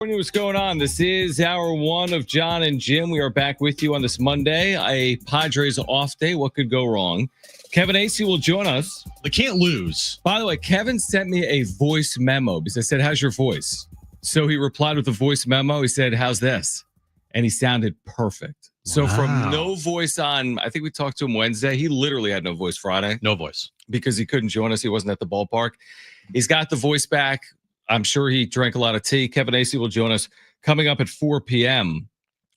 What's going on? This is hour one of Jon and Jim. We are back with you on this Monday, a Padres off day. What could go wrong? Kevin Acee will join us. They can't lose. By the way, Kevin sent me a voice memo because I said, "How's your voice?" So he replied with a voice memo. He said, "How's this?" And he sounded perfect. So from no voice on, I think we talked to him Wednesday. He literally had no voice Friday. No voice. Because he couldn't join us. He wasn't at the ballpark. He's got the voice back. I'm sure he drank a lot of tea. Kevin Acee will join us coming up at 4 p.m.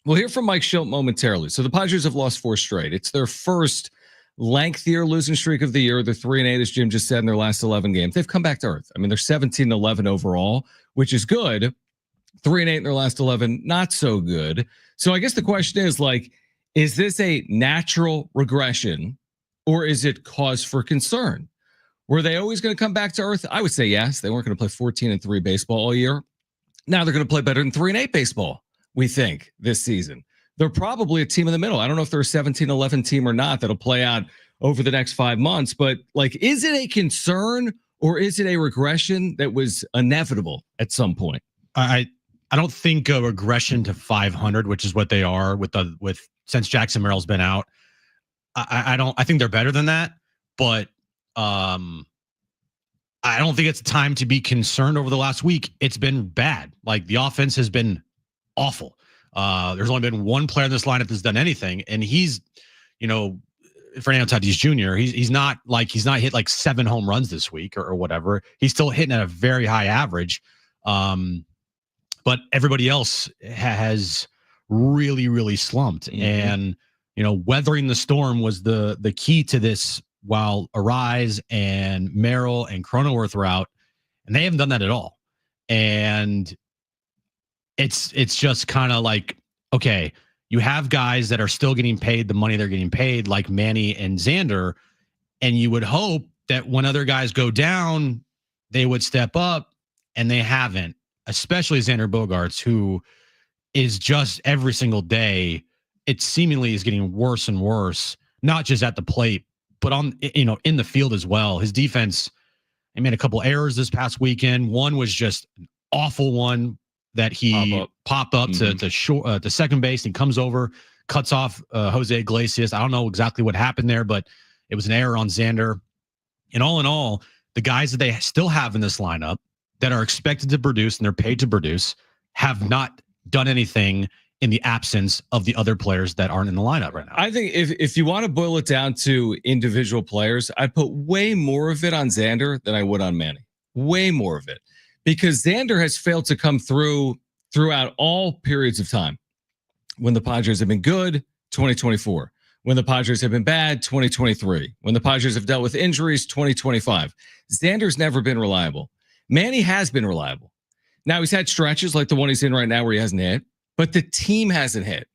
We'll hear from Mike Schilt momentarily. So the Padres have lost 4 straight. It's their first lengthier losing streak of the year. They're 3-8, as Jim just said, in their last 11 games. They've come back to earth. I mean, they're 17-11 overall, which is good. 3-8 in their last 11, not so good. So I guess the question is, like, is this a natural regression or is it cause for concern? Were they always going to come back to earth? I would say yes. They weren't going to play 14-3 baseball all year. Now they're going to play better than 3-8 baseball, we think, this season. They're probably a team in the middle. I don't know if they're a 17-11 team or not. That'll play out over the next 5 months. But, like, is it a concern or is it a regression that was inevitable at some point? I don't think a regression to 500, which is what they are with since Jackson Merrill's been out. I think they're better than that, but I don't think it's time to be concerned over the last week. It's been bad. Like, the offense has been awful. There's only been one player in this lineup that's done anything, and he's, Fernando Tatis Jr. He's not hit like 7 home runs this week or whatever. He's still hitting at a very high average. But everybody else has really, really slumped. Mm-hmm. And, weathering the storm was the key to this, while Arise and Merrill and Cronenworth were out, and they haven't done that at all. And it's just kind of like, okay, you have guys that are still getting paid the money they're getting paid, like Manny and Xander, and you would hope that when other guys go down, they would step up, and they haven't, especially Xander Bogaerts, who is just every single day, it seemingly is getting worse and worse, not just at the plate, but on, in the field as well. His defense, he made a couple errors this past weekend. One was just an awful one that he popped up to second base. And he comes over, cuts off Jose Iglesias. I don't know exactly what happened there, but it was an error on Xander. And all in all, the guys that they still have in this lineup that are expected to produce and they're paid to produce have not done anything in the absence of the other players that aren't in the lineup right now. I think if you want to boil it down to individual players, I'd put way more of it on Xander than I would on Manny. Way more of it. Because Xander has failed to come throughout all periods of time. When the Padres have been good, 2024. When the Padres have been bad, 2023. When the Padres have dealt with injuries, 2025. Xander's never been reliable. Manny has been reliable. Now, he's had stretches like the one he's in right now where he hasn't hit, but the team hasn't hit.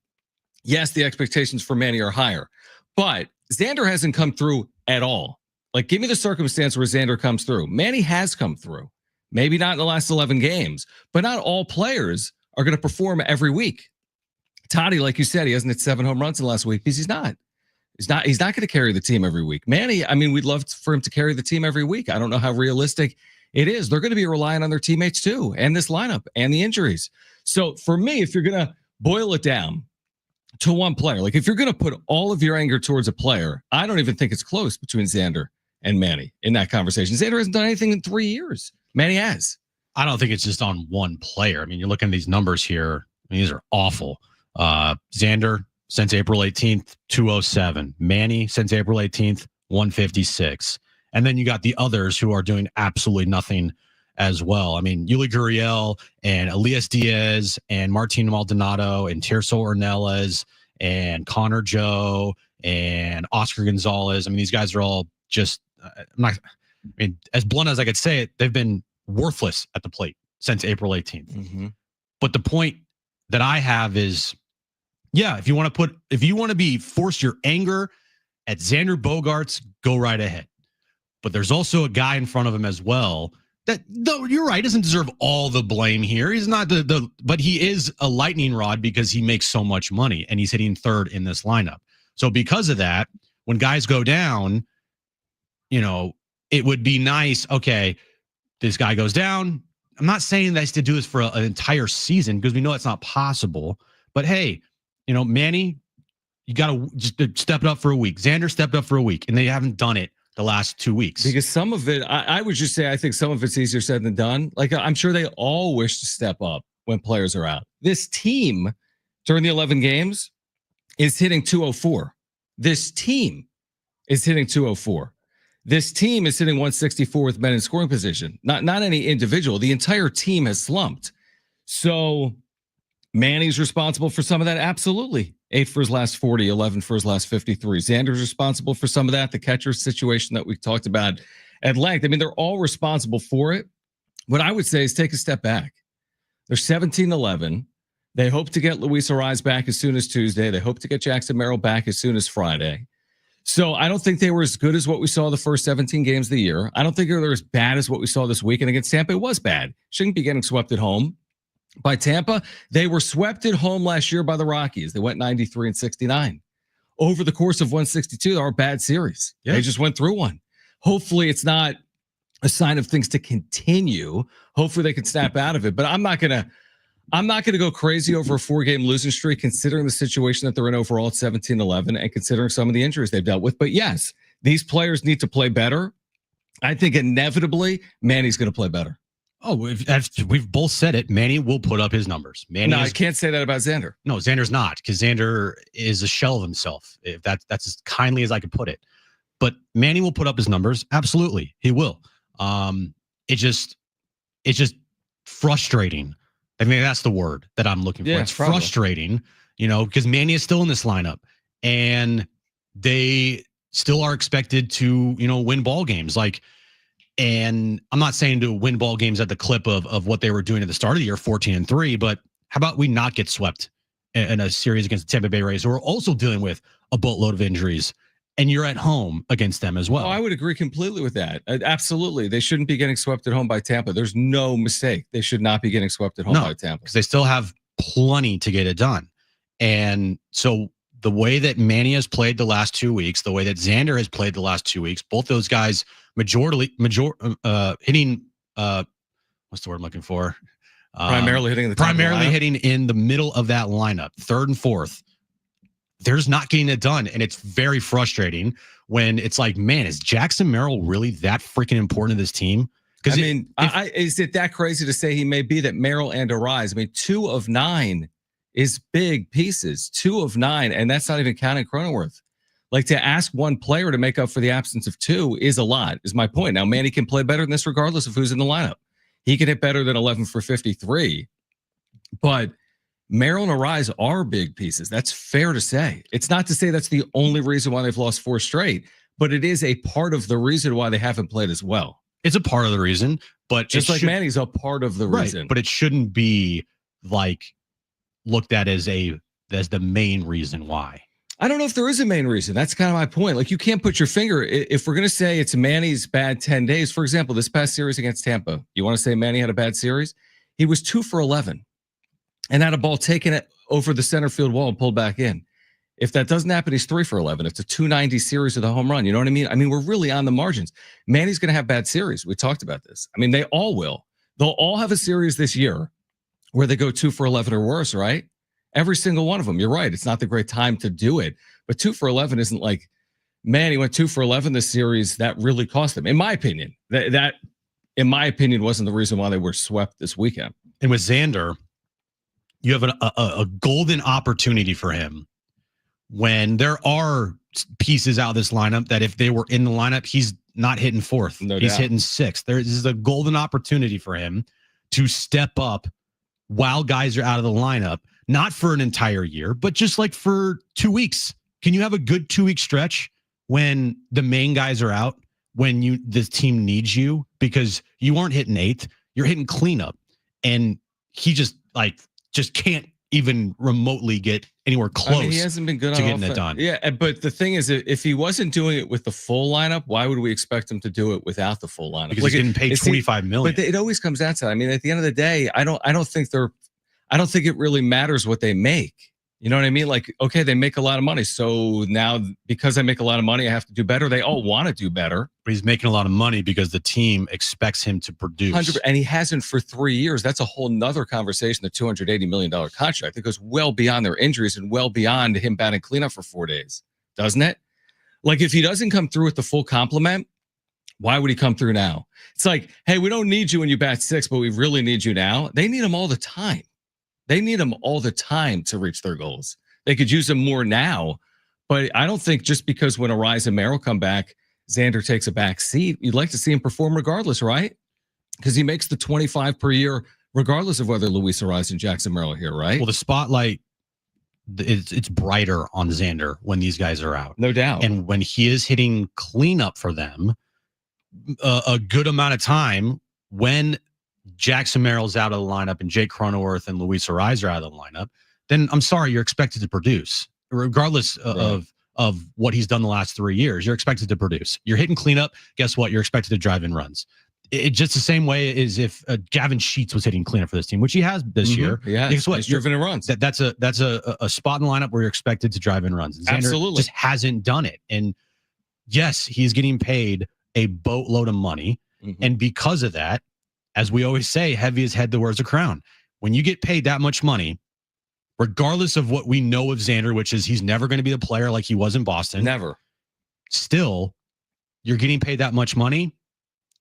Yes, the expectations for Manny are higher, but Xander hasn't come through at all. Like, give me the circumstance where Xander comes through. Manny has come through. Maybe not in the last 11 games, but not all players are going to perform every week. Toddy, like you said, he hasn't hit 7 home runs in the last week because he's not going to carry the team every week. Manny, I mean, we'd love for him to carry the team every week. I don't know how realistic it is. They're going to be relying on their teammates too, and this lineup and the injuries. So for me, if you're going to boil it down to one player, like if you're going to put all of your anger towards a player, I don't even think it's close between Xander and Manny in that conversation. Xander hasn't done anything in 3 years. Manny has. I don't think it's just on one player. I mean, you're looking at these numbers here. I mean, these are awful. Xander since April 18th, 207. Manny since April 18th, 156. And then you got the others who are doing absolutely nothing as well. I mean, Yuli Gurriel and Elias Diaz and Martin Maldonado and Tirso Ornelas and Connor Joe and Oscar Gonzalez. I mean, these guys are all just, as blunt as I could say it, they've been worthless at the plate since April 18th. Mm-hmm. But the point that I have is, yeah, if you want to force your anger at Xander Bogaerts, go right ahead. But there's also a guy in front of him as well that, though you're right, doesn't deserve all the blame here. He's not but he is a lightning rod because he makes so much money and he's hitting third in this lineup. So because of that, when guys go down, it would be nice. Okay, this guy goes down. I'm not saying that to do this for an entire season because we know it's not possible. But hey, Manny, you got to just step it up for a week. Xander stepped up for a week, and they haven't done it the last 2 weeks. Because some of it, I would just say, I think some of it's easier said than done. Like, I'm sure they all wish to step up when players are out. This team during the 11 games is hitting 204. This team is hitting 204. This team is hitting 164 with men in scoring position. Not any individual. The entire team has slumped. So Manny's responsible for some of that. Absolutely. 8 for his last 40, 11 for his last 53. Xander's responsible for some of that. The catcher situation that we talked about at length. I mean, they're all responsible for it. What I would say is take a step back. They're 17-11. They hope to get Luis Arraez back as soon as Tuesday. They hope to get Jackson Merrill back as soon as Friday. So I don't think they were as good as what we saw the first 17 games of the year. I don't think they're as bad as what we saw this weekend against Tampa. It was bad. Shouldn't be getting swept at home by Tampa. They were swept at home last year by the Rockies. They went 93-69. Over the course of 162, they are a bad series. Yeah. They just went through one. Hopefully it's not a sign of things to continue. Hopefully they can snap out of it. But I'm not gonna go crazy over a 4-game losing streak, considering the situation that they're in overall at 17-11 and considering some of the injuries they've dealt with. But yes, these players need to play better. I think inevitably Manny's going to play better. Oh, we've both said it. Manny will put up his numbers. I can't say that about Xander. No, Xander's not, because Xander is a shell of himself. If that's as kindly as I could put it. But Manny will put up his numbers. Absolutely, he will. It's just frustrating. I mean, that's the word that I'm looking for. It's frustrating, because Manny is still in this lineup, and they still are expected to, win ball games. And I'm not saying to win ball games at the clip of what they were doing at the start of the year, 14-3, but how about we not get swept in a series against the Tampa Bay Rays, who are also dealing with a boatload of injuries, and you're at home against them as well. Oh, I would agree completely with that. Absolutely. They shouldn't be getting swept at home by Tampa. There's no mistake. They should not be getting swept at home by Tampa. Because they still have plenty to get it done. And so the way that Manny has played the last 2 weeks, the way that Xander has played the last 2 weeks, both those guys hitting, what's the word I'm looking for? Primarily hitting in the middle of that lineup, third and fourth. They're just not getting it done. And it's very frustrating when it's like, man, is Jackson Merrill really that freaking important to this team? Because is it that crazy to say he may be that Merrill and Arraez? I mean, 2 of 9 is big pieces, 2 of 9, and that's not even counting Cronenworth. Like, to ask one player to make up for the absence of 2 is a lot, is my point. Now, Manny can play better than this regardless of who's in the lineup. He can hit better than 11 for 53, but Merrill and Arraez are big pieces. That's fair to say. It's not to say that's the only reason why they've lost 4 straight, but it is a part of the reason why they haven't played as well. It's a part of the reason, but just like Manny's a part of the reason. But it shouldn't be looked at as the main reason why. I don't know if there is a main reason. That's kind of my point. Like, you can't put your finger. If we're going to say it's Manny's bad 10 days, for example, this past series against Tampa, you want to say Manny had a bad series? He was 2 for 11 and had a ball taken over the center field wall and pulled back in. If that doesn't happen, he's 3 for 11. It's a 290 series with a home run. You know what I mean? I mean, we're really on the margins. Manny's going to have bad series. We talked about this. I mean, they all will. They'll all have a series this year where they go 2 for 11 or worse, right? Every single one of them. You're right. It's not the great time to do it. But 2 for 11 isn't like, man, he went 2 for 11 this series. That really cost them. In my opinion, that in my opinion, wasn't the reason why they were swept this weekend. And with Xander, you have a golden opportunity for him when there are pieces out of this lineup that if they were in the lineup, he's not hitting 4th. No he's doubt. Hitting 6th. There is a golden opportunity for him to step up while guys are out of the lineup. Not for an entire year, but just like for 2 weeks. Can you have a good 2-week stretch when the main guys are out, when this team needs you? Because you aren't hitting 8th, you're hitting cleanup. And he just can't even remotely get anywhere close. I mean, he hasn't been good to on getting it done. Yeah, but the thing is, if he wasn't doing it with the full lineup, why would we expect him to do it without the full lineup? Because he's getting paid $25 million. But it always comes down to that. I mean, at the end of the day, I don't think it really matters what they make. You know what I mean? Like, okay, they make a lot of money. So now because I make a lot of money, I have to do better. They all want to do better. But he's making a lot of money because the team expects him to produce. 100%, and he hasn't for 3 years. That's a whole nother conversation, the $280 million contract. It goes well beyond their injuries and well beyond him batting cleanup for 4 days, doesn't it? Like, if he doesn't come through with the full complement, why would he come through now? It's like, hey, we don't need you when you bat 6, but we really need you now. They need him all the time. They need him all the time to reach their goals. They could use him more now, but I don't think just because when Arise and Merrill come back, Xander takes a back seat. You'd like to see him perform regardless, right? Because he makes the 25 per year regardless of whether Luis Arise and Jackson Merrill are here, right? Well, the spotlight, it's brighter on Xander when these guys are out. No doubt. And when he is hitting cleanup for them, a good amount of time when Jackson Merrill's out of the lineup and Jake Cronenworth and Luis Arise are out of the lineup, then I'm sorry, you're expected to produce. Regardless of what he's done the last 3 years, you're expected to produce. You're hitting cleanup, guess what? You're expected to drive in runs. It just the same way as if Gavin Sheets was hitting cleanup for this team, which he has this year. Yeah, guess what? He's driven in runs. That's a spot in the lineup where you're expected to drive in runs. And Xander Absolutely. just hasn't done it. And yes, he's getting paid a boatload of money. And because of that, as we always say, heavy is head that wears a crown. When you get paid that much money, regardless of what we know of Xander, which is he's never going to be the player like he was in Boston. Never. Still, you're getting paid that much money.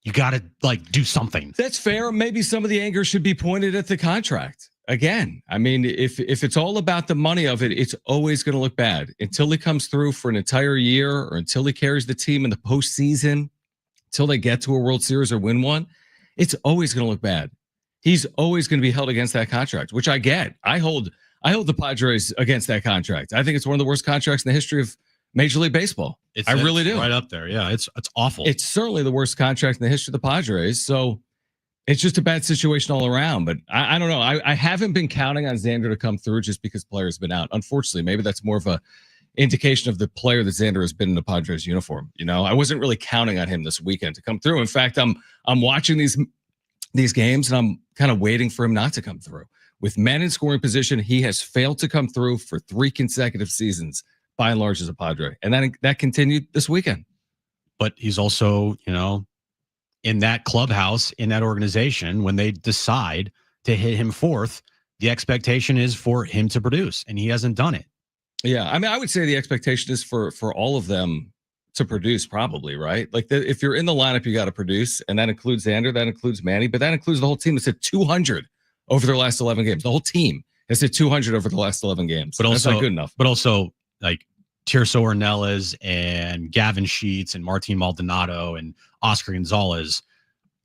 You got to do something. That's fair. Maybe some of the anger should be pointed at the contract. Again, I mean, if it's all about the money of it, it's always going to look bad until he comes through for an entire year or until he carries the team in the postseason, until they get to a World Series or win one. It's always going to look bad. He's always going to be held against that contract, which I get. I hold the Padres against that contract. I think it's one of the worst contracts in the history of Major League Baseball. I really do. Right up there. Yeah, it's awful. It's certainly the worst contract in the history of the Padres. So it's just a bad situation all around. But I don't know. I haven't been counting on Xander to come through just because players have been out. Unfortunately, maybe that's more of a indication of the player that Xander has been in the Padres uniform. You know, I wasn't really counting on him this weekend to come through. In fact, I'm watching these games and I'm kind of waiting for him not to come through. With men in scoring position, he has failed to come through for 3 consecutive seasons, by and large, as a Padre. And that continued this weekend. But he's also, in that clubhouse, in that organization, when they decide to hit him fourth, the expectation is for him to produce, and he hasn't done it. Yeah, I mean, I would say the expectation is for all of them to produce, probably, right? Like, if you're in the lineup, you got to produce, and that includes Xander, that includes Manny, but that includes the whole team. It's at 200 over their last 11 games. The whole team has hit 200 over the last 11 games. But that's not good enough. But also, like Tirso Ornelas and Gavin Sheets and Martin Maldonado and Oscar Gonzalez,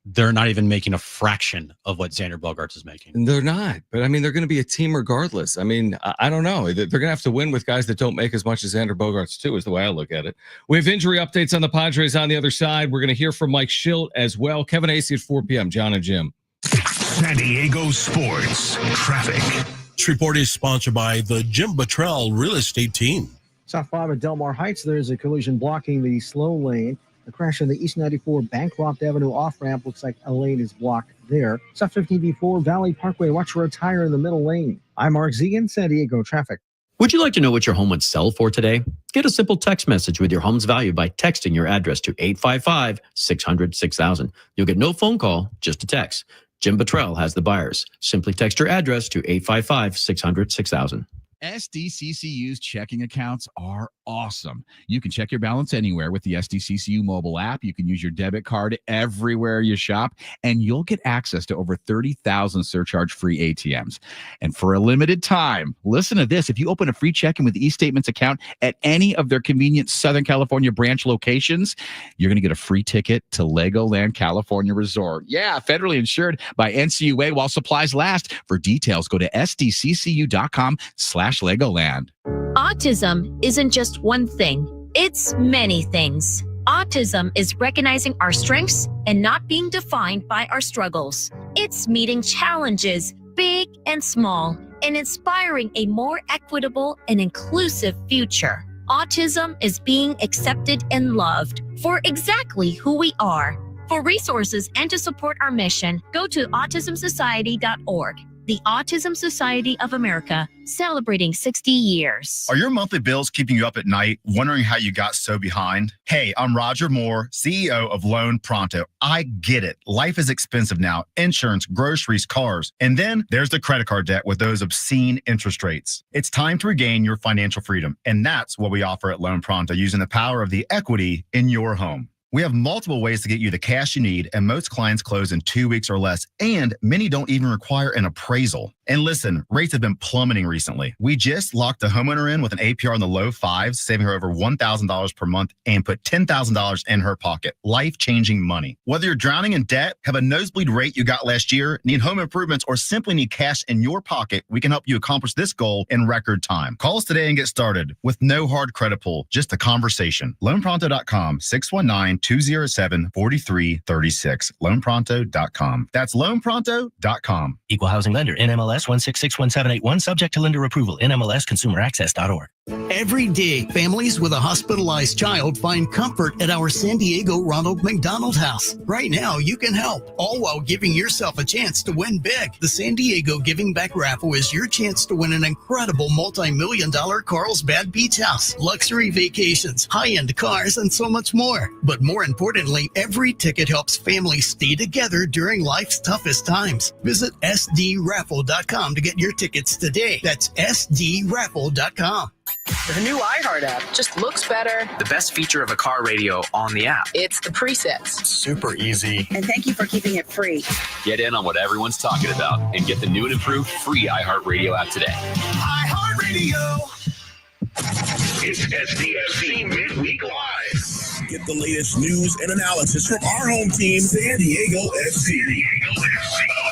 they're not even making a fraction of what Xander Bogaerts is making. They're not. But I mean, they're going to be a team regardless. I mean, I don't know. They're going to have to win with guys that don't make as much as Xander Bogaerts too, is the way I look at it. We have injury updates on the Padres on the other side. We're going to hear from Mike Schilt as well. Kevin Acee at 4 p.m. Jon and Jim. San Diego Sports Traffic. This report is sponsored by the Jim Buttrell Real Estate Team. South 5 at Del Mar Heights, there's a collision blocking the slow lane. The crash on the East 94 Bancroft Avenue off-ramp looks like a lane is blocked there. South 15B4 Valley Parkway, watch for a tire in the middle lane. I'm Mark Zegan, San Diego Traffic. Would you like to know what your home would sell for today? Get a simple text message with your home's value by texting your address to 855-600-6000. You'll get no phone call, just a text. Jim Buttrell has the buyers. Simply text your address to 855-600-6000. SDCCU's checking accounts are awesome. You can check your balance anywhere with the SDCCU mobile app. You can use your debit card everywhere you shop, and you'll get access to over 30,000 surcharge-free ATMs. And for a limited time, listen to this. If you open a free checking with eStatements account at any of their convenient Southern California branch locations, you're going to get a free ticket to Legoland California Resort. Yeah, federally insured by NCUA while supplies last. For details, go to sdccu.com/Legoland. Autism isn't just one thing, it's many things. Autism is recognizing our strengths and not being defined by our struggles. It's meeting challenges, big and small, and inspiring a more equitable and inclusive future. Autism is being accepted and loved for exactly who we are. For resources and to support our mission, go to autismsociety.org. the Autism Society of America, celebrating 60 years. Are your monthly bills keeping you up at night, wondering how you got so behind? Hey, I'm Roger Moore, CEO of Loan Pronto. I get it. Life is expensive now. Insurance, groceries, cars. And then there's the credit card debt with those obscene interest rates. It's time to regain your financial freedom. And that's what we offer at Loan Pronto, using the power of the equity in your home. We have multiple ways to get you the cash you need, and most clients close in 2 weeks or less, and many don't even require an appraisal. And listen, rates have been plummeting recently. We just locked a homeowner in with an APR in the low fives, saving her over $1,000 per month, and put $10,000 in her pocket. Life-changing money. Whether you're drowning in debt, have a nosebleed rate you got last year, need home improvements, or simply need cash in your pocket, we can help you accomplish this goal in record time. Call us today and get started with no hard credit pull, just a conversation. LoanPronto.com, 619-207-4336. LoanPronto.com. That's LoanPronto.com. Equal housing lender, NMLS 1661781, subject to lender approval, NMLSconsumeraccess.org. Every day, families with a hospitalized child find comfort at our San Diego Ronald McDonald House. Right now, you can help, all while giving yourself a chance to win big. The San Diego Giving Back Raffle is your chance to win an incredible multi-million-dollar Carlsbad Beach House, luxury vacations, high-end cars, and so much more. But more importantly, every ticket helps families stay together during life's toughest times. Visit sdraffle.com to get your tickets today. That's sdraffle.com. The new iHeart app just looks better. The best feature of a car radio on the app. It's the presets. Super easy. And thank you for keeping it free. Get in on what everyone's talking about and get the new and improved free iHeart Radio app today. iHeart Radio. It's SDFC Midweek Live. Get the latest news and analysis from our home team, San Diego FC.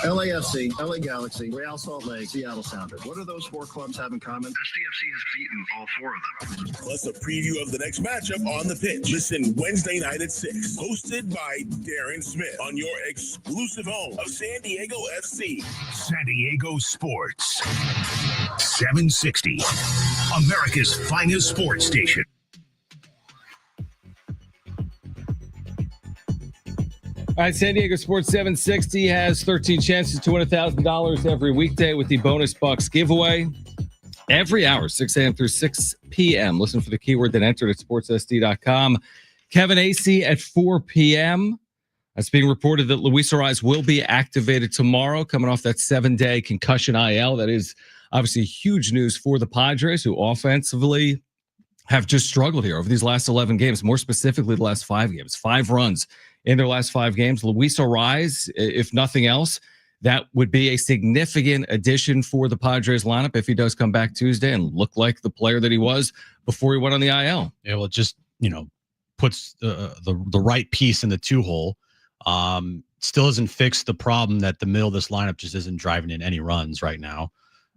LAFC, LA Galaxy, Real Salt Lake, Seattle Sounders. What do those four clubs have in common? SDFC has beaten all four of them. Plus a preview of the next matchup on the pitch. Listen Wednesday night at 6. Hosted by Darren Smith on your exclusive home of San Diego FC. San Diego Sports. 760. America's finest sports station. All right, San Diego Sports 760 has 13 chances to win $1,000 every weekday with the Bonus Bucks giveaway. Every hour, 6 a.m. through 6 p.m. Listen for the keyword then enter at sportsSD.com. Kevin Acee at 4 p.m. It's being reported that Luis Ariz will be activated tomorrow, coming off that 7-day concussion IL. That is obviously huge news for the Padres, who offensively have just struggled here over these last 11 games, more specifically the last 5 games. 5 runs in their last 5 games. Luis Ariz, if nothing else, that would be a significant addition for the Padres lineup if he does come back Tuesday and look like the player that he was before he went on the IL. Yeah, well, it just, puts the right piece in the 2-hole. Still hasn't fixed the problem that the middle of this lineup just isn't driving in any runs right now.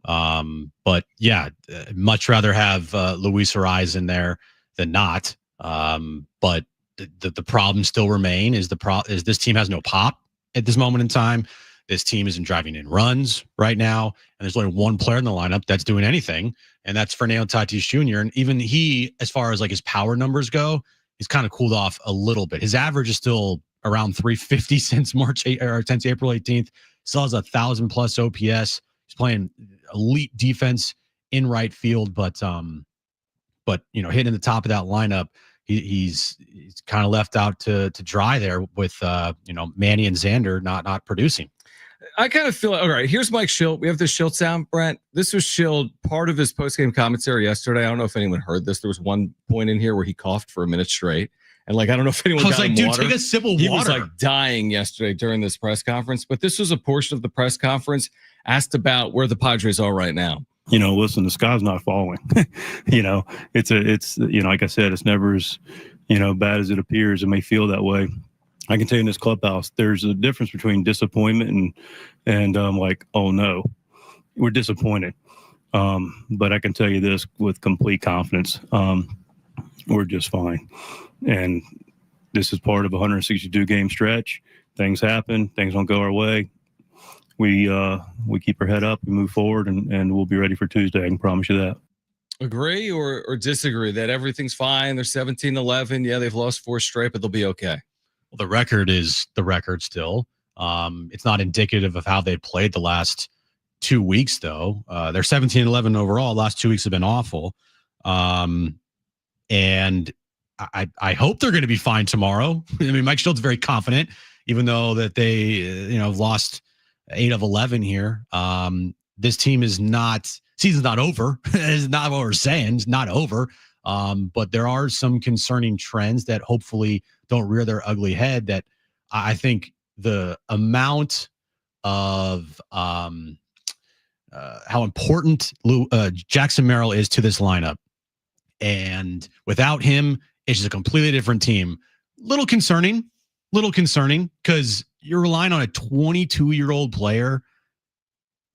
But yeah, much rather have Luis Ariz in there than not. But the problems still remain. Is this team has no pop at this moment in time. This team isn't driving in runs right now, and there's only one player in the lineup that's doing anything, and that's Fernando Tatis Jr. And even he, as far as like his power numbers go, he's kind of cooled off a little bit. His average is still around 350 since since April 18th. Still has 1,000+ OPS. He's playing elite defense in right field, but hitting the top of that lineup, he's kind of left out to dry there with Manny and Xander not producing. I kind of feel like, all right, here's Mike Schilt. We have the Schilt sound, Brent. This was Schilt, part of his post-game commentary yesterday. I don't know if anyone heard this. There was one point in here where he coughed for a minute straight. And I don't know if anyone got him dude, water. take a sip of water. He was dying yesterday during this press conference. But this was a portion of the press conference asked about where the Padres are right now. Listen, the sky's not falling. It's like I said, it's never as, bad as it appears. It may feel that way. I can tell you in this clubhouse, there's a difference between disappointment and oh no, we're disappointed. But I can tell you this with complete confidence, we're just fine. And this is part of a 162 game stretch. Things happen. Things don't go our way. We keep our head up, we move forward, and we'll be ready for Tuesday. I can promise you that. Agree or disagree that everything's fine? They're 17-11. Yeah, they've lost 4 straight, but they'll be okay. Well, the record is the record still. It's not indicative of how they played the last 2 weeks, though. They're 17-11 overall. Last 2 weeks have been awful. And I hope they're going to be fine tomorrow. I mean, Mike Schultz is very confident, even though that they, lost 8 of 11 here. This team season's not over. It's not what we're saying. It's not over. But there are some concerning trends that hopefully don't rear their ugly head. That I think the amount of how important Jackson Merrill is to this lineup, and without him, it's just a completely different team. Little concerning because you're relying on a 22-year-old player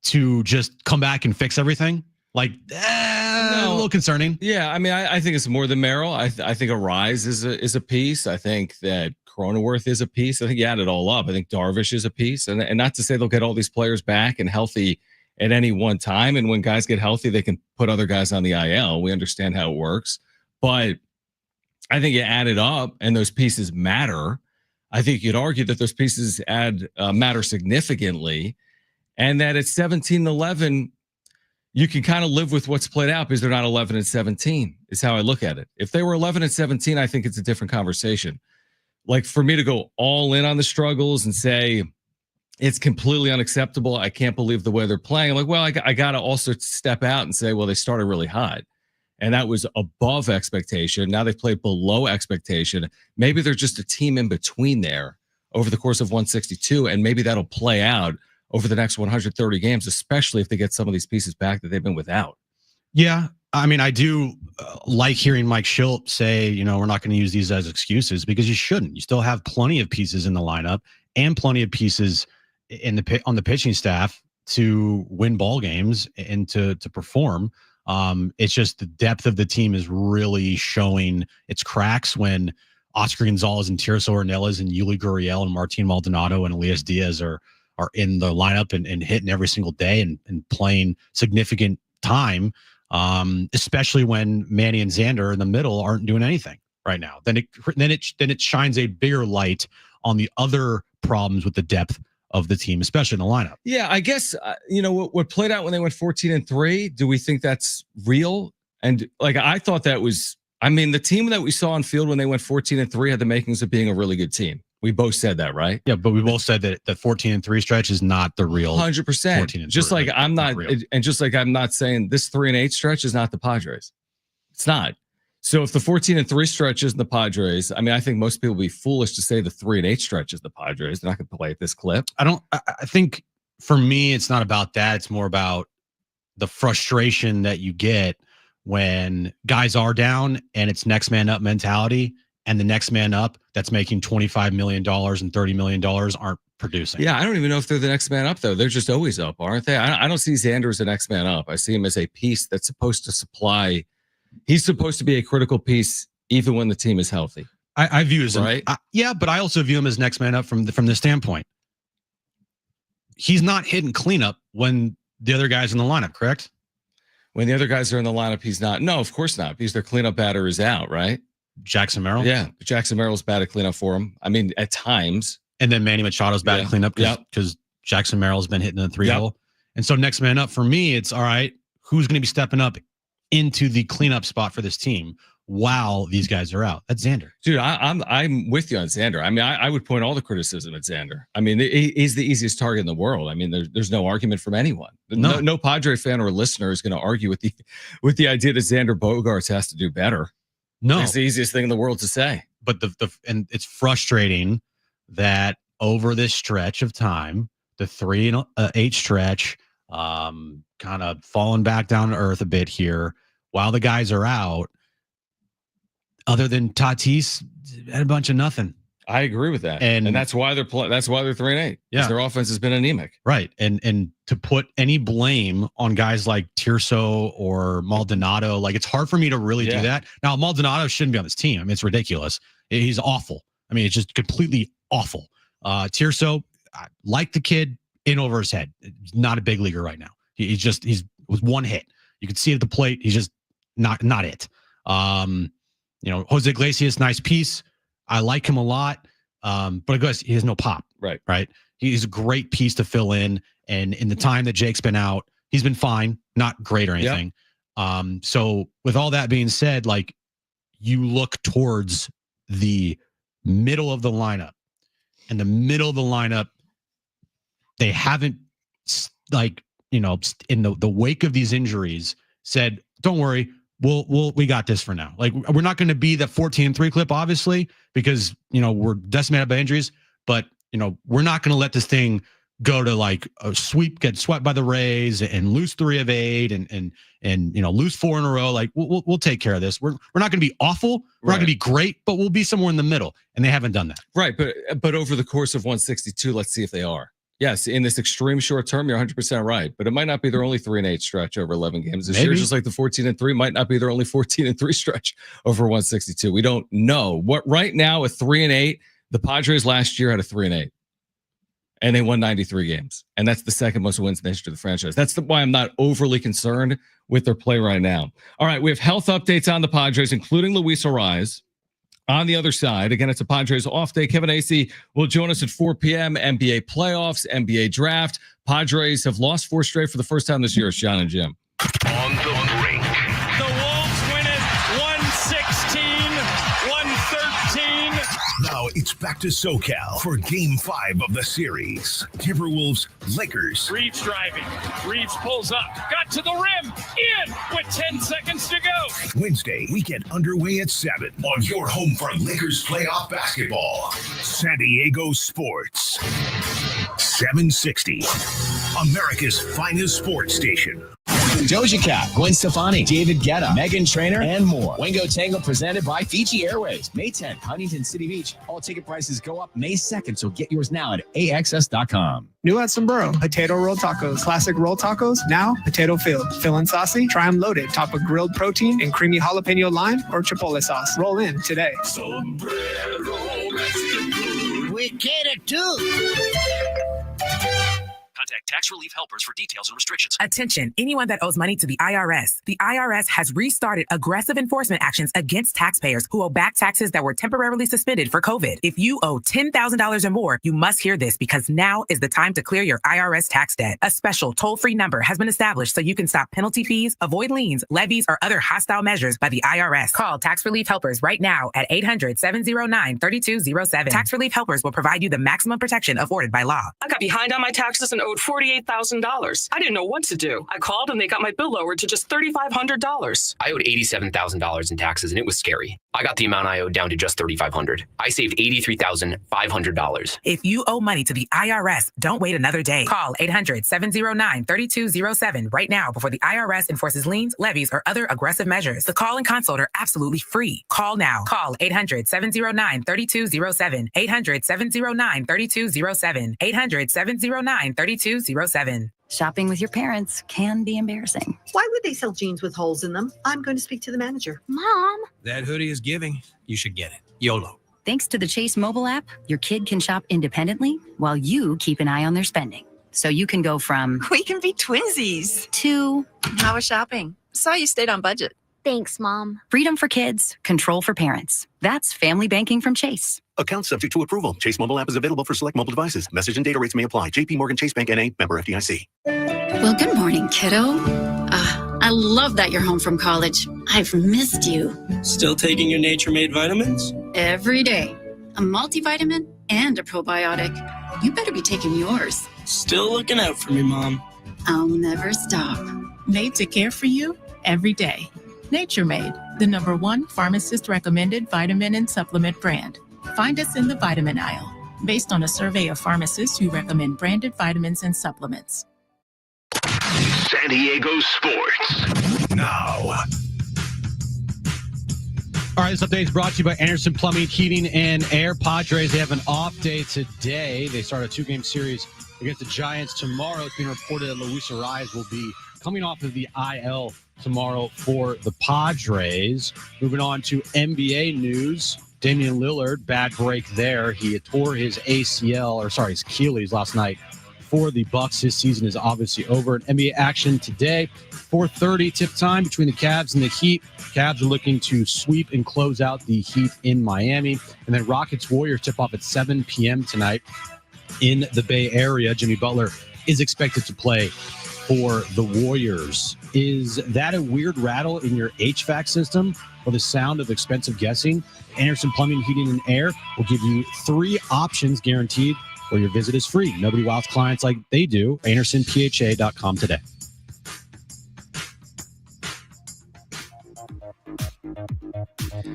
to just come back and fix everything. Like, a little concerning. Yeah, I mean, I think it's more than Merrill. I think Arise is a piece. I think that Cronenworth is a piece. I think you add it all up. I think Darvish is a piece. And not to say they'll get all these players back and healthy at any one time. And when guys get healthy, they can put other guys on the IL. We understand how it works. But I think you add it up and those pieces matter. I think you'd argue that those pieces matter significantly. And that at 17-11, you can kind of live with what's played out because they're not 11-17 is how I look at it. If they were 11-17, I think it's a different conversation. Like for me to go all in on the struggles and say it's completely unacceptable, I can't believe the way they're playing. I'm like, well, I got to also step out and say, well, they started really hot. And that was above expectation. Now they've played below expectation. Maybe they're just a team in between there over the course of 162, and maybe that'll play out over the next 130 games, especially if they get some of these pieces back that they've been without. Yeah. I mean, I do like hearing Mike Schultz say, we're not going to use these as excuses, because you shouldn't. You still have plenty of pieces in the lineup and plenty of pieces on the pitching staff to win ball games and to perform. It's just the depth of the team is really showing its cracks when Oscar Gonzalez and Tirso Ornelas and Yuli Gurriel and Martin Maldonado and Elias Diaz are in the lineup and hitting every single day and playing significant time, especially when Manny and Xander in the middle aren't doing anything right now. Then it shines a bigger light on the other problems with the depth of the team, especially in the lineup. Yeah, I guess what played out when they went 14-3. Do we think that's real? And like I thought that was. I mean, the team that we saw on field when they went 14-3 had the makings of being a really good team. We both said that, right? Yeah, but we both said that the 14-3 stretch is not the real 100%. Just like I'm not, and just like I'm not saying this 3-8 stretch is not the Padres. It's not. So if the 14-3 stretch isn't the Padres, I mean, I think most people would be foolish to say the 3-8 stretch is the Padres. They're not going to play at this clip. I think for me, it's not about that. It's more about the frustration that you get when guys are down and it's next man up mentality, and the next man up that's making $25 million and $30 million aren't producing. Yeah, I don't even know if they're the next man up, though. They're just always up, aren't they? I don't see Xander as the next man up. I see him as a piece that's supposed to supply. He's supposed to be a critical piece even when the team is healthy. I view as right. Yeah, but I also view him as next man up from the standpoint. He's not hitting cleanup when the other guy's in the lineup, correct? When the other guys are in the lineup, he's not. No, of course not, because their cleanup batter is out, right? Jackson Merrill? Yeah, Jackson Merrill's bad at cleanup for him. I mean, at times. And then Manny Machado's bad at cleanup because Jackson Merrill's been hitting the 3-hole. And so next man up for me, it's all right, who's going to be stepping up into the cleanup spot for this team while these guys are out? That's Xander. Dude, I'm with you on Xander. I mean, I would point all the criticism at Xander. I mean, he's the easiest target in the world. I mean, there's no argument from anyone. No Padre fan or listener is going to argue with the idea that Xander Bogaerts has to do better. No, it's the easiest thing in the world to say. But and it's frustrating that over this stretch of time, the 3-8 stretch, kind of falling back down to earth a bit here while the guys are out. Other than Tatis, had a bunch of nothing. I agree with that, and that's why they're 3-8. Yeah, their offense has been anemic, right? And to put any blame on guys like Tirso or Maldonado, like it's hard for me to really do that. Now, Maldonado shouldn't be on this team. I mean, it's ridiculous. He's awful. I mean, it's just completely awful. Tirso, I like the kid in over his head. He's not a big leaguer right now. He's with one hit. You can see it at the plate. He's just not it. Jose Iglesias, nice piece. I like him a lot. But I guess he has no pop. Right. Right. He's a great piece to fill in. And in the time that Jake's been out, he's been fine, not great or anything. Yep. So with all that being said, like, you look towards the middle of the lineup, and the middle of the lineup, they haven't, like, in the wake of these injuries, said, don't worry, we got this for now. Like, we're not going to be the 14-3 clip, obviously, because, we're decimated by injuries, but, we're not going to let this thing go to like a sweep, get swept by the Rays and lose 3 of 8 and lose 4 in a row. Like, we'll take care of this. We're not going to be awful. We're not going to be great, but we'll be somewhere in the middle. And they haven't done that. Right. But over the course of 162, let's see if they are. Yes, in this extreme short term, you're 100% right. But it might not be their only 3-8 stretch over 11 games this year. Just like the 14-3 might not be their only 14-3 stretch over 162. We don't know. What right now, a 3-8, the Padres last year had a 3-8. And they won 93 games. And that's the second most wins in the history of the franchise. That's why I'm not overly concerned with their play right now. All right, we have health updates on the Padres, including Luis Arraez. On the other side, again, it's a Padres off day. Kevin Acee will join us at 4 p.m. NBA playoffs, NBA draft. Padres have lost 4 straight for the first time this year. It's Jon and Jim. On the brink. The Wolves win it 116-113. Now it's back to SoCal for Game 5 of the series. Timberwolves, Lakers. Reeves driving. Reeves pulls up. Got to the rim. In with 10 seconds to go. Wednesday, we get underway at 7 on your home for Lakers playoff basketball. San Diego Sports. 760. America's finest sports station. Doja Cat, Gwen Stefani, David Guetta, Meghan Trainor, and more. Wingo Tango presented by Fiji Airways. May 10th, Huntington City Beach. All ticket prices go up May 2nd, so get yours now at AXS.com. New at Sombrero, potato roll tacos. Classic roll tacos, now potato filled. Feeling saucy? Try them loaded. Top of grilled protein and creamy jalapeno lime or chipotle sauce. Roll in today. Sombrero. We cater too. Contact Tax Relief Helpers for details and restrictions. Attention, anyone that owes money to the IRS. The IRS has restarted aggressive enforcement actions against taxpayers who owe back taxes that were temporarily suspended for COVID. If you owe $10,000 or more, you must hear this because now is the time to clear your IRS tax debt. A special toll-free number has been established so you can stop penalty fees, avoid liens, levies, or other hostile measures by the IRS. Call Tax Relief Helpers right now at 800-709-3207. Tax Relief Helpers will provide you the maximum protection afforded by law. I got behind on my taxes and owed $48,000. I didn't know what to do. I called and they got my bill lowered to just $3,500. I owed $87,000 in taxes, and it was scary. I got the amount I owed down to just $3,500. I saved $83,500. If you owe money to the IRS, don't wait another day. Call 800-709-3207 right now before the IRS enforces liens, levies, or other aggressive measures. The call and consult are absolutely free. Call now. Call 800-709-3207. 800-709-3207. 800-709-3207. Shopping with your parents can be embarrassing. Why would they sell jeans with holes in them? I'm going to speak to the manager. Mom. That hoodie is giving. You should get it. YOLO. Thanks to the Chase mobile app, your kid can shop independently while you keep an eye on their spending. So you can go from We can be twinsies. to How was shopping? Saw you stayed on budget. thanks, Mom. Freedom for kids, control for parents. That's family banking from Chase. Account subject to approval. Chase mobile app is available for select mobile devices. Message and data rates may apply. JP Morgan Chase Bank N.A. member FDIC. Well, good morning, kiddo. I love that you're home from college. I've missed you. Still taking your nature-made vitamins? Every day. A multivitamin and a probiotic. You better be taking yours. Still looking out for me, Mom. I'll never stop. Made to care for you every day. Nature Made, the #1 pharmacist-recommended vitamin and supplement brand. Find us in the vitamin aisle, based on a survey of pharmacists who recommend branded vitamins and supplements. San Diego Sports. Now. All right, this update is brought to you by Anderson Plumbing, Heating, and Air. Padres, they have an off day today. They start a 2-game series against the Giants tomorrow. It's being reported that Luis Arraez will be coming off of the IL tomorrow for the Padres. Moving on to NBA news. Damian Lillard, bad break there. He tore his his Achilles last night for the Bucks. His season is obviously over. In NBA action today, 4:30 tip time between the Cavs and the Heat. Cavs are looking to sweep and close out the Heat in Miami. And then Rockets Warriors tip off at 7 p.m. tonight. in the Bay Area. Jimmy Butler is expected to play for the Warriors. Is that a weird rattle in your HVAC system or the sound of expensive guessing? Anderson Plumbing, Heating, and Air will give you 3 options guaranteed, or your visit is free. Nobody wows clients like they do. AndersonPHA.com today.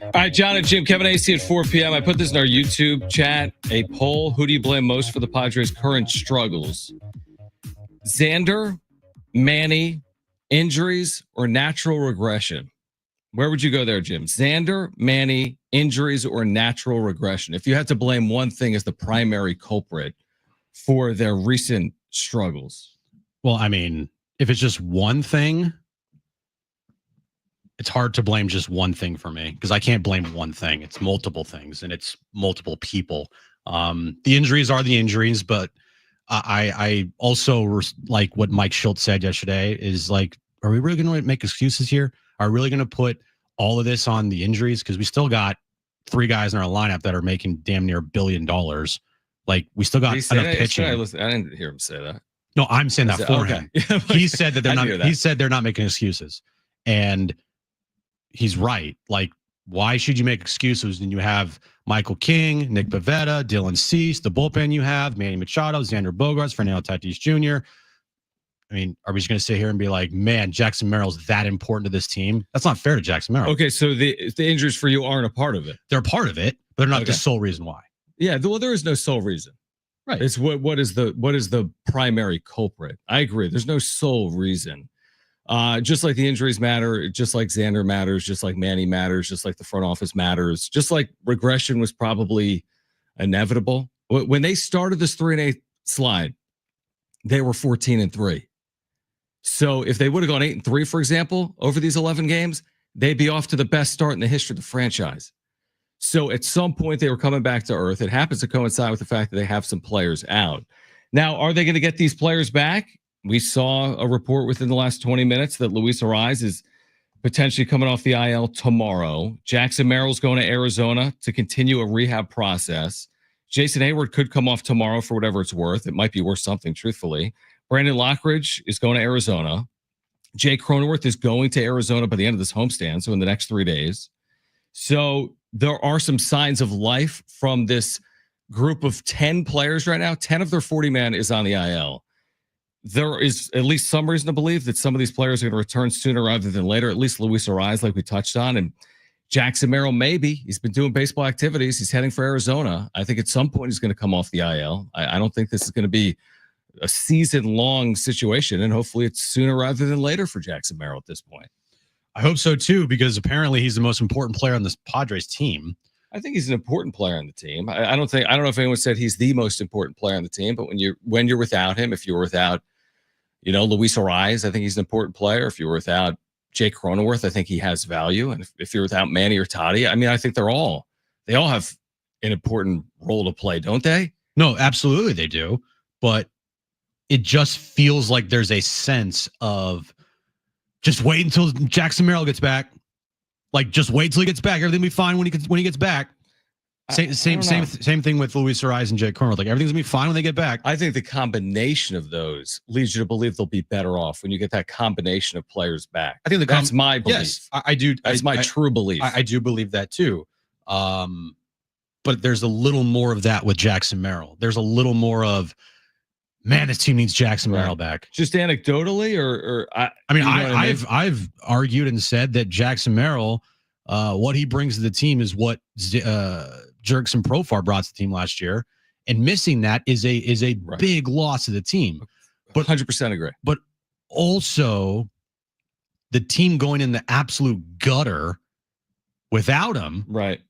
All right, Jon and Jim, Kevin Acee at 4 p.m. I put this in our YouTube chat, a poll. Who do you blame most for the Padres' current struggles? Xander, Manny, injuries, or natural regression? Where would you go there, Jim? Xander, Manny, injuries, or natural regression? If you had to blame one thing as the primary culprit for their recent struggles. Well, I mean, if it's just one thing, it's hard to blame just one thing for me because I can't blame one thing. It's multiple things and it's multiple people. The injuries are the injuries, but I also like what Mike Schultz said yesterday is like, are we really going to make excuses here? Are we really going to put all of this on the injuries? Because we still got 3 guys in our lineup that are making damn near $1 billion. Like we still got enough pitching. I didn't hear him say that. No, I'm saying that for him. He said that they're not. He said they're not making excuses, and he's right. Like, why should you make excuses when you have Michael King, Nick Pivetta, Dylan Cease, the bullpen you have, Manny Machado, Xander Bogaerts, Fernando Tatis Jr. I mean, are we just going to sit here and be like, man, Jackson Merrill's that important to this team? That's not fair to Jackson Merrill. Okay, so the injuries for you aren't a part of it. They're a part of it, but they're not the sole reason why. Yeah, well, there is no sole reason. Right. It's what is the primary culprit. I agree. There's no sole reason. Just like the injuries matter, just like Xander matters, just like Manny matters, just like the front office matters, just like regression was probably inevitable. When they started this 3-8 slide, they were 14-3. So if they would have gone 8-3, for example, over these 11 games, they'd be off to the best start in the history of the franchise. So at some point they were coming back to earth. It happens to coincide with the fact that they have some players out. Now, are they going to get these players back? We saw a report within the last 20 minutes that Luis Arraez is potentially coming off the IL tomorrow. Jackson Merrill's going to Arizona to continue a rehab process. Jason Hayward could come off tomorrow for whatever it's worth. It might be worth something, truthfully. Brandon Lockridge is going to Arizona. Jay Cronenworth is going to Arizona by the end of this homestand, so in the next 3 days. So there are some signs of life from this group of 10 players right now. 10 of their 40-man is on the IL. There is at least some reason to believe that some of these players are going to return sooner rather than later, at least Luis Arraez, like we touched on, and Jackson Merrill, maybe. He's been doing baseball activities. He's heading for Arizona. I think at some point he's going to come off the IL. I don't think this is going to be a season-long situation, and hopefully it's sooner rather than later for Jackson Merrill at this point. I hope so, too, because apparently he's the most important player on this Padres team. I think he's an important player on the team. I don't know if anyone said he's the most important player on the team, but when you're without him, if you're without Luis Arraez, I think he's an important player. If you're without Jay Cronenworth, I think he has value. And if you're without Manny or Toddy, I mean, I think they all have an important role to play, don't they? No, absolutely they do. But it just feels like there's a sense of just wait until Jackson Merrill gets back. Like, just wait till he gets back. Everything will be fine when he gets back. Same thing with Luis Arraez and Jay Cronenworth. Like, everything's gonna be fine when they get back. I think the combination of those leads you to believe they'll be better off when you get that combination of players back. I think that's my belief. Yes, I do. That's my true belief. I do believe that too. But there's a little more of that with Jackson Merrill. There's a little more of, man, this team needs Jackson Merrill back. Just anecdotally, or I've argued and said that Jackson Merrill, what he brings to the team is what Jurickson Profar brought to the team last year, and missing that is a big loss to the team. But 100% agree. But also, the team going in the absolute gutter without him, right?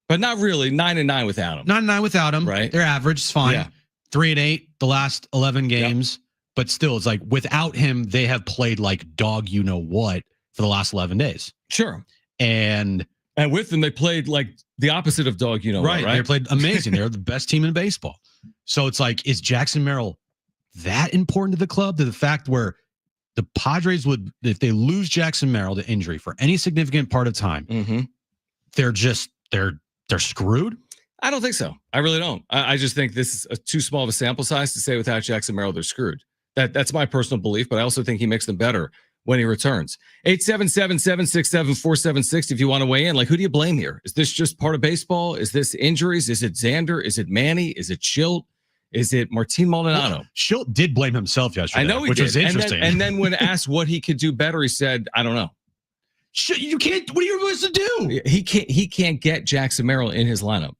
But not really 9-9 without him. 9-9 without him, right? Their average is fine. Yeah. 3-8 the last 11 games, but still, it's like without him, they have played like dog you know what for the last 11 days. Sure. And with them, they played like the opposite of dog you know what, right? They played amazing. They're the best team in baseball. So it's like, is Jackson Merrill that important to the club, to the fact where the Padres would, if they lose Jackson Merrill to injury for any significant part of time, they're screwed? I don't think so. I really don't. I just think this is too small of a sample size to say without Jackson Merrill they're screwed. That's my personal belief, but I also think he makes them better when he returns. 877-767-4760 if you want to weigh in. Like, who do you blame here? Is this just part of baseball? Is this injuries? Is it Xander? Is it Manny? Is it Schilt? Is it Martin Maldonado? Well, Schilt did blame himself yesterday. I know he which did. was interesting. And then when asked what he could do better, he said, I don't know. You can't. What are you supposed to do? He can't get Jackson Merrill in his lineup.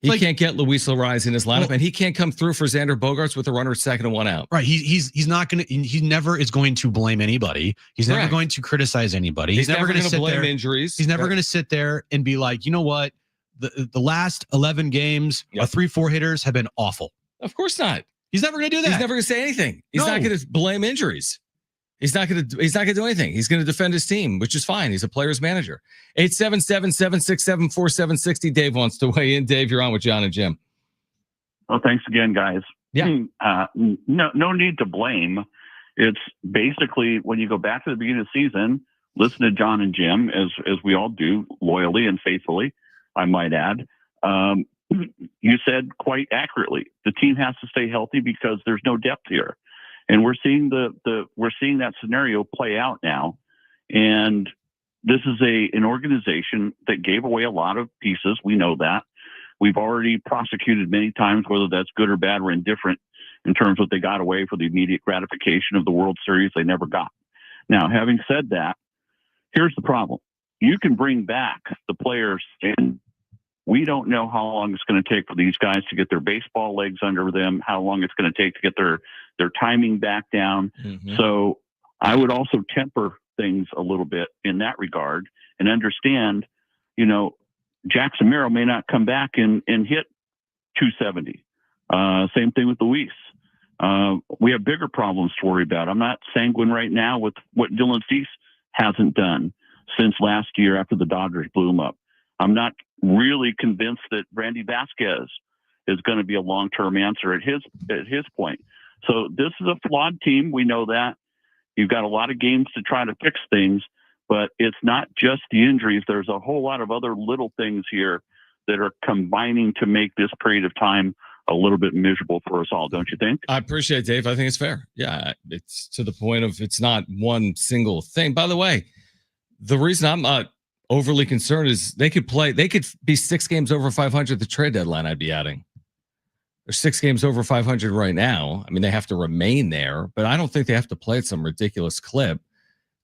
He can't get Luis Larraíz in his lineup, and he can't come through for Xander Bogaerts with a runner second and one out. Right. He's not going to. He never is going to blame anybody. He's never going to criticize anybody. He's never going to blame injuries. He's never going to sit there and be like, you know what, the last 11 games, our 3-4 hitters have been awful. Of course not. He's never going to do that. He's never going to say anything. He's not going to blame injuries. He's not going to do anything. He's going to defend his team, which is fine. He's a player's manager. 877-767-4760. Dave wants to weigh in. Dave, you're on with Jon and Jim. Well, thanks again, guys. Yeah. No need to blame. It's basically when you go back to the beginning of the season, listen to Jon and Jim, as we all do, loyally and faithfully, I might add. You said quite accurately, the team has to stay healthy because there's no depth here. And we're seeing we're seeing that scenario play out now. And this is an organization that gave away a lot of pieces. We know that. We've already prosecuted many times, whether that's good or bad or indifferent, in terms of what they got away for the immediate gratification of the World Series they never got. Now, having said that, here's the problem. You can bring back the players, and we don't know how long it's going to take for these guys to get their baseball legs under them, how long it's going to take to get their timing back down. Mm-hmm. So I would also temper things a little bit in that regard and understand, Jackson Merrill may not come back and hit 270. Same thing with Luis. We have bigger problems to worry about. I'm not sanguine right now with what Dylan Cease hasn't done since last year after the Dodgers blew him up. I'm not really convinced that Randy Vasquez is going to be a long-term answer at his point. So this is a flawed team. We know that. You've got a lot of games to try to fix things, but it's not just the injuries. There's a whole lot of other little things here that are combining to make this period of time a little bit miserable for us all, don't you think? I appreciate it, Dave. I think it's fair. Yeah, it's to the point of it's not one single thing. By the way, the reason I'm not overly concerned is they could be 6 games over 500 at the trade deadline. I'd be adding. They're 6 games over 500 right now. I mean, they have to remain there, but I don't think they have to play at some ridiculous clip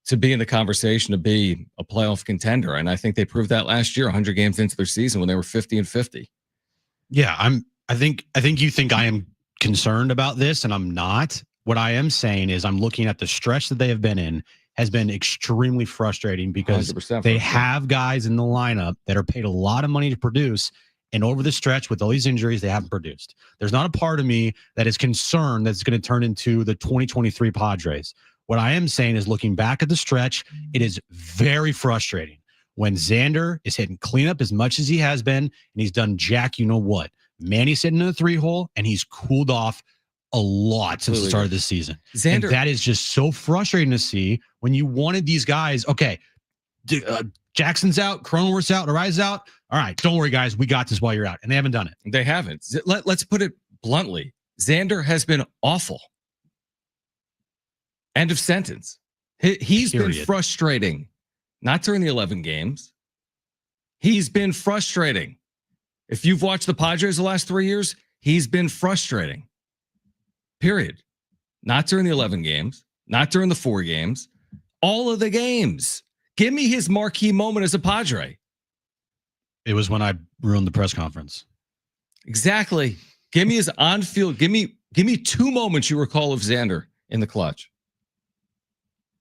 to be in the conversation to be a playoff contender. And I think they proved that last year, 100 games into their season when they were 50-50. Yeah, I think you think I am concerned about this, and I'm not. What I am saying is I'm looking at the stretch that they have been in has been extremely frustrating because they have guys in the lineup that are paid a lot of money to produce. And over the stretch with all these injuries, they haven't produced. There's not a part of me that is concerned that it's going to turn into the 2023 Padres. What I am saying is looking back at the stretch, it is very frustrating when Xander is hitting cleanup as much as he has been, and he's done jack, you know what. Manny's sitting in the 3-hole, and he's cooled off a lot since the start of this season. Xander, and that is just so frustrating to see when you wanted these guys. Okay, Jackson's out, Cronenworth's out, Arraez's out. All right, don't worry, guys. We got this while you're out. And they haven't done it. They haven't. Let's put it bluntly. Xander has been awful. End of sentence. He's been frustrating. Not during the 11 games. He's been frustrating. If you've watched the Padres the last 3 years, he's been frustrating. Period. Not during the 11 games. Not during the 4 games. All of the games. Give me his marquee moment as a Padre. It was when I ruined the press conference. Exactly. Give me his on-field. Give me 2 moments you recall of Xander in the clutch.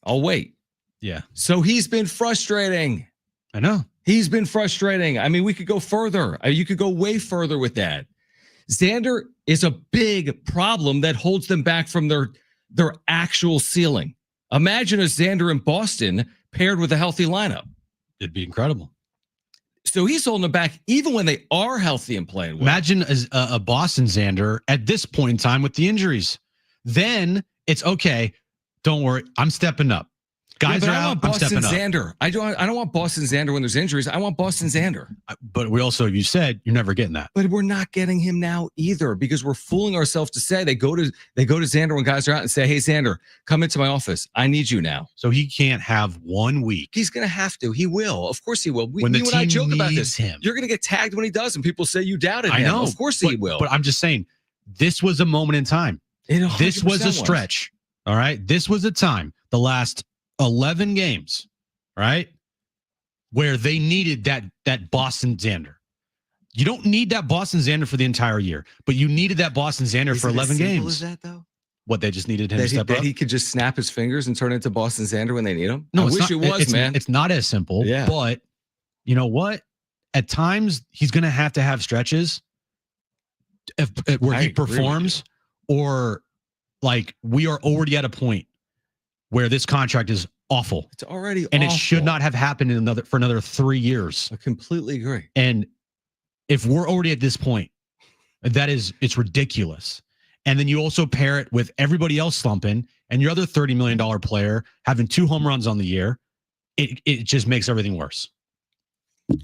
I'll wait. Yeah. So he's been frustrating. I know. He's been frustrating. I mean, we could go further. You could go way further with that. Xander is a big problem that holds them back from their actual ceiling. Imagine a Xander in Boston paired with a healthy lineup. It'd be incredible. So he's holding them back even when they are healthy and playing well. Imagine a Boston Xander at this point in time with the injuries. Then it's okay. Don't worry. I'm stepping up. Guys but are I out. want I'm Boston stepping up. Xander. I don't want Boston Xander when there's injuries. I want Boston Xander. But we also, you said you're never getting that. But we're not getting him now either because we're fooling ourselves to say they go to Xander when guys are out and say, "Hey Xander, come into my office. I need you now." So he can't have 1 week. He's going to have to. He will. Of course he will. When the you and I team joke about needs this. him. You're going to get tagged when he does, and people say you doubted him. I know. Of course he will. But I'm just saying, this was a moment in time. This was a stretch. All right. This was a time, the last 11 games, right, where they needed that Boston Xander. You don't need that Boston Xander for the entire year, but you needed that Boston Xander for 11 games. Is that though? What, they just needed him to step that up? he could just snap his fingers and turn into Boston Xander when they need him? No, I it's wish not, it was, man. It's not as simple. Yeah. But you know what? At times, he's going to have stretches where he performs, or like we are already at a point where this contract is awful. It's already and awful. It should not have happened for another 3 years. I completely agree. And if we're already at this point, it's ridiculous. And then you also pair it with everybody else slumping and your other $30 million player having 2 home runs on the year. It just makes everything worse.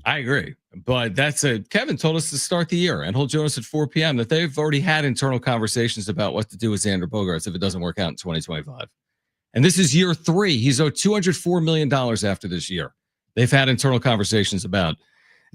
I agree. But Kevin told us to start the year and hold Jonas at 4 p.m. that they've already had internal conversations about what to do with Xander Bogaerts if it doesn't work out in 2025. And this is year 3. He's owed $204 million after this year. They've had internal conversations about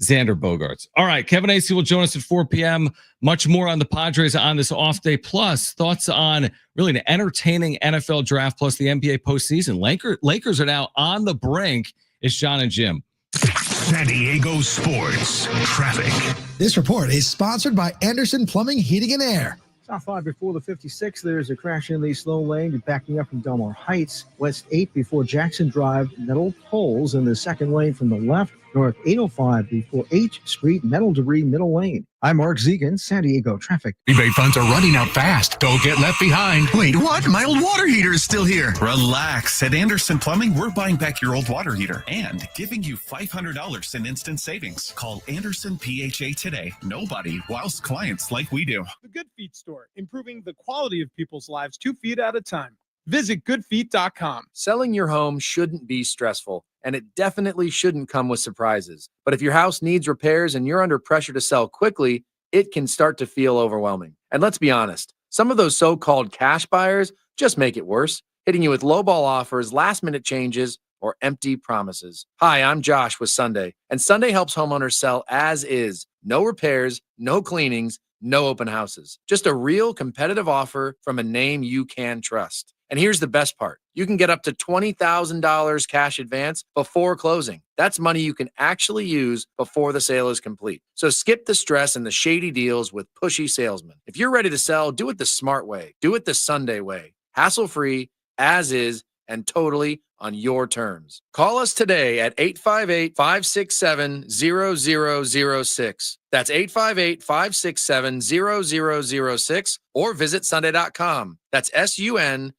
Xander Bogaerts. All right, Kevin Acee will join us at 4 p.m. Much more on the Padres on this off day, plus thoughts on really an entertaining NFL draft, plus the NBA postseason. Lakers are now on the brink. It's Jon and Jim. San Diego Sports Traffic. This report is sponsored by Anderson Plumbing, Heating and Air. South 5 before the 56, there's a crash in the slow lane. You're backing up from Delmar Heights. West 8 before Jackson Drive, metal poles in the second lane from the left. North 805 before H Street, metal debris, middle lane. I'm Mark Zegan, San Diego Traffic. Rebate funds are running out fast. Don't get left behind. Wait, what? My old water heater is still here. Relax. At Anderson Plumbing, we're buying back your old water heater and giving you $500 in instant savings. Call Anderson PHA today. Nobody wows clients like we do. The Good Feet store, improving the quality of people's lives 2 feet at a time. Visit goodfeet.com. Selling your home shouldn't be stressful, and it definitely shouldn't come with surprises. But if your house needs repairs and you're under pressure to sell quickly, it can start to feel overwhelming. And let's be honest, some of those so-called cash buyers just make it worse, hitting you with lowball offers, last-minute changes, or empty promises. Hi, I'm Josh with Sunday, and Sunday helps homeowners sell as is. No repairs, no cleanings, no open houses. Just a real competitive offer from a name you can trust. And here's the best part. You can get up to $20,000 cash advance before closing. That's money you can actually use before the sale is complete. So skip the stress and the shady deals with pushy salesmen. If you're ready to sell, do it the smart way. Do it the Sunday way. Hassle-free, as is, and totally on your terms. Call us today at 858-567-0006. That's 858-567-0006, or visit Sunday.com. That's SUNDAE.com.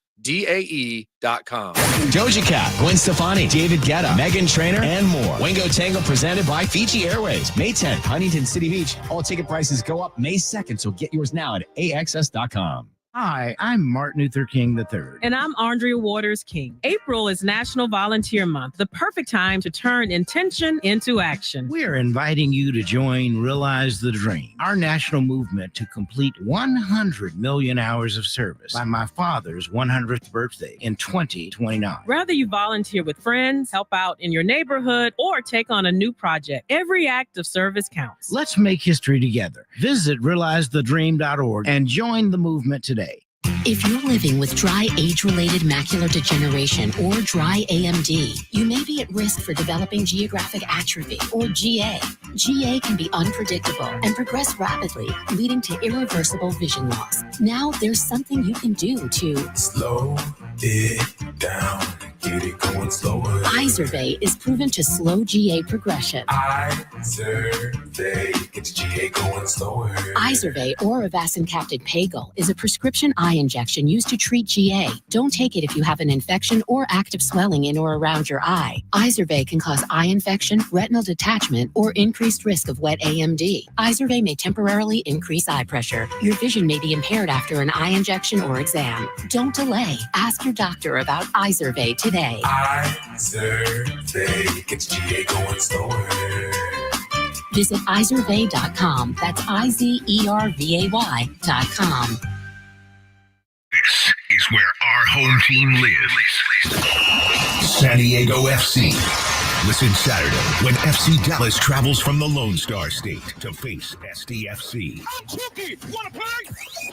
Doja Cat, Gwen Stefani, David Guetta, Meghan Trainor, and more. Wingo Tango presented by Fiji Airways. May 10th, Huntington City Beach. All ticket prices go up May 2nd, so get yours now at AXS.com. Hi, I'm Martin Luther King III. And I'm Andrea Waters King. April is National Volunteer Month, the perfect time to turn intention into action. We are inviting you to join Realize the Dream, our national movement to complete 100 million hours of service by my father's 100th birthday in 2029. Whether you volunteer with friends, help out in your neighborhood, or take on a new project, every act of service counts. Let's make history together. Visit realizethedream.org and join the movement today. If you're living with dry age-related macular degeneration or dry AMD, you may be at risk for developing geographic atrophy or GA. GA can be unpredictable and progress rapidly, leading to irreversible vision loss. Now there's something you can do to slow it down, get it going slower. Izervay is proven to slow GA progression. Izervay gets GA going slower. Izervay or avacincaptad pagel is a prescription eye injection used to treat GA. Don't take it if you have an infection or active swelling in or around your eye. Izervay can cause eye infection, retinal detachment, or increased risk of wet AMD. Izervay may temporarily increase eye pressure. Your vision may be impaired after an eye injection or exam. Don't delay. Ask your doctor about Izervay today. today. Isurvey gets GA going slower. Visit isurvey.com. That's IZERVAY.com. This is where our home team lives. San Diego FC. Listen Saturday when FC Dallas travels from the Lone Star State to face SDFC.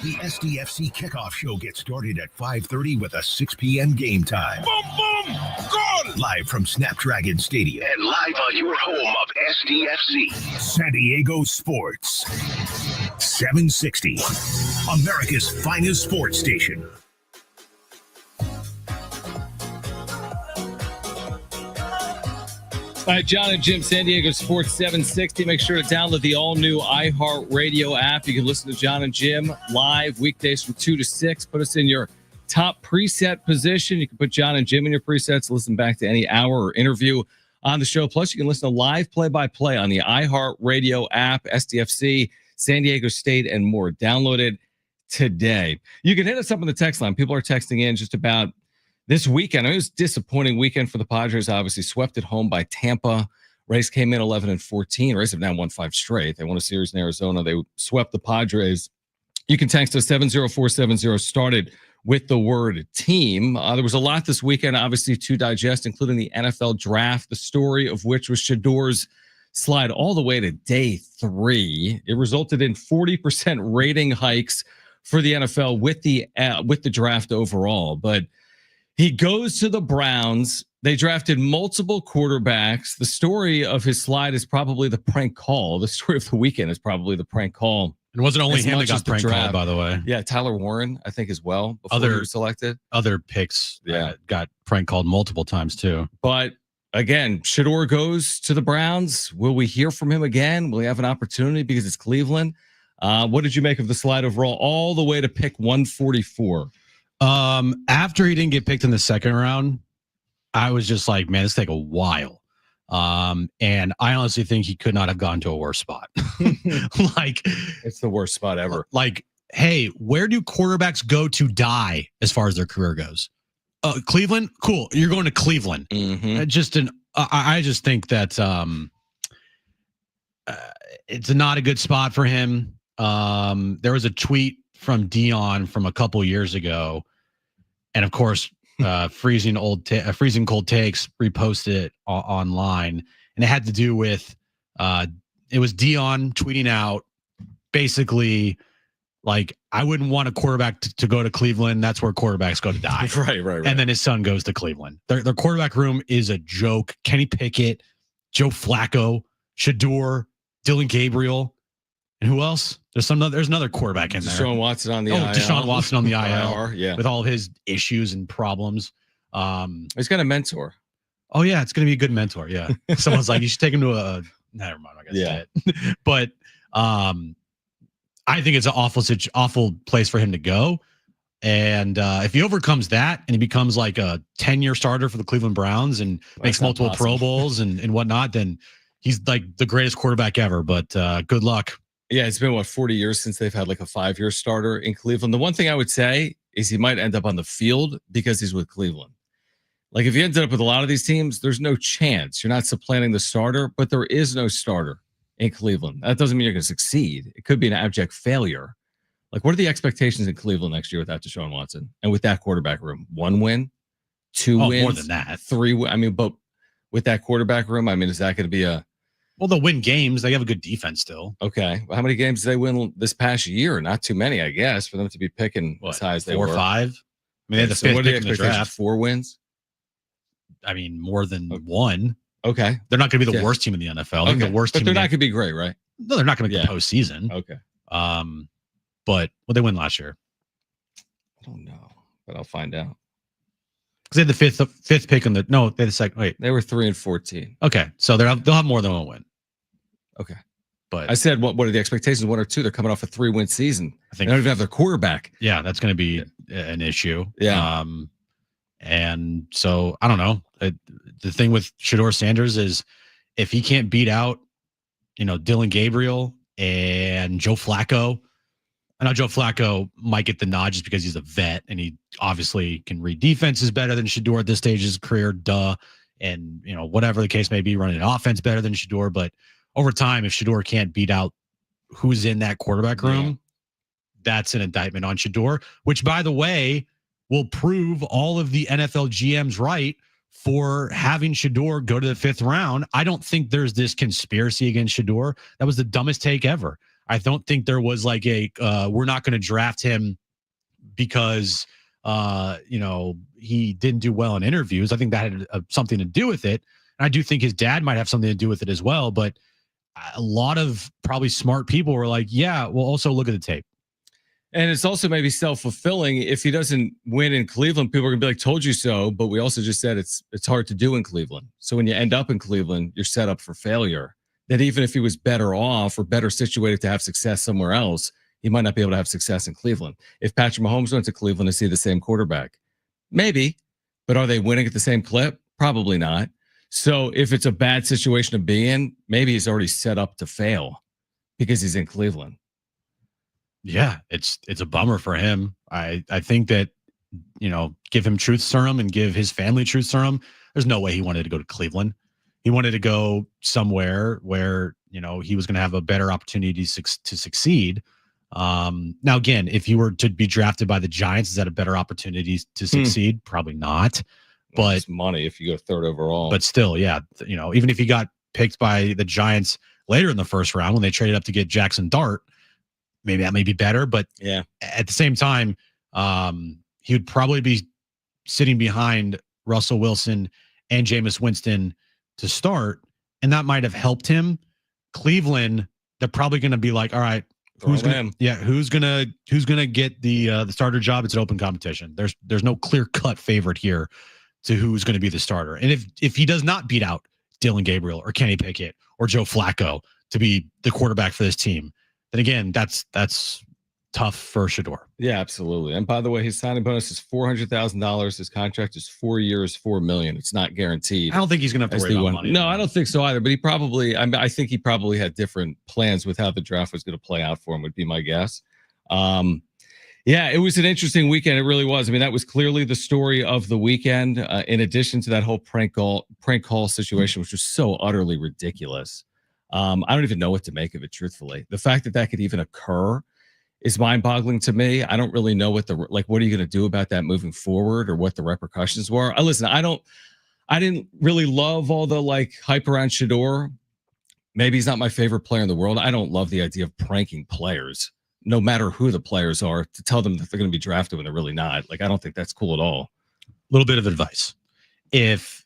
The SDFC kickoff show gets started at 5:30 with a 6 p.m. game time. Boom, boom, goal! Live from Snapdragon Stadium. And live on your home of SDFC. San Diego Sports. 760. America's finest sports station. All right, Jon and Jim, San Diego Sports 760. Make sure to download the all-new iHeartRadio app. You can listen to Jon and Jim live weekdays from 2 to 6. Put us in your top preset position. You can put Jon and Jim in your presets. Listen back to any hour or interview on the show. Plus, you can listen to live play-by-play on the iHeartRadio app, SDFC, San Diego State, and more. Download it today. You can hit us up on the text line. People are texting in just about this weekend. It was a disappointing weekend for the Padres. Obviously swept at home by Tampa. Rays came in 11-14. Rays have now won 5 straight. They won a series in Arizona. They swept the Padres. You can text us 70470. Started with the word team. There was a lot this weekend, obviously, to digest, including the NFL draft, the story of which was Shador's slide all the way to day 3. It resulted in 40% rating hikes for the NFL with the draft overall. But he goes to the Browns. They drafted multiple quarterbacks. The story of his slide is probably the prank call. The story of the weekend is probably the prank call. It wasn't only him that got prank called, by the way. Yeah, Tyler Warren, I think, as well, before he was selected. Other picks got prank called multiple times, too. But, again, Shador goes to the Browns. Will we hear from him again? Will he have an opportunity because it's Cleveland? What did you make of the slide overall all the way to pick 144? After he didn't get picked in the second round, I was just like, man, this take a while. And I honestly think he could not have gone to a worse spot. Like, it's the worst spot ever. Like, hey, where do quarterbacks go to die as far as their career goes? Cleveland, cool. You're going to Cleveland. Mm-hmm. I just think that it's not a good spot for him. There was a tweet from Dion from a couple years ago, and of course, freezing cold takes reposted it online, and it had to do with it was Dion tweeting out basically like, I wouldn't want a quarterback to go to Cleveland. That's where quarterbacks go to die. Right. And then his son goes to Cleveland. Their quarterback room is a joke. Kenny Pickett, Joe Flacco, Shador, Dylan Gabriel, and who else? There's another quarterback in there. Deshaun Watson on the IL. Deshaun Watson on the IL. Yeah. With all of his issues and problems. He's got a mentor. Oh yeah, it's gonna be a good mentor. Yeah. Someone's like, you should take him to a. Never mind. I guess it. But I think it's an awful place for him to go. And if he overcomes that and he becomes like a 10-year starter for the Cleveland Browns and makes multiple Pro Bowls and whatnot, then he's like the greatest quarterback ever. But good luck. Yeah, it's been 40 years since they've had like a 5-year starter in Cleveland. The one thing I would say is he might end up on the field because he's with Cleveland. Like, if he ended up with a lot of these teams, there's no chance. You're not supplanting the starter, but there is no starter in Cleveland. That doesn't mean you're going to succeed. It could be an abject failure. Like, what are the expectations in Cleveland next year without Deshaun Watson and with that quarterback room? 1 win, 2 wins, more than that, 3. I mean, but with that quarterback room, I mean, is that going to be a? Well, they'll win games. They have a good defense still. Okay. Well, how many games did they win this past year? Not too many, I guess, for them to be picking as high as they were. 4 or 5. I mean, they had the so fifth what are the pick in the expectations? draft. 4 wins? I mean, more than 1. Okay. They're not going to be the worst team in the NFL. They're the worst but team. They're not going to be great, right? No, they're not going to make the postseason. Okay. But they win last year? I don't know, but I'll find out. Because they had the fifth pick on the. No, they had the second. Wait, they were 3-14. Okay, so they'll have more than 1 win. Okay, but I said, what are the expectations? 1 or 2? They're coming off a 3-win season. I think they don't even have their quarterback. Yeah, that's going to be an issue. Yeah. And so I don't know. The thing with Shador Sanders is if he can't beat out, Dylan Gabriel and Joe Flacco, I know Joe Flacco might get the nod just because he's a vet and he obviously can read defenses better than Shedeur at this stage of his career. Duh. And, whatever the case may be, running an offense better than Shedeur. But over time, if Shedeur can't beat out who's in that quarterback room, that's an indictment on Shedeur, which, by the way, will prove all of the NFL GMs right for having Shedeur go to the 5th round. I don't think there's this conspiracy against Shedeur. That was the dumbest take ever. I don't think there was like we're not going to draft him because, he didn't do well in interviews. I think that had something to do with it. And I do think his dad might have something to do with it as well. But a lot of probably smart people were like, yeah, well, also look at the tape. And it's also maybe self-fulfilling. If he doesn't win in Cleveland, people are going to be like, told you so. But we also just said it's hard to do in Cleveland. So when you end up in Cleveland, you're set up for failure. That even if he was better off or better situated to have success somewhere else, he might not be able to have success in Cleveland. If Patrick Mahomes went to Cleveland to see the same quarterback, maybe. But are they winning at the same clip? Probably not. So if it's a bad situation to be in, maybe he's already set up to fail because he's in Cleveland. Yeah, it's a bummer for him. I think that, give him truth serum and give his family truth serum. There's no way he wanted to go to Cleveland. He wanted to go somewhere where, he was going to have a better opportunity to succeed. Now, again, if you were to be drafted by the Giants, is that a better opportunity to succeed? Probably not. But it's money if you go 3rd overall. But still, yeah, even if he got picked by the Giants later in the 1st round when they traded up to get Jackson Dart, maybe that may be better. But yeah, at the same time, he would probably be sitting behind Russell Wilson and Jameis Winston to start, and that might have helped him. Cleveland, they're probably going to be like, all right, who's gonna get the starter job? It's an open competition. There's no clear cut favorite here to who's going to be the starter. And if he does not beat out Dylan Gabriel or Kenny Pickett or Joe Flacco to be the quarterback for this team, then again, that's tough for Shedeur. Yeah, absolutely. And by the way, his signing bonus is $400,000. His contract is 4 years, $4 million. It's not guaranteed. I don't think he's going to have to worry about money. No, I don't think so either. But he probably, I think he probably had different plans with how the draft was going to play out for him, would be my guess. Yeah, it was an interesting weekend. It really was. I mean, that was clearly the story of the weekend. In addition to that whole prank call situation, which was so utterly ridiculous. I don't even know what to make of it, truthfully. The fact that could even occur is mind-boggling to me. I don't really know what what are you going to do about that moving forward or what the repercussions were. Listen, I didn't really love all the hype around Shedeur. Maybe he's not my favorite player in the world. I don't love the idea of pranking players, no matter who the players are, to tell them that they're going to be drafted when they're really not. I don't think that's cool at all. A little bit of advice. If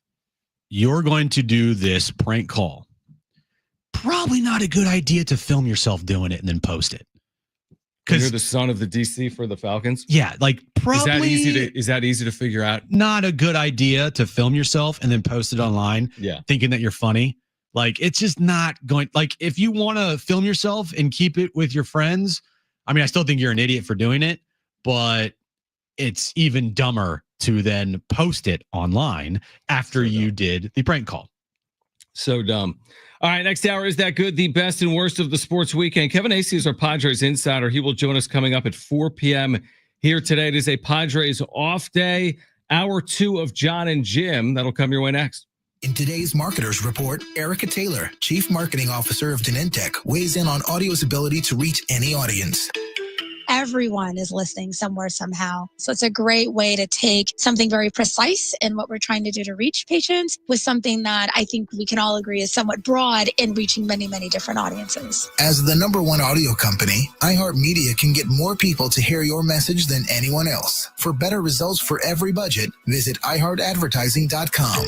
you're going to do this prank call, probably not a good idea to film yourself doing it and then post it. Because you're the son of the DC for the Falcons. Yeah, probably is that easy to figure out? Not a good idea to film yourself and then post it online. Yeah, thinking that you're funny. It's just not going. If you want to film yourself and keep it with your friends, I mean, I still think you're an idiot for doing it, but it's even dumber to then post it online after you did the prank call. So dumb. All right, next hour, Is That Good? The best and worst of the sports weekend. Kevin Acee is our Padres insider. He will join us coming up at 4 p.m. here today. It is a Padres off day. Hour 2 of Jon and Jim. That'll come your way next. In today's Marketers Report, Erica Taylor, Chief Marketing Officer of Genentech, weighs in on audio's ability to reach any audience. Everyone is listening somewhere, somehow. So it's a great way to take something very precise in what we're trying to do to reach patients with something that I think we can all agree is somewhat broad in reaching many, many different audiences. As the #1 audio company, iHeartMedia can get more people to hear your message than anyone else. For better results for every budget, visit iHeartAdvertising.com.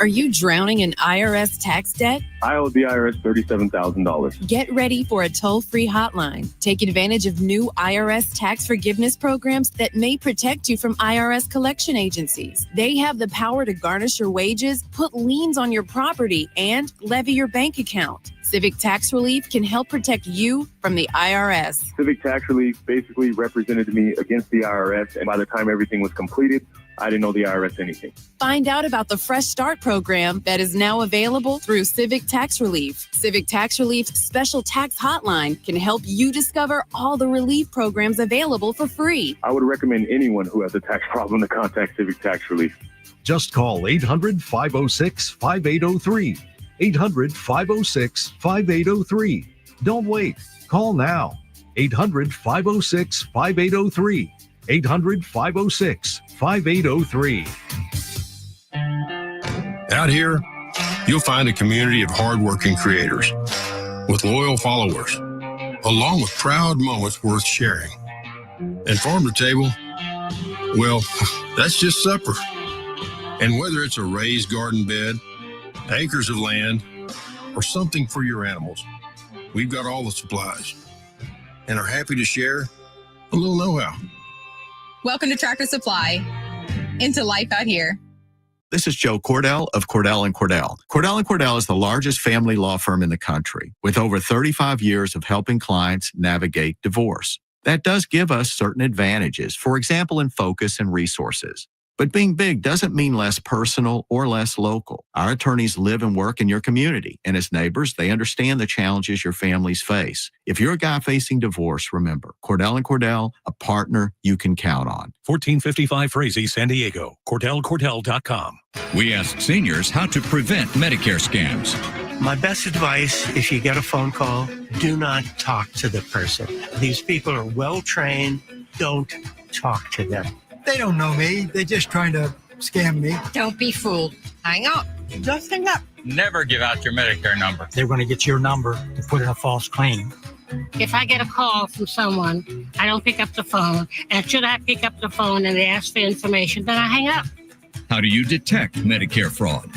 Are you drowning in IRS tax debt? I owe the IRS $37,000. Get ready for a toll-free hotline. Take advantage of new IRS tax forgiveness programs that may protect you from IRS collection agencies. They have the power to garnish your wages, put liens on your property, and levy your bank account. Civic Tax Relief can help protect you from the IRS. Civic Tax Relief basically represented me against the IRS, and by the time everything was completed, I didn't know the IRS anything. Find out about the Fresh Start program that is now available through Civic Tax Relief. Civic Tax Relief's special tax hotline can help you discover all the relief programs available for free. I would recommend anyone who has a tax problem to contact Civic Tax Relief. Just call 800-506-5803. 800-506-5803. Don't wait. Call now. 800-506-5803. 800-506-5803. Out here, you'll find a community of hardworking creators with loyal followers, along with proud moments worth sharing. And farm to table, well, that's just supper. And whether it's a raised garden bed, acres of land, or something for your animals, we've got all the supplies and are happy to share a little know-how. Welcome to Tractor Supply, into life out here. This is Joe Cordell of Cordell & Cordell. Cordell & Cordell is the largest family law firm in the country, with over 35 years of helping clients navigate divorce. That does give us certain advantages, for example, in focus and resources. But being big doesn't mean less personal or less local. Our attorneys live and work in your community, and as neighbors, they understand the challenges your families face. If you're a guy facing divorce, remember, Cordell & Cordell, a partner you can count on. 1455 Frazee, San Diego. CordellCordell.com. We ask seniors how to prevent Medicare scams. My best advice, if you get a phone call, do not talk to the person. These people are well trained. Don't talk to them. They don't know me. They're just trying to scam me. Don't be fooled. Hang up. Just hang up. Never give out your Medicare number. They're going to get your number to put in a false claim. If I get a call from someone, I don't pick up the phone. And should I pick up the phone and they ask for information, then I hang up. How do you detect Medicare fraud?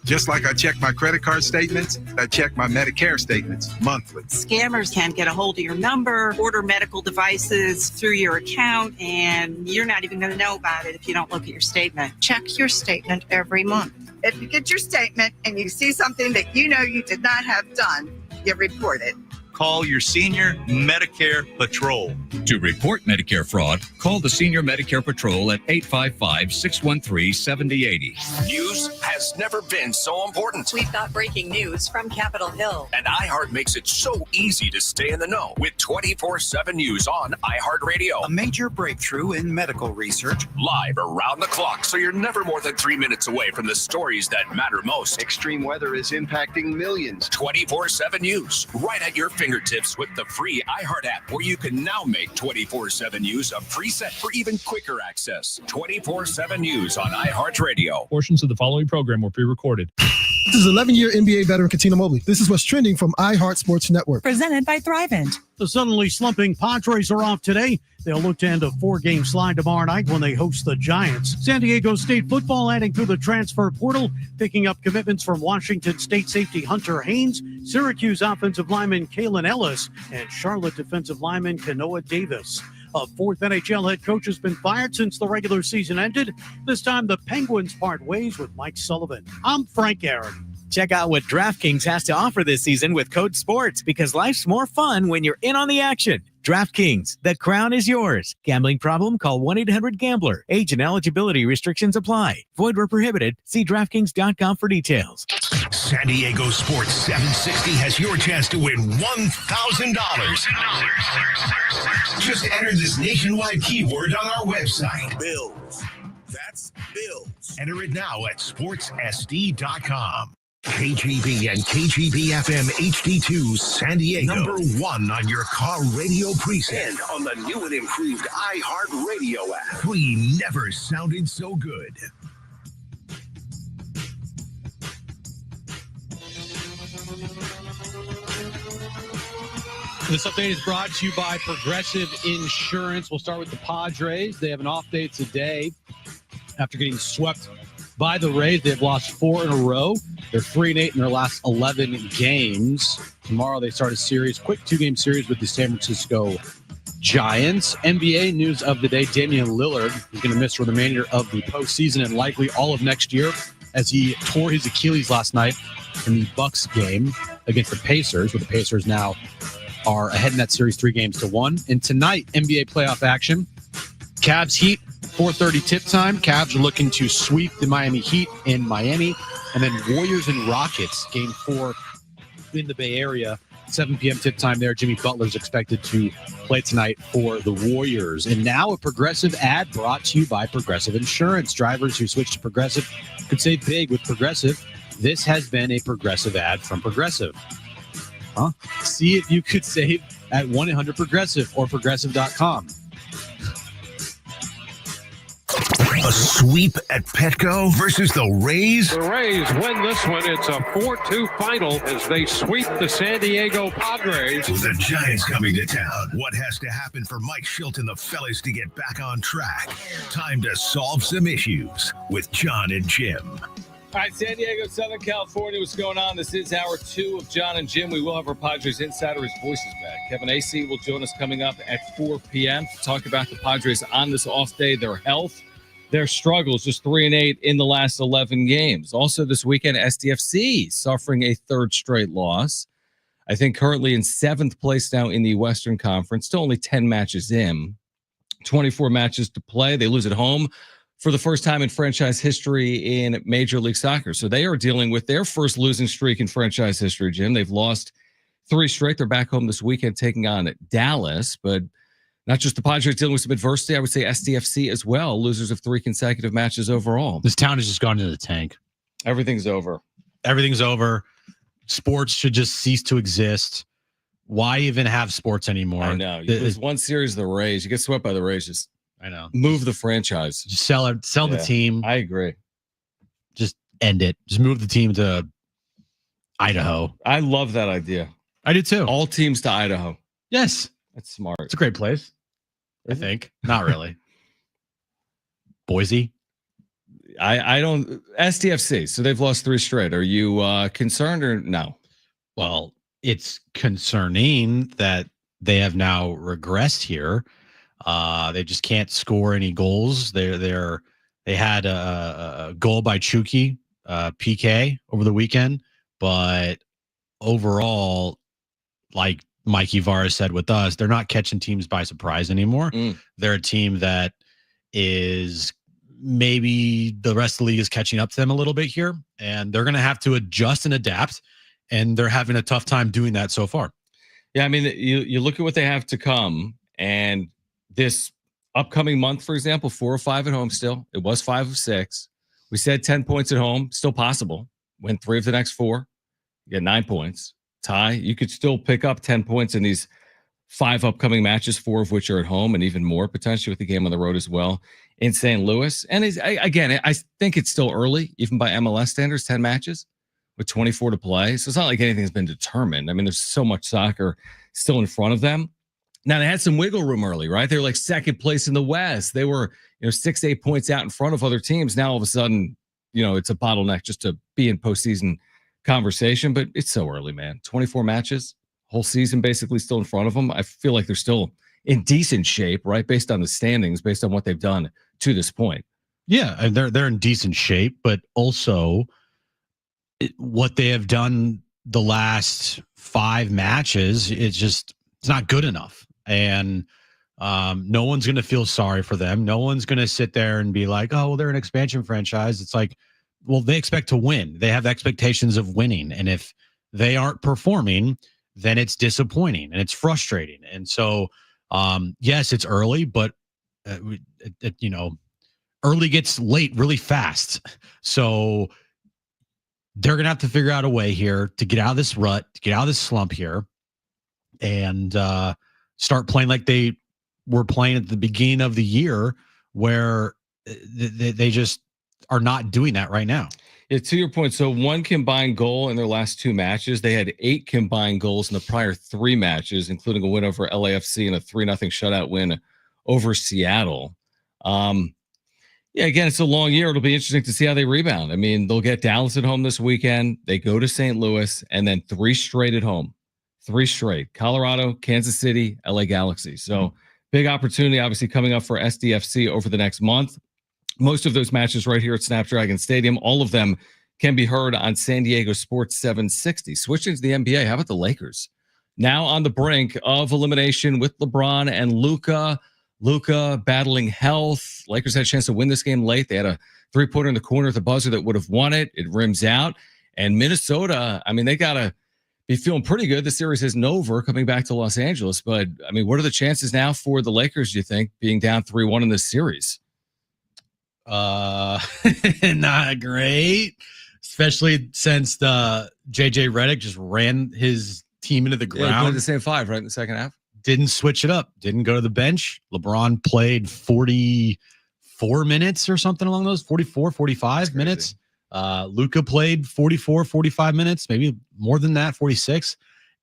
Just like I check my credit card statements, I check my Medicare statements monthly. Scammers can get a hold of your number, order medical devices through your account, and you're not even going to know about it if you don't look at your statement. Check your statement every month. If you get your statement and you see something that you know you did not have done, you report it. Call your Senior Medicare Patrol. To report Medicare fraud, call the Senior Medicare Patrol at 855-613-7080. News has never been so important. We've got breaking news from Capitol Hill. And iHeart makes it so easy to stay in the know with 24/7 news on iHeartRadio. A major breakthrough in medical research. Live around the clock, so you're never more than 3 minutes away from the stories that matter most. Extreme weather is impacting millions. 24/7 news, right at your fingertips with the free iHeart app, where you can now make 24/7 news a preset for even quicker access. 24/7 news on iHeartRadio. Portions of the following program were pre-recorded. This is 11-year NBA veteran Katina Mobley. This is what's trending from iHeart Sports Network. Presented by Thrivent. The suddenly slumping Padres are off today. They'll look to end a 4-game slide tomorrow night when they host the Giants. San Diego State football adding through the transfer portal, picking up commitments from Washington State safety Hunter Haynes, Syracuse offensive lineman Kalen Ellis, and Charlotte defensive lineman Kanoa Davis. A fourth NHL head coach has been fired since the regular season ended. This time, the Penguins part ways with Mike Sullivan. I'm Frank Aaron. Check out what DraftKings has to offer this season with Code SPORTS, because life's more fun when you're in on the action. DraftKings, the crown is yours. Gambling problem? Call 1-800-GAMBLER. Age and eligibility restrictions apply. Void where prohibited. See DraftKings.com for details. San Diego Sports 760 has your chance to win $1,000. Just enter this nationwide keyword on our website. Bills. That's Bills. Enter it now at sportssd.com. KGB and KGB FM HD2 San Diego. #1 on your car radio preset. And on the new and improved iHeartRadio app. We never sounded so good. This update is brought to you by Progressive Insurance. We'll start with the Padres. They have an off day today after getting swept by the Rays. They've lost 4 in a row. They're 3-8 in their last 11 games. Tomorrow they start a series, quick 2-game series with the San Francisco Giants. NBA news of the day, Damian Lillard is going to miss for the remainder of the postseason and likely all of next year, as he tore his Achilles last night in the Bucks game against the Pacers, where the Pacers now are ahead in that series 3-1. And tonight, NBA playoff action. Cavs Heat, 4:30 tip time. Cavs are looking to sweep the Miami Heat in Miami. And then Warriors and Rockets, game 4 in the Bay Area. 7 p.m. tip time there. Jimmy Butler's expected to play tonight for the Warriors. And now a Progressive ad brought to you by Progressive Insurance. Drivers who switch to Progressive could save big with Progressive. This has been a Progressive ad from Progressive. See if you could save at 1-800-PROGRESSIVE or Progressive.com. A sweep at Petco versus the Rays? The Rays win this one. It's a 4-2 final as they sweep the San Diego Padres. With the Giants coming to town, what has to happen for Mike Schilt and the fellas to get back on track? Time to solve some issues with Jon and Jim. All right, San Diego, Southern California, what's going on? This is hour 2 of Jon and Jim. We will have our Padres insider, his voice is back. Kevin Acee will join us coming up at 4 p.m. to talk about the Padres on this off day, their health, their struggles, just 3-8 in the last 11 games. Also this weekend, SDFC suffering a third straight loss. I think currently in 7th place now in the Western Conference, still only 10 matches in, 24 matches to play. They lose at home for the first time in franchise history in Major League Soccer. So they are dealing with their first losing streak in franchise history, Jim. They've lost 3 straight. They're back home this weekend taking on Dallas, but not just the Padres dealing with some adversity. I would say SDFC as well, losers of 3 consecutive matches overall. This town has just gone into the tank. Everything's over. Everything's over. Sports should just cease to exist. Why even have sports anymore? I know. You lose one series of the Rays. You get swept by the Rays. I know. Move the franchise. Just sell the team. I agree. Just end it. Just move the team to Idaho. I love that idea. I do too. All teams to Idaho. Yes. That's smart. It's a great place. I think. Not really. Boise. I don't. SDFC. So they've lost 3 straight. Are you concerned or no? Well, it's concerning that they have now regressed here. They just can't score any goals. They had a goal by Chucky, PK over the weekend, but overall, like Mikey Vara said with us, they're not catching teams by surprise anymore. They're a team that is maybe the rest of the league is catching up to them a little bit here, and they're going to have to adjust and adapt, and they're having a tough time doing that so far. Yeah, I mean, you look at what they have to come, and this upcoming month, for example, 4 of 5 at home still. It was 5 of 6. We said 10 points at home, still possible. Win 3 of the next 4, you get 9 points. Tie, you could still pick up 10 points in these 5 upcoming matches, 4 of which are at home, and even more potentially with the game on the road as well in St. Louis. And I think it's still early, even by MLS standards, 10 matches with 24 to play. So it's not like anything's been determined. I mean, there's so much soccer still in front of them. Now, they had some wiggle room early, right? They were like 2nd place in the West. They were, 6-8 points out in front of other teams. Now, all of a sudden, it's a bottleneck just to be in postseason conversation, but it's so early, man. 24 matches, whole season basically still in front of them. I feel like they're still in decent shape, right? Based on the standings, based on what they've done to this point. Yeah, and they're in decent shape, but also what they have done the last 5 matches, it's not good enough. And no one's going to feel sorry for them. No one's going to sit there and be like, oh, well, they're an expansion franchise. It's like, well, they expect to win. They have expectations of winning. And if they aren't performing, then it's disappointing and it's frustrating. And so, yes, it's early, but, early gets late really fast. So they're going to have to figure out a way here to get out of this rut, to get out of this slump here, and start playing like they were playing at the beginning of the year, where they just are not doing that right now. Yeah, to your point, so 1 combined goal in their last 2 matches. They had 8 combined goals in the prior 3 matches, including a win over LAFC and a 3-0 shutout win over Seattle. Again, it's a long year. It'll be interesting to see how they rebound. I mean, they'll get Dallas at home this weekend. They go to St. Louis, and then 3 straight at home. 3 straight. Colorado, Kansas City, LA Galaxy. So big opportunity, obviously, coming up for SDFC over the next month. Most of those matches right here at Snapdragon Stadium, all of them can be heard on San Diego Sports 760. Switching to the NBA, how about the Lakers? Now on the brink of elimination with LeBron and Luka. Luka battling health. Lakers had a chance to win this game late. They had a 3-pointer in the corner at the buzzer that would have won it. It rims out. And Minnesota, I mean, they got to be feeling pretty good. The series isn't over coming back to Los Angeles. But, I mean, what are the chances now for the Lakers, do you think, being down 3-1 in this series? Not great, especially since the JJ Redick just ran his team into the ground. Yeah, he played the same 5 right in the second half. Didn't switch it up. Didn't go to the bench. LeBron played 44 minutes or something along those 44, 45 minutes. Luka played 44, 45 minutes, maybe more than that, 46.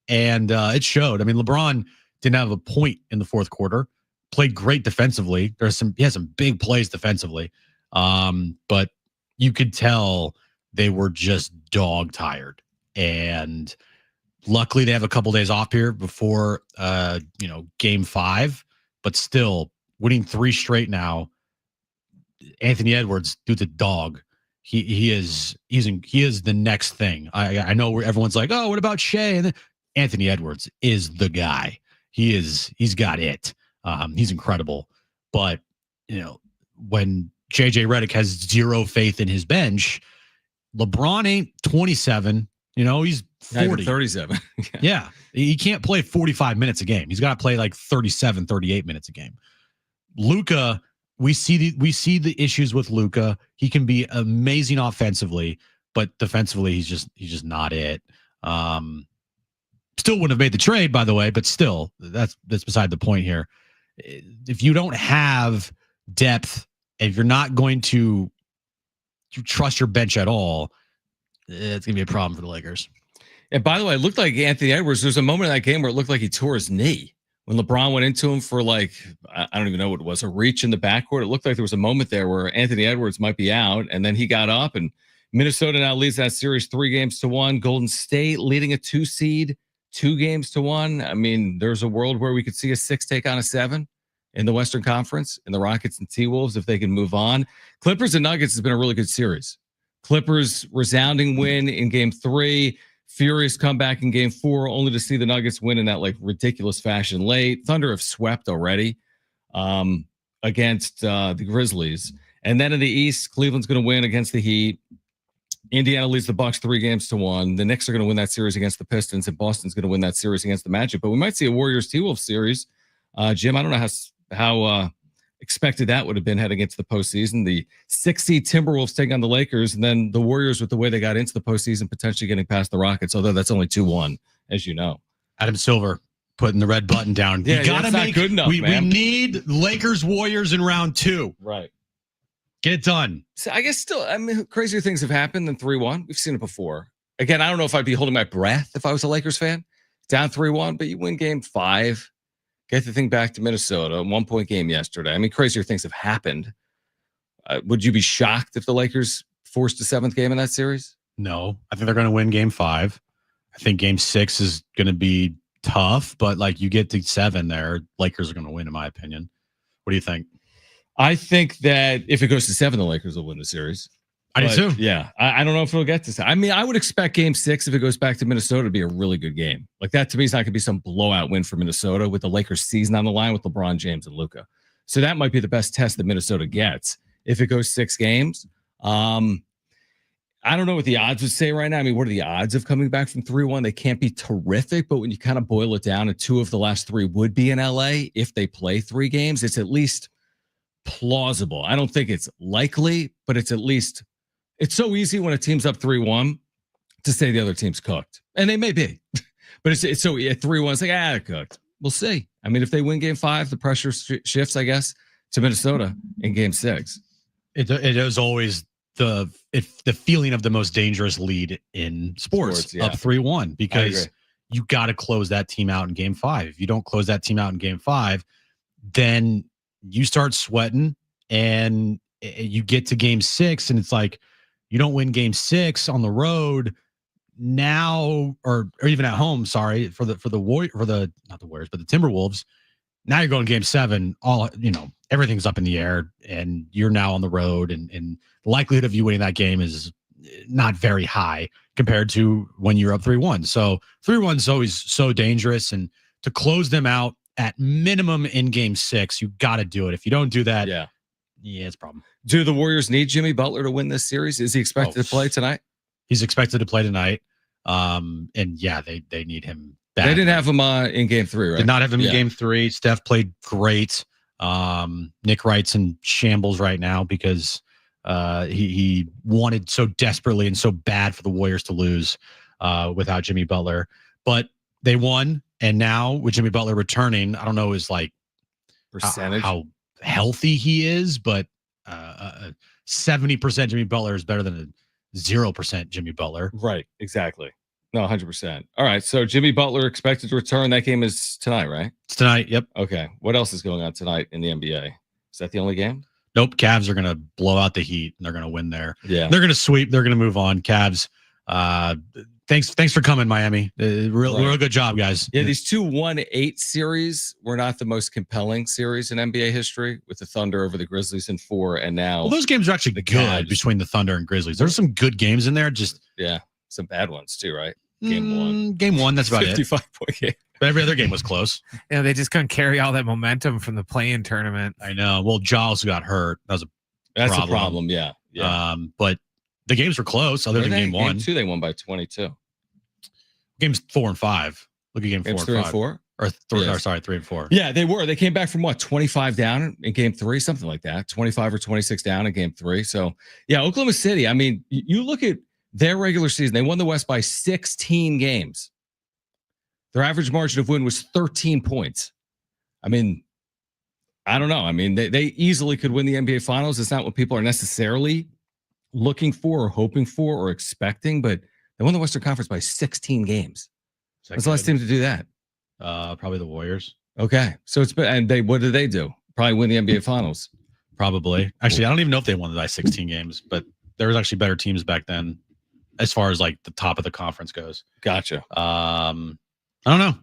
And it showed. I mean, LeBron didn't have a point in the fourth quarter. Played great defensively. He had some big plays defensively. But you could tell they were just dog tired. And luckily they have a couple days off here before game 5, but still winning 3 straight now. Anthony Edwards, dude's a dog. He is the next thing. I know where everyone's like, oh, what about Shea? And then Anthony Edwards is the guy. He's got it. He's incredible. But when JJ Redick has zero faith in his bench, LeBron ain't 27. He's 40. 37. Yeah. He can't play 45 minutes a game. He's got to play like 37, 38 minutes a game. Luka, we see the issues with Luka. He can be amazing offensively, but defensively he's just not it. Still wouldn't have made the trade, by the way, but still, that's beside the point here. If you don't have depth, if you're not going to trust your bench at all, it's going to be a problem for the Lakers. And by the way, it looked like Anthony Edwards, there's a moment in that game where it looked like he tore his knee. When LeBron went into him for I don't even know what it was, a reach in the backcourt. It looked like there was a moment there where Anthony Edwards might be out, and then he got up, and Minnesota now leads that series 3-1. Golden State leading a 2 seed 2-1. I mean, there's a world where we could see a 6 take on a 7 in the Western Conference, and the Rockets and T-Wolves, if they can move on. Clippers and Nuggets has been a really good series. Clippers resounding win in game 3. Furious comeback in game 4, only to see the Nuggets win in that ridiculous fashion late. Thunder have swept already against the Grizzlies. And then in the East, Cleveland's going to win against the Heat. Indiana leads the Bucks 3-1. The Knicks are going to win that series against the Pistons, and Boston's going to win that series against the Magic. But we might see a Warriors T-Wolves series. Jim, I don't know how expected that would have been heading into the postseason. The 6 seed Timberwolves taking on the Lakers, and then the Warriors with the way they got into the postseason, potentially getting past the Rockets, although that's only 2-1, as you know. Adam Silver putting the red button down. Yeah, that's not good enough, man. We need Lakers Warriors in round 2. Right. Get it done. So I guess still, crazier things have happened than 3-1. We've seen it before. Again, I don't know if I'd be holding my breath if I was a Lakers fan. Down 3-1, but you win game 5. Get the thing back to Minnesota. 1-point game yesterday. I mean, crazier things have happened. Would you be shocked if the Lakers forced a 7th game in that series? No. I think they're going to win game 5. I think game 6 is going to be tough, but you get to 7 there, Lakers are going to win, in my opinion. What do you think? I think that if it goes to 7, the Lakers will win the series. I do too. Yeah. I don't know if it'll get to 7. I mean, I would expect game 6, if it goes back to Minnesota, to be a really good game. That to me is not going to be some blowout win for Minnesota with the Lakers season on the line with LeBron James and Luka. So that might be the best test that Minnesota gets if it goes 6 games. I don't know what the odds would say right now. I mean, what are the odds of coming back from 3-1? They can't be terrific, but when you kind of boil it down, and 2 of the last 3 would be in LA if they play 3 games, it's at least plausible. I don't think it's likely, but it's at least. It's so easy when a team's up 3-1 to say the other team's cooked. And they may be. But it's so at 3-1, it's they're cooked. We'll see. I mean, if they win game 5, the pressure shifts, I guess, to Minnesota in game 6. It is always the feeling of the most dangerous lead in sports yeah. Up 3-1, because you got to close that team out in game 5. If you don't close that team out in game 5, then you start sweating and you get to game 6 and it's you don't win game 6 on the road now, or even at home. Sorry, for the not the Warriors, but the Timberwolves. Now you're going game 7. Everything's up in the air, and you're now on the road, and the likelihood of you winning that game is not very high compared to when you're up 3-1. So 3-1 is always so dangerous, and to close them out at minimum in game 6. You got to do it. If you don't do that, yeah, it's a problem. Do the Warriors need Jimmy Butler to win this series? Is he expected to play tonight? He's expected to play tonight. And yeah, they need him back. They didn't have him in game 3, right? Did not have him in game 3. Steph played great. Nick Wright's in shambles right now because he wanted so desperately and so bad for the Warriors to lose without Jimmy Butler. But they won, and now with Jimmy Butler returning, I don't know his like percentage how healthy he is, but 70% Jimmy Butler is better than a 0% Jimmy Butler. Right, exactly. No, 100%. All right, so Jimmy Butler expected to return. That game is tonight, right? It's tonight, yep. Okay, what else is going on tonight in the NBA? Is that the only game? Nope, Cavs are going to blow out the Heat, and they're going to win there. Yeah. They're going to sweep. They're going to move on. Cavs, thanks for coming, Miami. Real good job, guys. Yeah, these 2 1-8 series were not the most compelling series in NBA history, with the Thunder over the Grizzlies in 4, and now... Well, those games are actually good between the Thunder and Grizzlies. There's some good games in there. Just some bad ones too, right? Game 1. Game 1, that's about 55-point game. But every other game was close. Yeah, they just couldn't carry all that momentum from the play-in tournament. I know. Well, Giles got hurt. That's a problem. Yeah. But the games were close other than game 1. Game 2, they won by 22. Games 4 and 5. Look at game 4 and 5. 3 and 4? Or 3 and 4. Yeah, they were. They came back from 25 down in game 3, something like that. 25 or 26 down in game 3. So, yeah, Oklahoma City, I mean, you look at their regular season, they won the West by 16 games. Their average margin of win was 13 points. I mean, I don't know. I mean, they easily could win the NBA Finals. It's not what people are necessarily looking for or hoping for or expecting, but they won the Western Conference by 16 games. What's the last team to do that? Probably the Warriors. Okay. So it's been, and what did they do? Probably win the NBA Finals. Probably. Actually, I don't even know if they won by 16 games, but there was actually better teams back then as far as like the top of the conference goes. Gotcha. I don't know.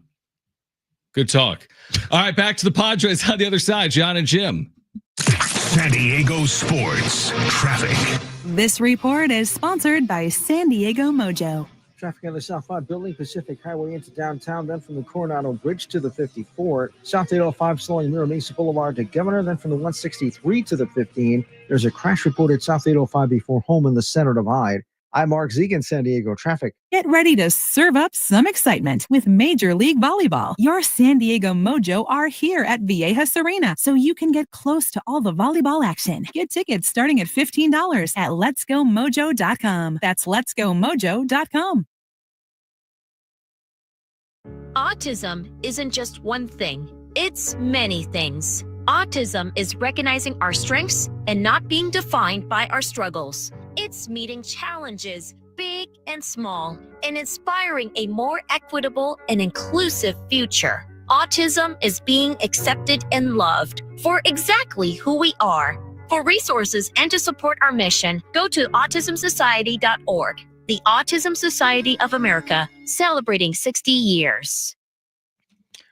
Good talk. All right, back to the Padres on the other side. Jon and Jim. San Diego Sports Traffic. This report is sponsored by San Diego Mojo. Traffic on the South 5 building, Pacific Highway into downtown, then from the Coronado Bridge to the 54. South 805 slowing Mira Mesa Boulevard to Governor, then from the 163 to the 15. There's a crash reported South 805 before Home in the Center Divide. I'm Mark Zegan, San Diego Traffic. Get ready to serve up some excitement with Major League Volleyball. Your San Diego Mojo are here at Viejas Arena, so you can get close to all the volleyball action. Get tickets starting at $15 at letsgomojo.com. That's letsgomojo.com. Autism isn't just one thing. It's many things. Autism is recognizing our strengths and not being defined by our struggles. It's meeting challenges, big and small, and inspiring a more equitable and inclusive future. Autism is being accepted and loved for exactly who we are. For resources and to support our mission, go to autismsociety.org. The Autism Society of America, celebrating 60 years.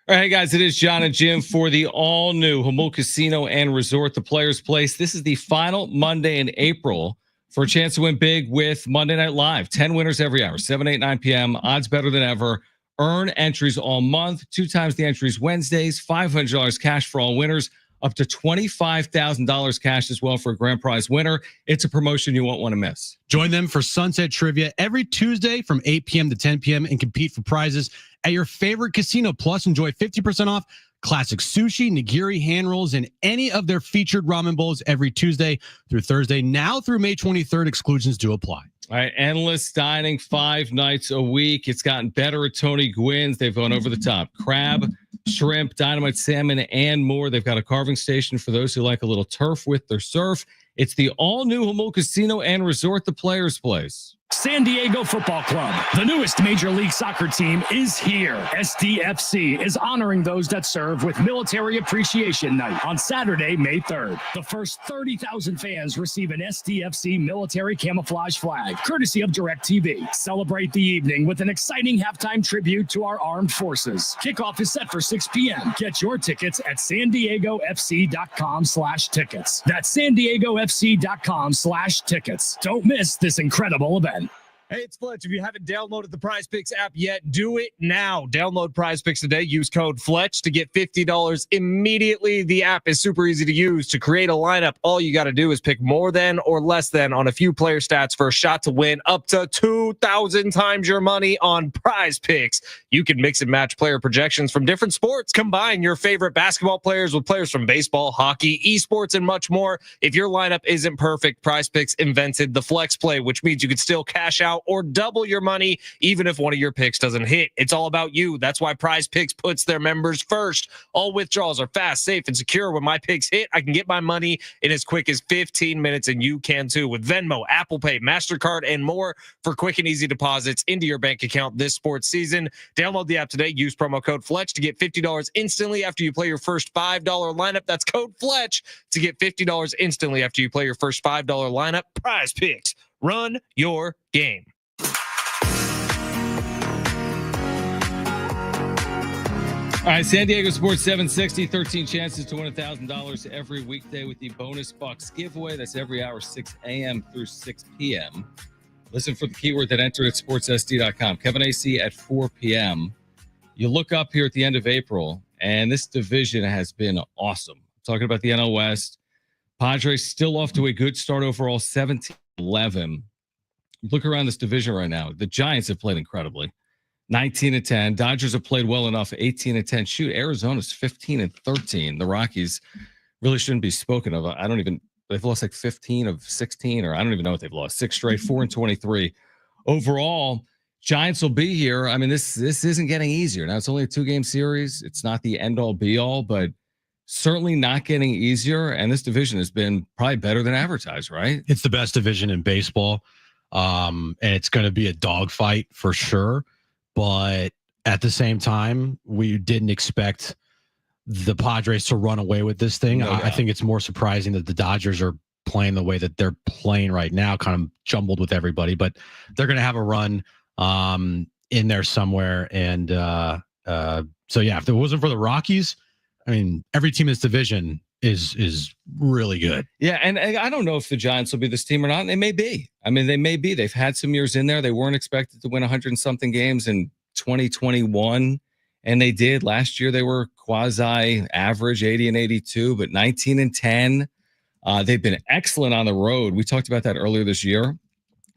All right, guys, it is Jon and Jim for the all-new Humboldt Casino and Resort, the Players Place. This is the final Monday in April for a chance to win big with Monday Night Live. 10 winners every hour, 7, 8, 9 p.m. Odds better than ever. Earn entries all month. 2 times the entries Wednesdays. $500 cash for all winners. Up to $25,000 cash as well for a grand prize winner. It's a promotion you won't want to miss. Join them for Sunset Trivia every Tuesday from 8 p.m. to 10 p.m. and compete for prizes at your favorite casino. Plus, enjoy 50% off classic sushi, nigiri, hand rolls, and any of their featured ramen bowls every Tuesday through Thursday. Now through May 23rd, exclusions do apply. All right, endless dining 5 nights a week. It's gotten better at Tony Gwynn's. They've gone over the top. Crab, shrimp, dynamite salmon, and more. They've got a carving station for those who like a little turf with their surf. It's the all-new Humboldt Casino and Resort, the Players Place. San Diego Football Club, the newest Major League Soccer team, is here. SDFC is honoring those that serve with Military Appreciation Night on Saturday, May 3rd. The first 30,000 fans receive an SDFC military camouflage flag, courtesy of DirecTV. Celebrate the evening with an exciting halftime tribute to our armed forces. Kickoff is set for 6 p.m. Get your tickets at sandiegofc.com/tickets. That's sandiegofc.com/tickets. Don't miss this incredible event. Hey, it's Fletch. If you haven't downloaded the Prize Picks app yet, do it now. Download Prize Picks today. Use code Fletch to get $50 immediately. The app is super easy to use. To create a lineup, all you got to do is pick more than or less than on a few player stats for a shot to win up to 2,000 times your money on Prize Picks. You can mix and match player projections from different sports. Combine your favorite basketball players with players from baseball, hockey, esports, and much more. If your lineup isn't perfect, Prize Picks invented the flex play, which means you can still cash out or double your money even if one of your picks doesn't hit. It's all about you. That's why Prize Picks puts their members first. All withdrawals are fast, safe, and secure. When my picks hit, I can get my money in as quick as 15 minutes, and you can too with Venmo, Apple Pay, MasterCard, and more for quick and easy deposits into your bank account this sports season. Download the app today. Use promo code Fletch to get $50 instantly after you play your first $5 lineup. That's code Fletch to get $50 instantly after you play your first $5 lineup. Prize Picks. Run your game. All right, San Diego Sports 760, 13 chances to win $1,000 every weekday with the Bonus Bucks giveaway. That's every hour, 6 a.m. through 6 p.m. Listen for the keyword that enter at sportsSD.com. Kevin Acee at 4 p.m. You look up here at the end of April, and this division has been awesome. I'm talking about the NL West. Padres still off to a good start overall, 17-11. Look around this division right now. The Giants have played incredibly. 19-10. Dodgers have played well enough. 18-10. Shoot, Arizona's 15-13. The Rockies really shouldn't be spoken of. They've lost like 15 of 16, or I don't even know what they've lost. 6 straight, 4-23. Overall, Giants will be here. I mean, this isn't getting easier. Now, it's only a 2-game series. It's not the end-all, be-all, but certainly not getting easier. And this division has been probably better than advertised, right? It's the best division in baseball. And it's going to be a dogfight for sure. But at the same time, we didn't expect the Padres to run away with this thing. I think it's more surprising that the Dodgers are playing the way that they're playing right now, kind of jumbled with everybody. But they're going to have a run in there somewhere. And so, yeah, if it wasn't for the Rockies, I mean, every team in this division is really good. Yeah, and I don't know if the Giants will be this team or not. They may be. I mean, they may be. They've had some years in there. They weren't expected to win 100-something games in 2021, and they did. Last year, they were quasi-average, 80 and 82, but 19-10. They've been excellent on the road. We talked about that earlier this year.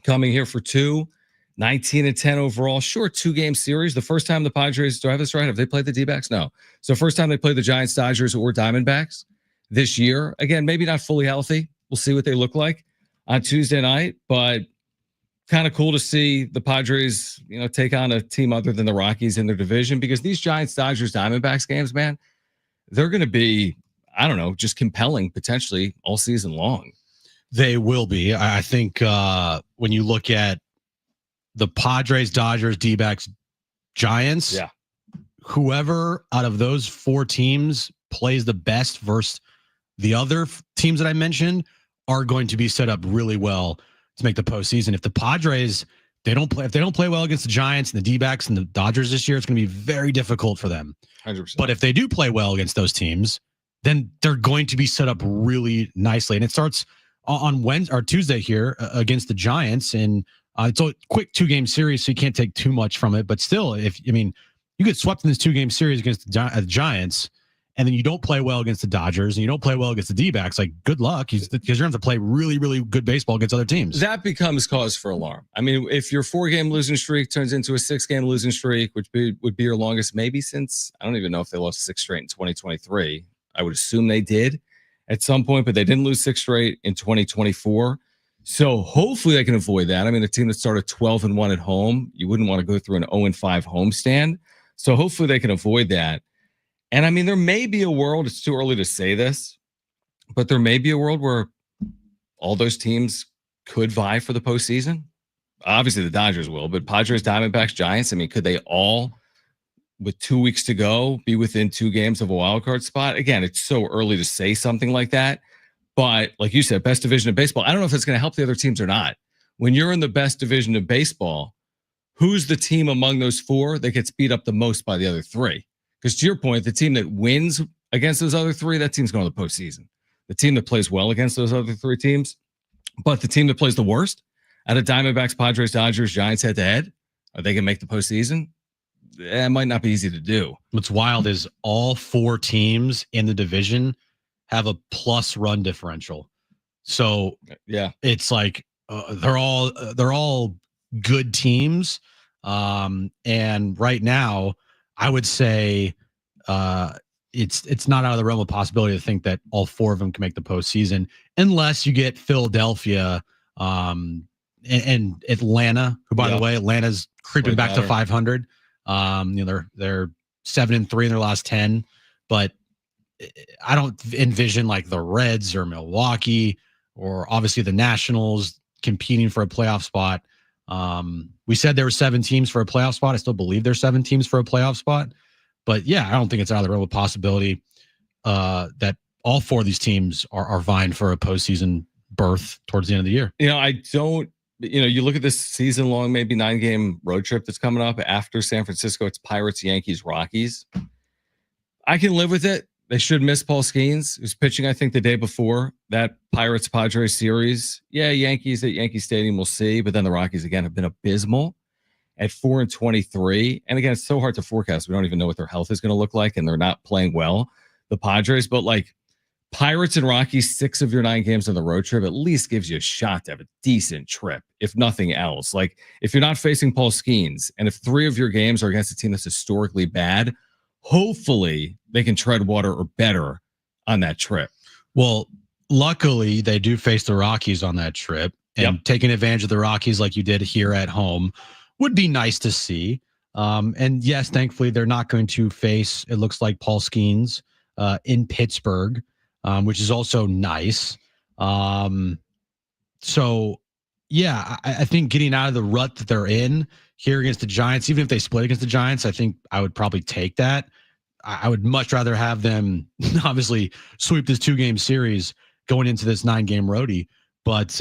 Coming here for 19-10 overall. Sure, 2-game series. The first time the Padres, do I have this right? Have they played the D-backs? No. So first time they played the Giants, Dodgers, or Diamondbacks this year. Again, maybe not fully healthy. We'll see what they look like on Tuesday night, but kind of cool to see the Padres, take on a team other than the Rockies in their division, because these Giants, Dodgers, Diamondbacks games, man, they're going to be, I don't know, just compelling potentially all season long. They will be. I think when you look at the Padres, Dodgers, D-backs, Giants, whoever out of those 4 teams plays the best versus the other teams that I mentioned are going to be set up really well to make the postseason. If the Padres, if they don't play well against the Giants and the D-backs and the Dodgers this year, it's going to be very difficult for them. 100%. But if they do play well against those teams, then they're going to be set up really nicely. And it starts on Wednesday or Tuesday here against the Giants, and it's a quick 2-game series, so you can't take too much from it. But still, you get swept in this 2-game series against the Giants, and then you don't play well against the Dodgers, and you don't play well against the D-backs, like, good luck, because you're going to have to play really, really good baseball against other teams. That becomes cause for alarm. I mean, if your 4-game losing streak turns into a 6-game losing streak, which would be your longest maybe since, I don't even know if they lost 6 straight in 2023. I would assume they did at some point, but they didn't lose 6 straight in 2024. So hopefully they can avoid that. I mean, a team that started 12-1 at home, you wouldn't want to go through an 0-5 homestand. So hopefully they can avoid that. And I mean, there may be a world, it's too early to say this, but there may be a world where all those teams could vie for the postseason. Obviously the Dodgers will, but Padres, Diamondbacks, Giants, I mean, could they all, with 2 weeks to go, be within 2 games of a wild card spot? Again, it's so early to say something like that. But like you said, best division of baseball. I don't know if it's going to help the other teams or not. When you're in the best division of baseball, who's the team among those 4 that gets beat up the most by the other 3? Because to your point, the team that wins against those other 3, that team's going to the postseason. The team that plays well against those other 3 teams, but the team that plays the worst, Out of Diamondbacks, Padres, Dodgers, Giants head-to-head, are they going to make the postseason? It might not be easy to do. What's wild is all 4 teams in the division have a plus run differential. So yeah, it's like they're all good teams. And right now, I would say it's not out of the realm of possibility to think that all 4 of them can make the postseason, unless you get Philadelphia and Atlanta, who, by the way, Atlanta's creeping back to 500. They're 7-3 in their last 10, but I don't envision like the Reds or Milwaukee or obviously the Nationals competing for a playoff spot. We said there were 7 teams for a playoff spot. I still believe there's 7 teams for a playoff spot, but yeah, I don't think it's out of the realm of possibility that all 4 of these teams are vying for a postseason berth towards the end of the year. You look at this season long, maybe 9-game road trip that's coming up after San Francisco. It's Pirates, Yankees, Rockies. I can live with it. They should miss Paul Skeens, who's pitching, I think, the day before that Pirates Padres series. Yeah, Yankees at Yankee Stadium, we'll see. But then the Rockies, again, have been abysmal at 4-23. And again, it's so hard to forecast. We don't even know what their health is going to look like, and they're not playing well, the Padres. But like Pirates and Rockies, 6 of your 9 games on the road trip at least gives you a shot to have a decent trip, if nothing else. Like if you're not facing Paul Skeens, and if 3 of your games are against a team that's historically bad, hopefully they can tread water or better on that trip. Well, luckily they do face the Rockies on that trip, and taking advantage of the Rockies like you did here at home would be nice to see. And yes, thankfully they're not going to face, it looks like, Paul Skeens in Pittsburgh, which is also nice. So yeah, I think getting out of the rut that they're in here against the Giants, even if they split against the Giants, I think I would probably take that. I would much rather have them obviously sweep this 2-game series going into this 9-game roadie. But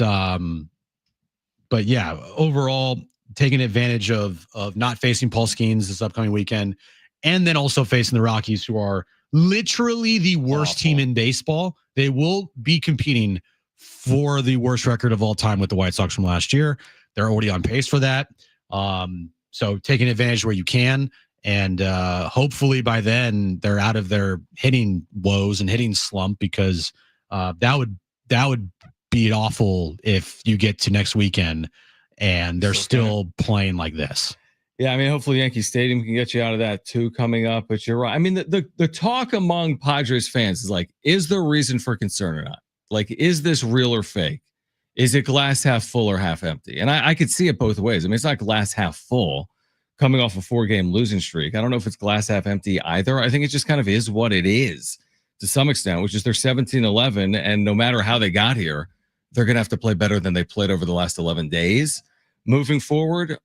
yeah, overall, taking advantage of not facing Paul Skeens this upcoming weekend, and then also facing the Rockies, who are literally the worst team in baseball. They will be competing for the worst record of all time with the White Sox from last year. They're already on pace for that. So taking advantage where you can, and hopefully by then they're out of their hitting woes and hitting slump, because that would be awful if you get to next weekend and they're still playing like this. Yeah, I mean, hopefully Yankee Stadium can get you out of that too coming up. But you're right. I mean, the talk among Padres fans is like, is there reason for concern or not? Like, is this real or fake? Is it glass half full or half empty? And I could see it both ways. I mean, it's not glass half full coming off a 4-game losing streak. I don't know if it's glass half empty either. I think it just kind of is what it is to some extent, which is they're 17-11. And no matter how they got here, they're going to have to play better than they played over the last 11 days moving forward.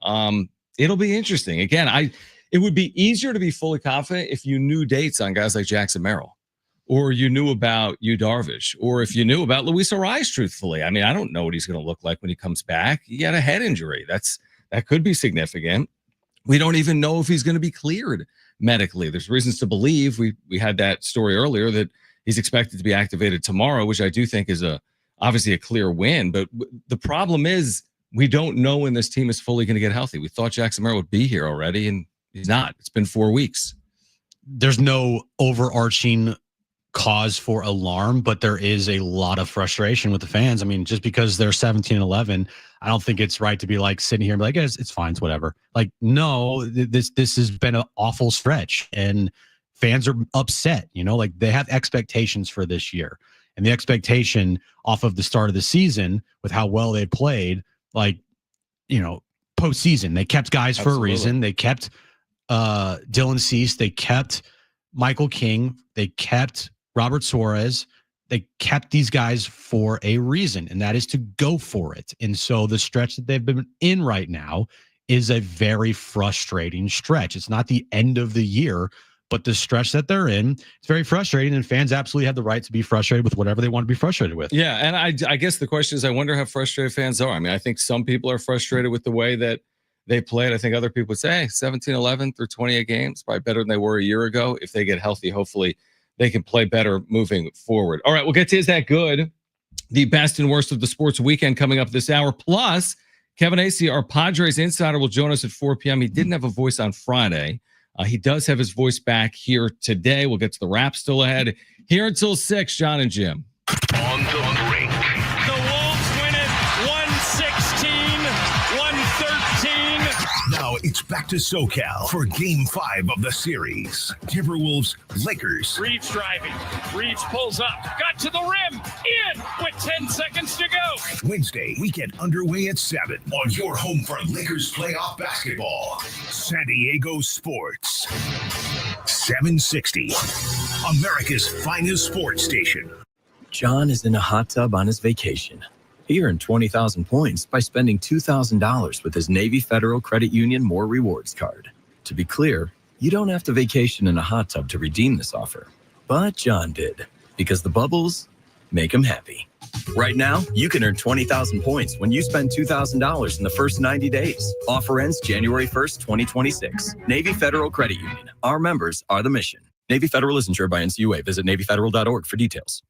It'll be interesting. Again, it would be easier to be fully confident if you knew dates on guys like Jackson Merrill, or you knew about Yu Darvish, or if you knew about Luis Ariz, truthfully. I mean, I don't know what he's going to look like when he comes back. He had a head injury. That could be significant. We don't even know if he's going to be cleared medically. There's reasons to believe, we had that story earlier, that he's expected to be activated tomorrow, which I do think is obviously a clear win. But the problem is, we don't know when this team is fully going to get healthy. We thought Jackson Merrill would be here already, and he's not. It's been 4 weeks. There's no overarching cause for alarm, but there is a lot of frustration with the fans. I mean, just because they're 17-11, I don't think it's right to be like sitting here and be like, it's fine, it's whatever. Like, no, this has been an awful stretch, and fans are upset. Like, they have expectations for this year, and the expectation off of the start of the season with how well they played, like, postseason, they kept guys for a reason. They kept Dylan Cease. They kept Michael King. They kept Robert Suarez. They kept these guys for a reason, and that is to go for it. And so the stretch that they've been in right now is a very frustrating stretch. It's not the end of the year, but the stretch that they're in, it's very frustrating, and fans absolutely have the right to be frustrated with whatever they want to be frustrated with. Yeah, and I guess the question is, I wonder how frustrated fans are. I mean, I think some people are frustrated with the way that they played. I think other people would say, 17-11 through 28 games, probably better than they were a year ago. If they get healthy, hopefully they can play better moving forward. All right, we'll get to Is That Good? The best and worst of the sports weekend coming up this hour. Plus, Kevin Acee, our Padres insider, will join us at 4 p.m. He didn't have a voice on Friday. He does have his voice back here today. We'll get to the wrap still ahead. Here until 6, Jon and Jim. On the brink. The Wolves win it 116-113. Now it's back to SoCal for Game 5 of the series. Timberwolves, Lakers. Reeves driving. Reeves pulls up. Got to the rim. In with 10 seconds to go. Wednesday, we get underway at 7 on your home for Lakers playoff basketball. San Diego Sports. 760. America's finest sports station. John is in a hot tub on his vacation. He earned 20,000 points by spending $2,000 with his Navy Federal Credit Union More Rewards card. To be clear, you don't have to vacation in a hot tub to redeem this offer. But John did, because the bubbles make him happy. Right now, you can earn 20,000 points when you spend $2,000 in the first 90 days. Offer ends January 1st, 2026. Navy Federal Credit Union. Our members are the mission. Navy Federal is insured by NCUA. Visit NavyFederal.org for details.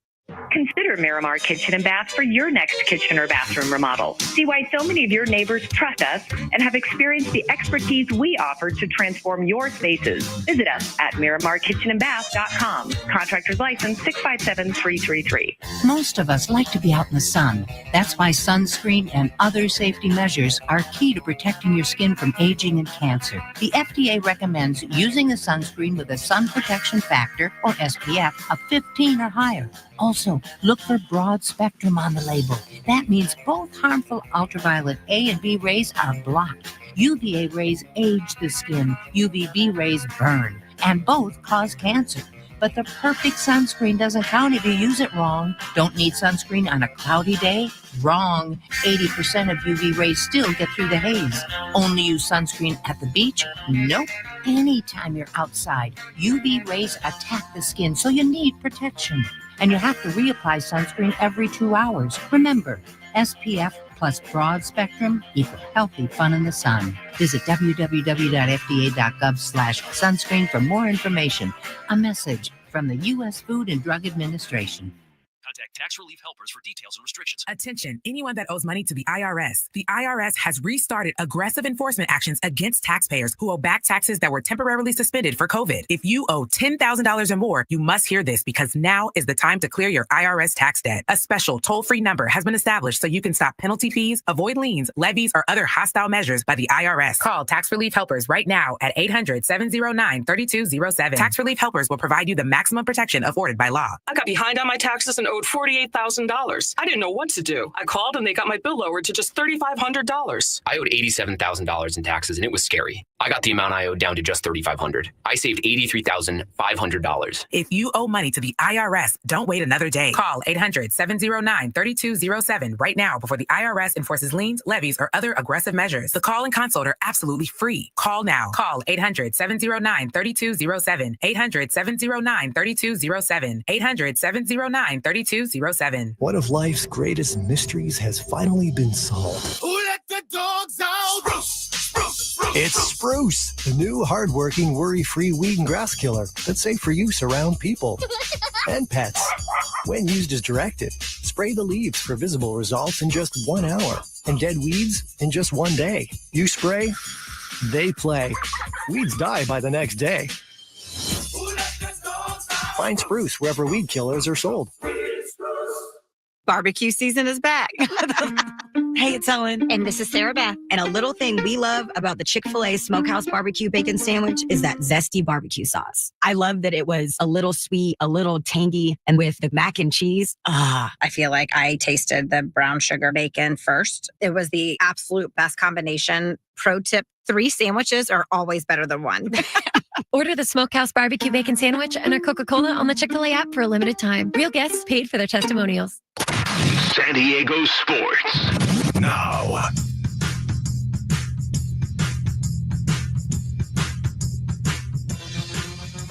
Consider Miramar Kitchen and Bath for your next kitchen or bathroom remodel. See why so many of your neighbors trust us and have experienced the expertise we offer to transform your spaces. Visit us at MiramarKitchenandBath.com. Contractor's license 657333. Most of us like to be out in the sun. That's why sunscreen and other safety measures are key to protecting your skin from aging and cancer. The FDA recommends using a sunscreen with a sun protection factor, or SPF, of 15 or higher. Also, look for broad spectrum on the label. That means both harmful ultraviolet A and B rays are blocked. UVA rays age the skin, UVB rays burn, and both cause cancer. But the perfect sunscreen doesn't count if you use it wrong. Don't need sunscreen on a cloudy day? Wrong. 80% of UV rays still get through the haze. Only use sunscreen at the beach? Nope. Anytime you're outside, UV rays attack the skin, so you need protection. And you have to reapply sunscreen every 2 hours. Remember, SPF plus broad spectrum equal healthy fun in the sun. Visit www.fda.gov/sunscreen for more information. A message from the U.S. Food and Drug Administration. Contact Tax Relief Helpers for details and restrictions. Attention, anyone that owes money to the IRS. The IRS has restarted aggressive enforcement actions against taxpayers who owe back taxes that were temporarily suspended for COVID. If you owe $10,000 or more, you must hear this because now is the time to clear your IRS tax debt. A special toll-free number has been established so you can stop penalty fees, avoid liens, levies, or other hostile measures by the IRS. Call Tax Relief Helpers right now at 800-709-3207. Tax Relief Helpers will provide you the maximum protection afforded by law. I got behind on my taxes and owed $48,000. I didn't know what to do. I called and they got my bill lowered to just $3,500. I owed $87,000 in taxes and it was scary. I got the amount I owed down to just $3,500. I saved $83,500. If you owe money to the IRS, don't wait another day. Call 800-709-3207 right now before the IRS enforces liens, levies, or other aggressive measures. The call and consult are absolutely free. Call now. Call 800-709-3207. 800-709-3207. 800-709-3207. One of life's greatest mysteries has finally been solved. Who let the dogs out? It's Spruce, the new hardworking, worry-free weed and grass killer that's safe for use around people and pets. When used as directed, spray the leaves for visible results in just 1 hour and dead weeds in just 1 day. You spray, they play. Weeds die by the next day. Find Spruce wherever weed killers are sold. Barbecue season is back. Hey, it's Ellen. And this is Sarah Beth. And a little thing we love about the Chick-fil-A Smokehouse Barbecue Bacon Sandwich is that zesty barbecue sauce. I love that it was a little sweet, a little tangy, and with the mac and cheese. I feel like I tasted the brown sugar bacon first. It was the absolute best combination. Pro tip, 3 sandwiches are always better than 1. Order the Smokehouse Barbecue Bacon Sandwich and a Coca-Cola on the Chick-fil-A app for a limited time. Real guests paid for their testimonials. San Diego Sports. Now.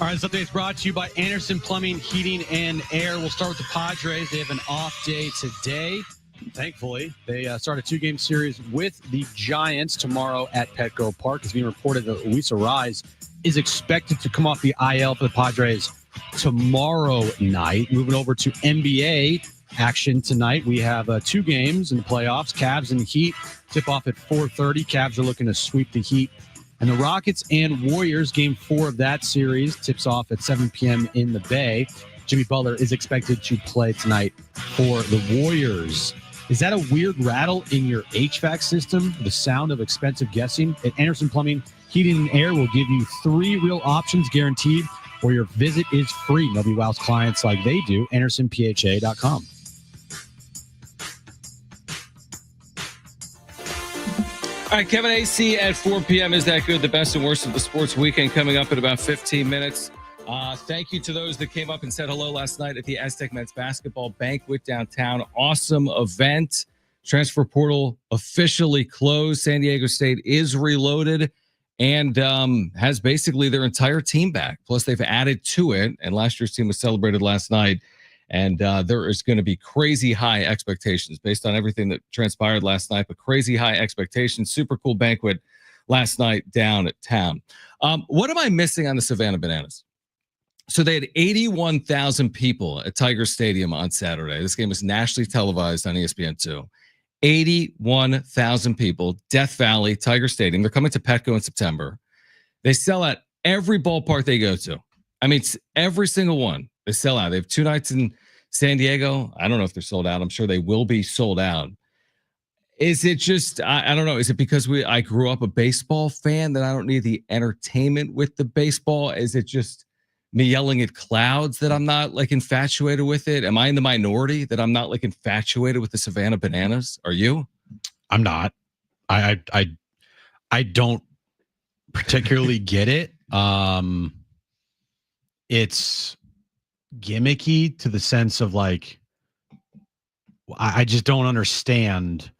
All right, this update is brought to you by Anderson Plumbing, Heating, and Air. We'll start with the Padres. They have an off day today. Thankfully, they start a 2-game series with the Giants tomorrow at Petco Park. It's being reported that Luis Arraez is expected to come off the IL for the Padres tomorrow night. Moving over to NBA, action tonight. We have 2 games in the playoffs. Cavs and Heat tip off at 4:30. Cavs are looking to sweep the Heat. And the Rockets and Warriors, game 4 of that series, tips off at 7 p.m. in the Bay. Jimmy Butler is expected to play tonight for the Warriors. Is that a weird rattle in your HVAC system? The sound of expensive guessing? At Anderson Plumbing, Heating and Air will give you 3 real options guaranteed, or your visit is free. Nobody wows clients like they do. AndersonPHA.com. All right, Kevin Acee at 4 p.m. Is that good? The best and worst of the sports weekend coming up in about 15 minutes. Thank you to those that came up and said hello last night at the Aztec Men's Basketball Banquet downtown. Awesome event. Transfer portal officially closed. San Diego State is reloaded and has basically their entire team back. Plus, they've added to it. And last year's team was celebrated last night. And there is going to be crazy high expectations based on everything that transpired last night. But crazy high expectations. Super cool banquet last night down at town. What am I missing on the Savannah Bananas? So they had 81,000 people at Tiger Stadium on Saturday. This game was nationally televised on ESPN2. 81,000 people, Death Valley, Tiger Stadium. They're coming to Petco in September. They sell out every ballpark they go to. I mean, it's every single one. They sell out. They have 2 nights in San Diego. I don't know if they're sold out. I'm sure they will be sold out. Is it just, I don't know. Is it because I grew up a baseball fan that I don't need the entertainment with the baseball? Is it just me yelling at clouds that I'm not like infatuated with it? Am I in the minority that I'm not like infatuated with the Savannah Bananas? Are you? I'm not. I don't particularly get it. It's gimmicky to the sense of like, I just don't understand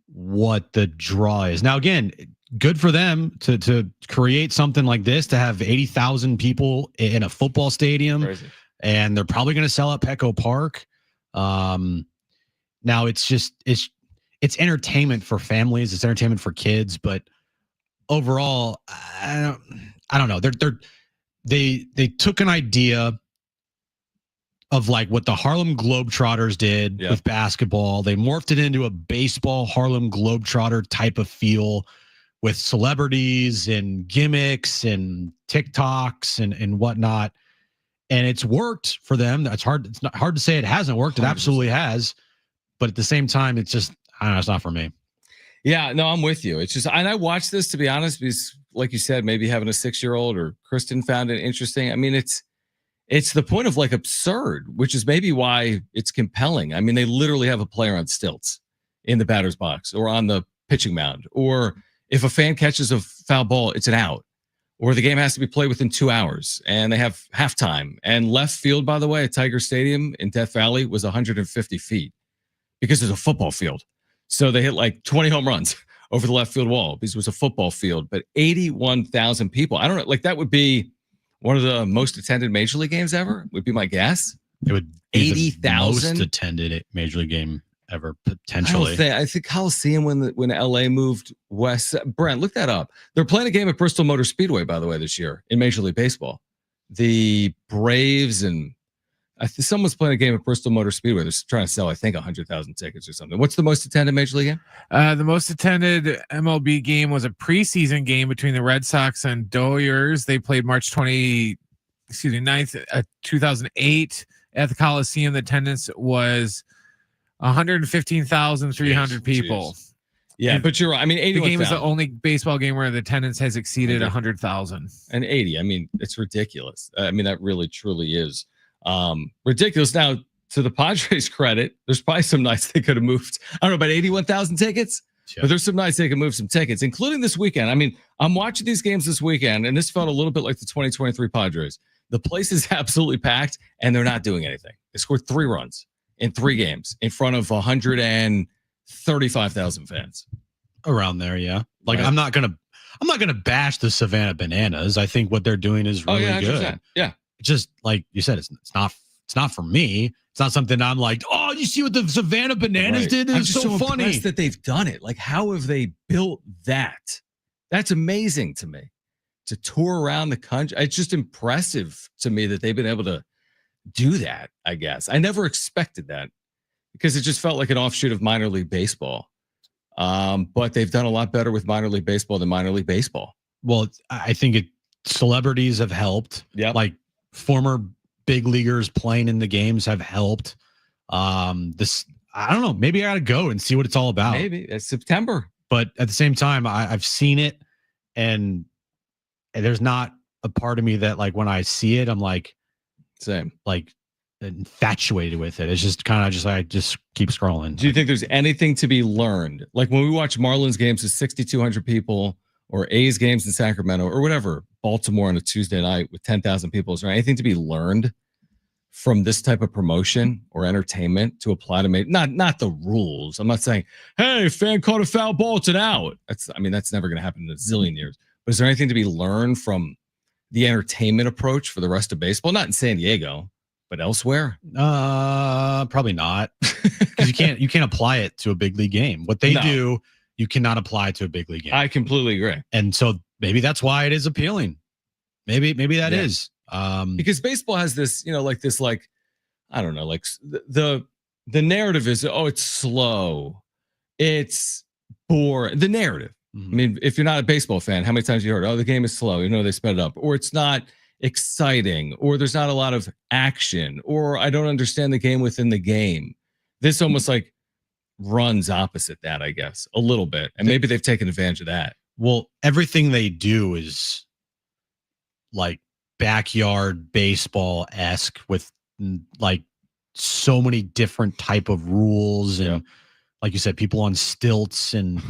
what the draw is. Now, again, good for them to create something like this, to have 80,000 people in a football stadium. Crazy. And they're probably going to sell out Petco Park. Now it's entertainment for families. It's entertainment for kids, but overall, I don't know. They took an idea of like what the Harlem Globetrotters did with basketball. They morphed it into a baseball Harlem Globetrotter type of feel with celebrities and gimmicks and TikToks and whatnot. And it's worked for them. It's not hard to say it hasn't worked. It 100%. Absolutely has. But at the same time, it's just, I don't know, it's not for me. Yeah, no, I'm with you. It's just, and I watched this, to be honest, because like you said, maybe having a 6-year-old or Kristen found it interesting. I mean, it's the point of like absurd, which is maybe why it's compelling. I mean, they literally have a player on stilts in the batter's box or on the pitching mound, or if a fan catches a foul ball, it's an out, or the game has to be played within 2 hours, and they have halftime. And left field, by the way, at Tiger Stadium in Death Valley was 150 feet because it's a football field. So they hit like 20 home runs over the left field wall because it was a football field. But 81,000 people, I don't know, like that would be one of the most attended Major League games ever, would be my guess. It would be 80,000 most attended Major League game ever, potentially. I think Coliseum when LA moved west. Brent, look that up. They're playing a game at Bristol Motor Speedway, by the way, this year in Major League Baseball. The Braves and someone's playing a game at Bristol Motor Speedway. They're trying to sell, I think, 100,000 tickets or something. What's the most attended Major League game? The most attended MLB game was a preseason game between the Red Sox and Dodgers. They played March 9th, 2008 at the Coliseum. The attendance was 115,300 people. Jeez. Yeah, but you're right. I mean, 81,000. The game is the only baseball game where the attendance has exceeded 100,000. And 80. I mean, it's ridiculous. I mean, that really, truly is ridiculous. Now, to the Padres' credit, there's probably some nights they could have moved. I don't know, about 81,000 tickets. Yeah. But there's some nights they can move some tickets, including this weekend. I mean, I'm watching these games this weekend, and this felt a little bit like the 2023 Padres. The place is absolutely packed, and they're not doing anything. They scored 3 runs in 3 games in front of 135,000 fans. Around there, yeah. Like right. I'm not gonna bash the Savannah Bananas. I think what they're doing is really good. Yeah. Just like you said, it's not for me. It's not something I'm like, oh, you see what the Savannah Bananas did? It's so funny that they've done it. Like, how have they built that? That's amazing to me. To tour around the country, it's just impressive to me that they've been able to do that. I guess I never expected that. because it just felt like an offshoot of minor league baseball. But they've done a lot better with minor league baseball than minor league baseball. Well, I think celebrities have helped. Yeah, like former big leaguers playing in the games have helped. This, I don't know. Maybe I got to go and see what it's all about. Maybe it's September. But at the same time, I've seen it, and there's not a part of me that, like, when I see it, I'm like, same, like infatuated with it. It's just kind of just I just keep scrolling. Do you think there's anything to be learned? Like when we watch Marlins games with 6,200 people, or A's games in Sacramento, or whatever, Baltimore on a Tuesday night with 10,000 people, is there anything to be learned from this type of promotion or entertainment to apply to not the rules? I'm not saying, hey, fan caught a foul ball, it's an out. That's never going to happen in a zillion years. But is there anything to be learned from the entertainment approach for the rest of baseball? Not in San Diego, but elsewhere? Probably not, because you can't apply it to a big league game. What they do, you cannot apply to a big league game. I completely agree. And so maybe that's why it is appealing. Maybe that is. Because baseball has this, I don't know, like the narrative is, oh, it's slow, it's boring. The narrative. I mean, if you're not a baseball fan, how many times have you heard, oh, the game is slow, they sped it up, or it's not exciting, or there's not a lot of action, or I don't understand the game within the game. This almost like runs opposite that, I guess, a little bit. And maybe they've taken advantage of that. Well, everything they do is like backyard baseball-esque with like so many different type of rules and like you said, people on stilts and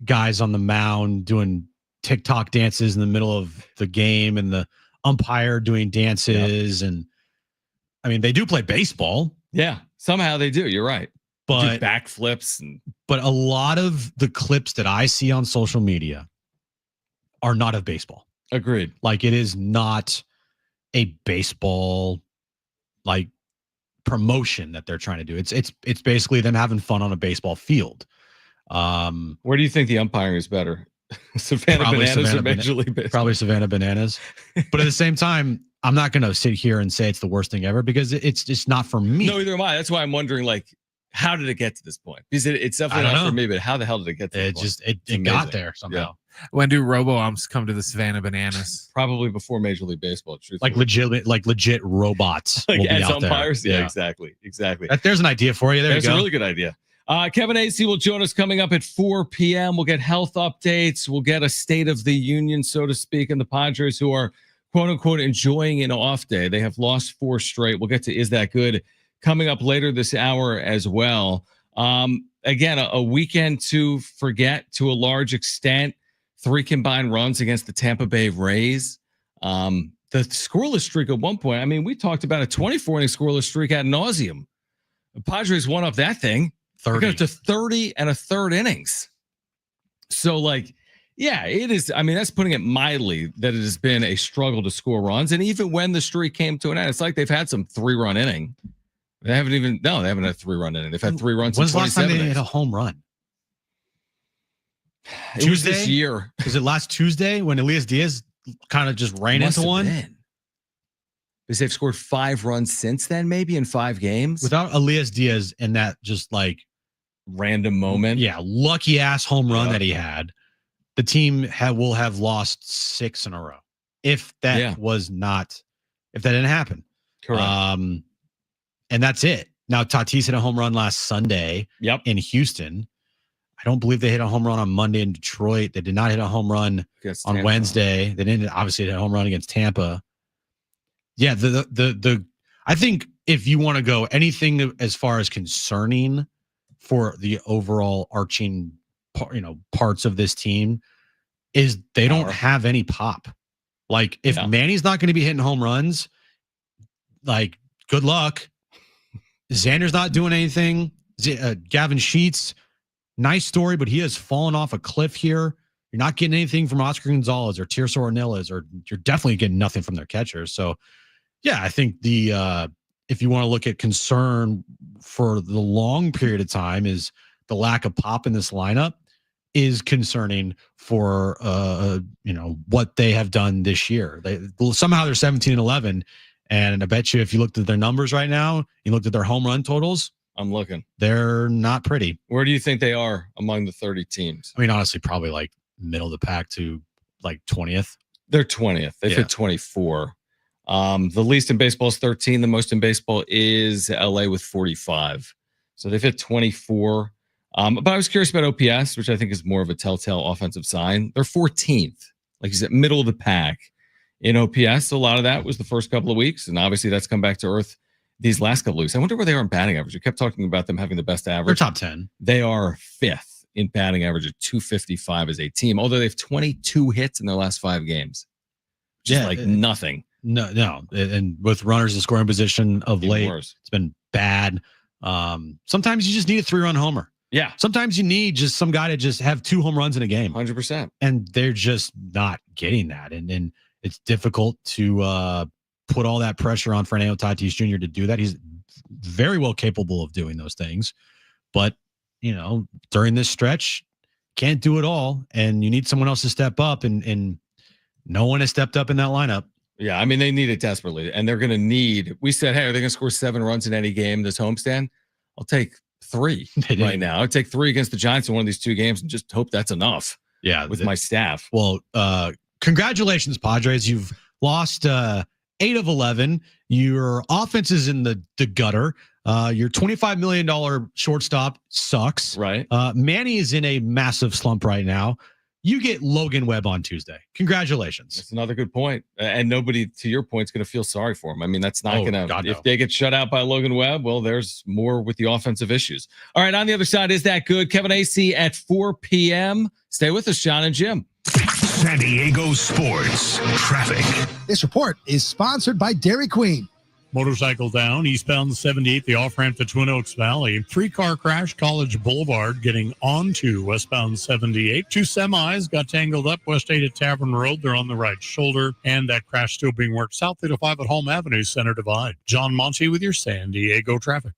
guys on the mound doing TikTok dances in the middle of the game and the umpire doing dances. And I mean, they do play baseball. Yeah, somehow they do. You're right. But do backflips. But a lot of the clips that I see on social media are not of baseball. Agreed. Like it is not a baseball like promotion that they're trying to do. It's basically them having fun on a baseball field. Where do you think the umpiring is better? Savannah Bananas or Major League Baseball? Probably Savannah Bananas. But at the same time, I'm not going to sit here and say it's the worst thing ever because it's just not for me. No, either am I. That's why I'm wondering, like, how did it get to this point? Because it's definitely not for me, but how the hell did it get to this point? It got there somehow. Yeah. When do robo-umps come to the Savannah Bananas? Probably before Major League Baseball. Like legit robots. Like will be as out umpires? there. Yeah, exactly. There's an idea for you. There's you go. a really good idea. Kevin Acee will join us coming up at 4 p.m. We'll get health updates. We'll get a state of the union, so to speak, and the Padres who are, quote unquote, enjoying an off day. They have lost 4 straight. We'll get to Is That Good coming up later this hour as well. Again, a weekend to forget to a large extent. 3 combined runs against the Tampa Bay Rays. The scoreless streak at one point, I mean, we talked about a 24-inning scoreless streak ad nauseum. The Padres won up that thing. 30. Got to 30 and a third innings. So, like, yeah, it is. I mean, that's putting it mildly that it has been a struggle to score runs. And even when the streak came to an end, it's like they've had some 3-run inning. They haven't had a 3-run inning. They've had 3 runs. When's the last time they innings. hit a home run? It was this year. Was it last Tuesday when Elias Diaz kind of just ran into one? Because they've scored 5 runs since then, maybe in 5 games. Without Elias Diaz and that just like random moment. Yeah, lucky ass home run that he had. The team will have lost 6 in a row. If that didn't happen. Correct. And that's it. Now Tatis hit a home run last Sunday in Houston. I don't believe they hit a home run on Monday in Detroit. They did not hit a home run on Wednesday. They didn't obviously hit a home run against Tampa. Yeah, I think if you want to go anything as far as concerning for the overall arching parts of this team is they don't have any pop. Like if Manny's not going to be hitting home runs, like good luck. Xander's not doing anything. Gavin Sheets, nice story, but he has fallen off a cliff here. You're not getting anything from Oscar Gonzalez or Tirso Ornelas, or you're definitely getting nothing from their catchers. So, yeah, I think if you want to look at concern for the long period of time, is the lack of pop in this lineup is concerning for what they have done this year. Somehow they're 17-11, and I bet you if you looked at their numbers right now, you looked at their home run totals, I'm looking. They're not pretty. Where do you think they are among the 30 teams? I mean, honestly, probably like middle of the pack to like 20th. They're 20th. They've hit 24. The least in baseball is 13. The most in baseball is LA with 45. So they've hit 24. But I was curious about OPS, which I think is more of a telltale offensive sign. They're 14th. Like you said, middle of the pack in OPS. So a lot of that was the first couple of weeks. And obviously that's come back to earth these last couple of weeks. I wonder where they are in batting average. We kept talking about them having the best average. They're top 10. They are 5th in batting average at 255 as a team, although they've 22 hits in their last 5 games. Just like nothing. No. And with runners in scoring position of late, worse. It's been bad. Sometimes you just need a 3-run homer. Yeah. Sometimes you need just some guy to just have 2 home runs in a game. 100%. And they're just not getting that. And it's difficult to put all that pressure on Fernando Tatis Jr. to do that. He's very well capable of doing those things. But, during this stretch, can't do it all. And you need someone else to step up. And no one has stepped up in that lineup. Yeah, I mean, they need it desperately. And they're going to need, we said, hey, are they going to score 7 runs in any game this homestand? I'll take 3 right now. I'll take 3 against the Giants in one of these 2 games and just hope that's enough. Yeah. With my staff. Well, congratulations, Padres. You've lost 8 of 11. Your offense is in the gutter. Your $25 million shortstop sucks. Right. Manny is in a massive slump right now. You get Logan Webb on Tuesday. Congratulations. That's another good point. And nobody, to your point, is going to feel sorry for him. I mean, that's not going to, if they get shut out by Logan Webb, well, there's more with the offensive issues. All right. On the other side, is that good? Kevin Acee at 4 p.m. Stay with us, Jon and Jim. San Diego Sports Traffic. This report is sponsored by Dairy Queen. Motorcycle down, eastbound 78, the off-ramp to Twin Oaks Valley. 3-car crash, College Boulevard, getting onto westbound 78. 2 semis got tangled up west 8 at Tavern Road. They're on the right shoulder, and that crash still being worked south 805 at Home Avenue, Center Divide. John Monty with your San Diego traffic.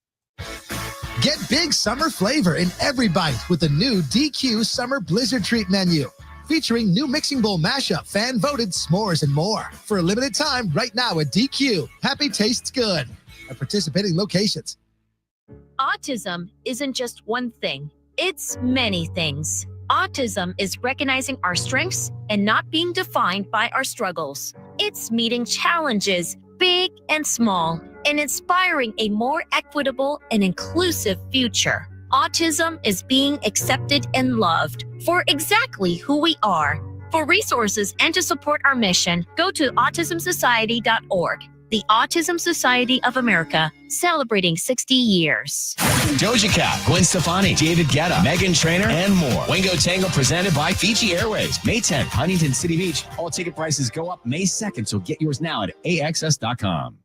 Get big summer flavor in every bite with the new DQ Summer Blizzard Treat menu. Featuring new mixing bowl mashup, fan-voted s'mores, and more. For a limited time right now at DQ. Happy tastes good. At participating locations. Autism isn't just one thing. It's many things. Autism is recognizing our strengths and not being defined by our struggles. It's meeting challenges, big and small, and inspiring a more equitable and inclusive future. Autism is being accepted and loved for exactly who we are. For resources and to support our mission, go to autismsociety.org. The Autism Society of America, celebrating 60 years. Doja Cat, Gwen Stefani, David Guetta, Meghan Trainor, and more. Wingo Tango presented by Fiji Airways. May 10th, Huntington City Beach. All ticket prices go up May 2nd, so get yours now at AXS.com.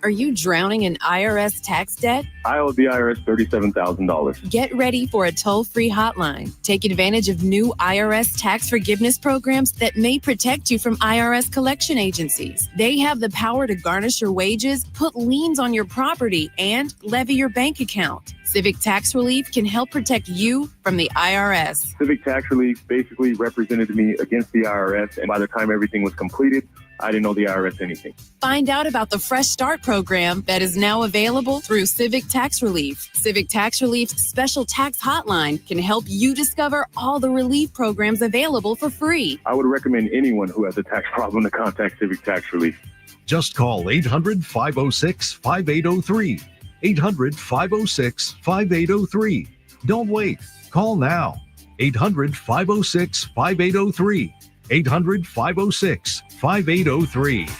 Are you drowning in IRS tax debt? I owe the IRS $37,000. Get ready for a toll-free hotline. Take advantage of new IRS tax forgiveness programs that may protect you from IRS collection agencies. They have the power to garnish your wages, put liens on your property, and levy your bank account. Civic Tax Relief can help protect you from the IRS. Civic Tax Relief basically represented me against the IRS, and by the time everything was completed, I didn't owe the IRS anything. Find out about the Fresh Start program that is now available through Civic Tax Relief. Civic Tax Relief's special tax hotline can help you discover all the relief programs available for free. I would recommend anyone who has a tax problem to contact Civic Tax Relief. Just call 800-506-5803. 800-506-5803. Don't wait. Call now. 800-506-5803. 800-506-5803.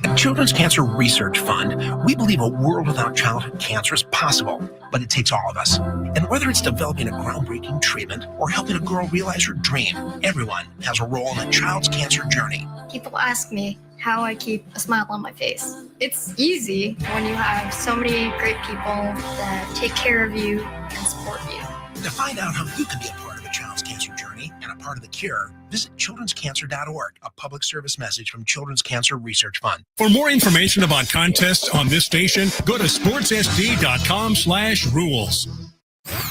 At Children's Cancer Research Fund, we believe a world without childhood cancer is possible, but it takes all of us. And whether it's developing a groundbreaking treatment or helping a girl realize her dream, everyone has a role in a child's cancer journey. People ask me how I keep a smile on my face. It's easy when you have so many great people that take care of you and support you. To find out how you can be a part of a child's cancer journey and a part of the cure, visit childrenscancer.org, a public service message from Children's Cancer Research Fund. For more information about contests on this station, go to sportsSD.com/rules.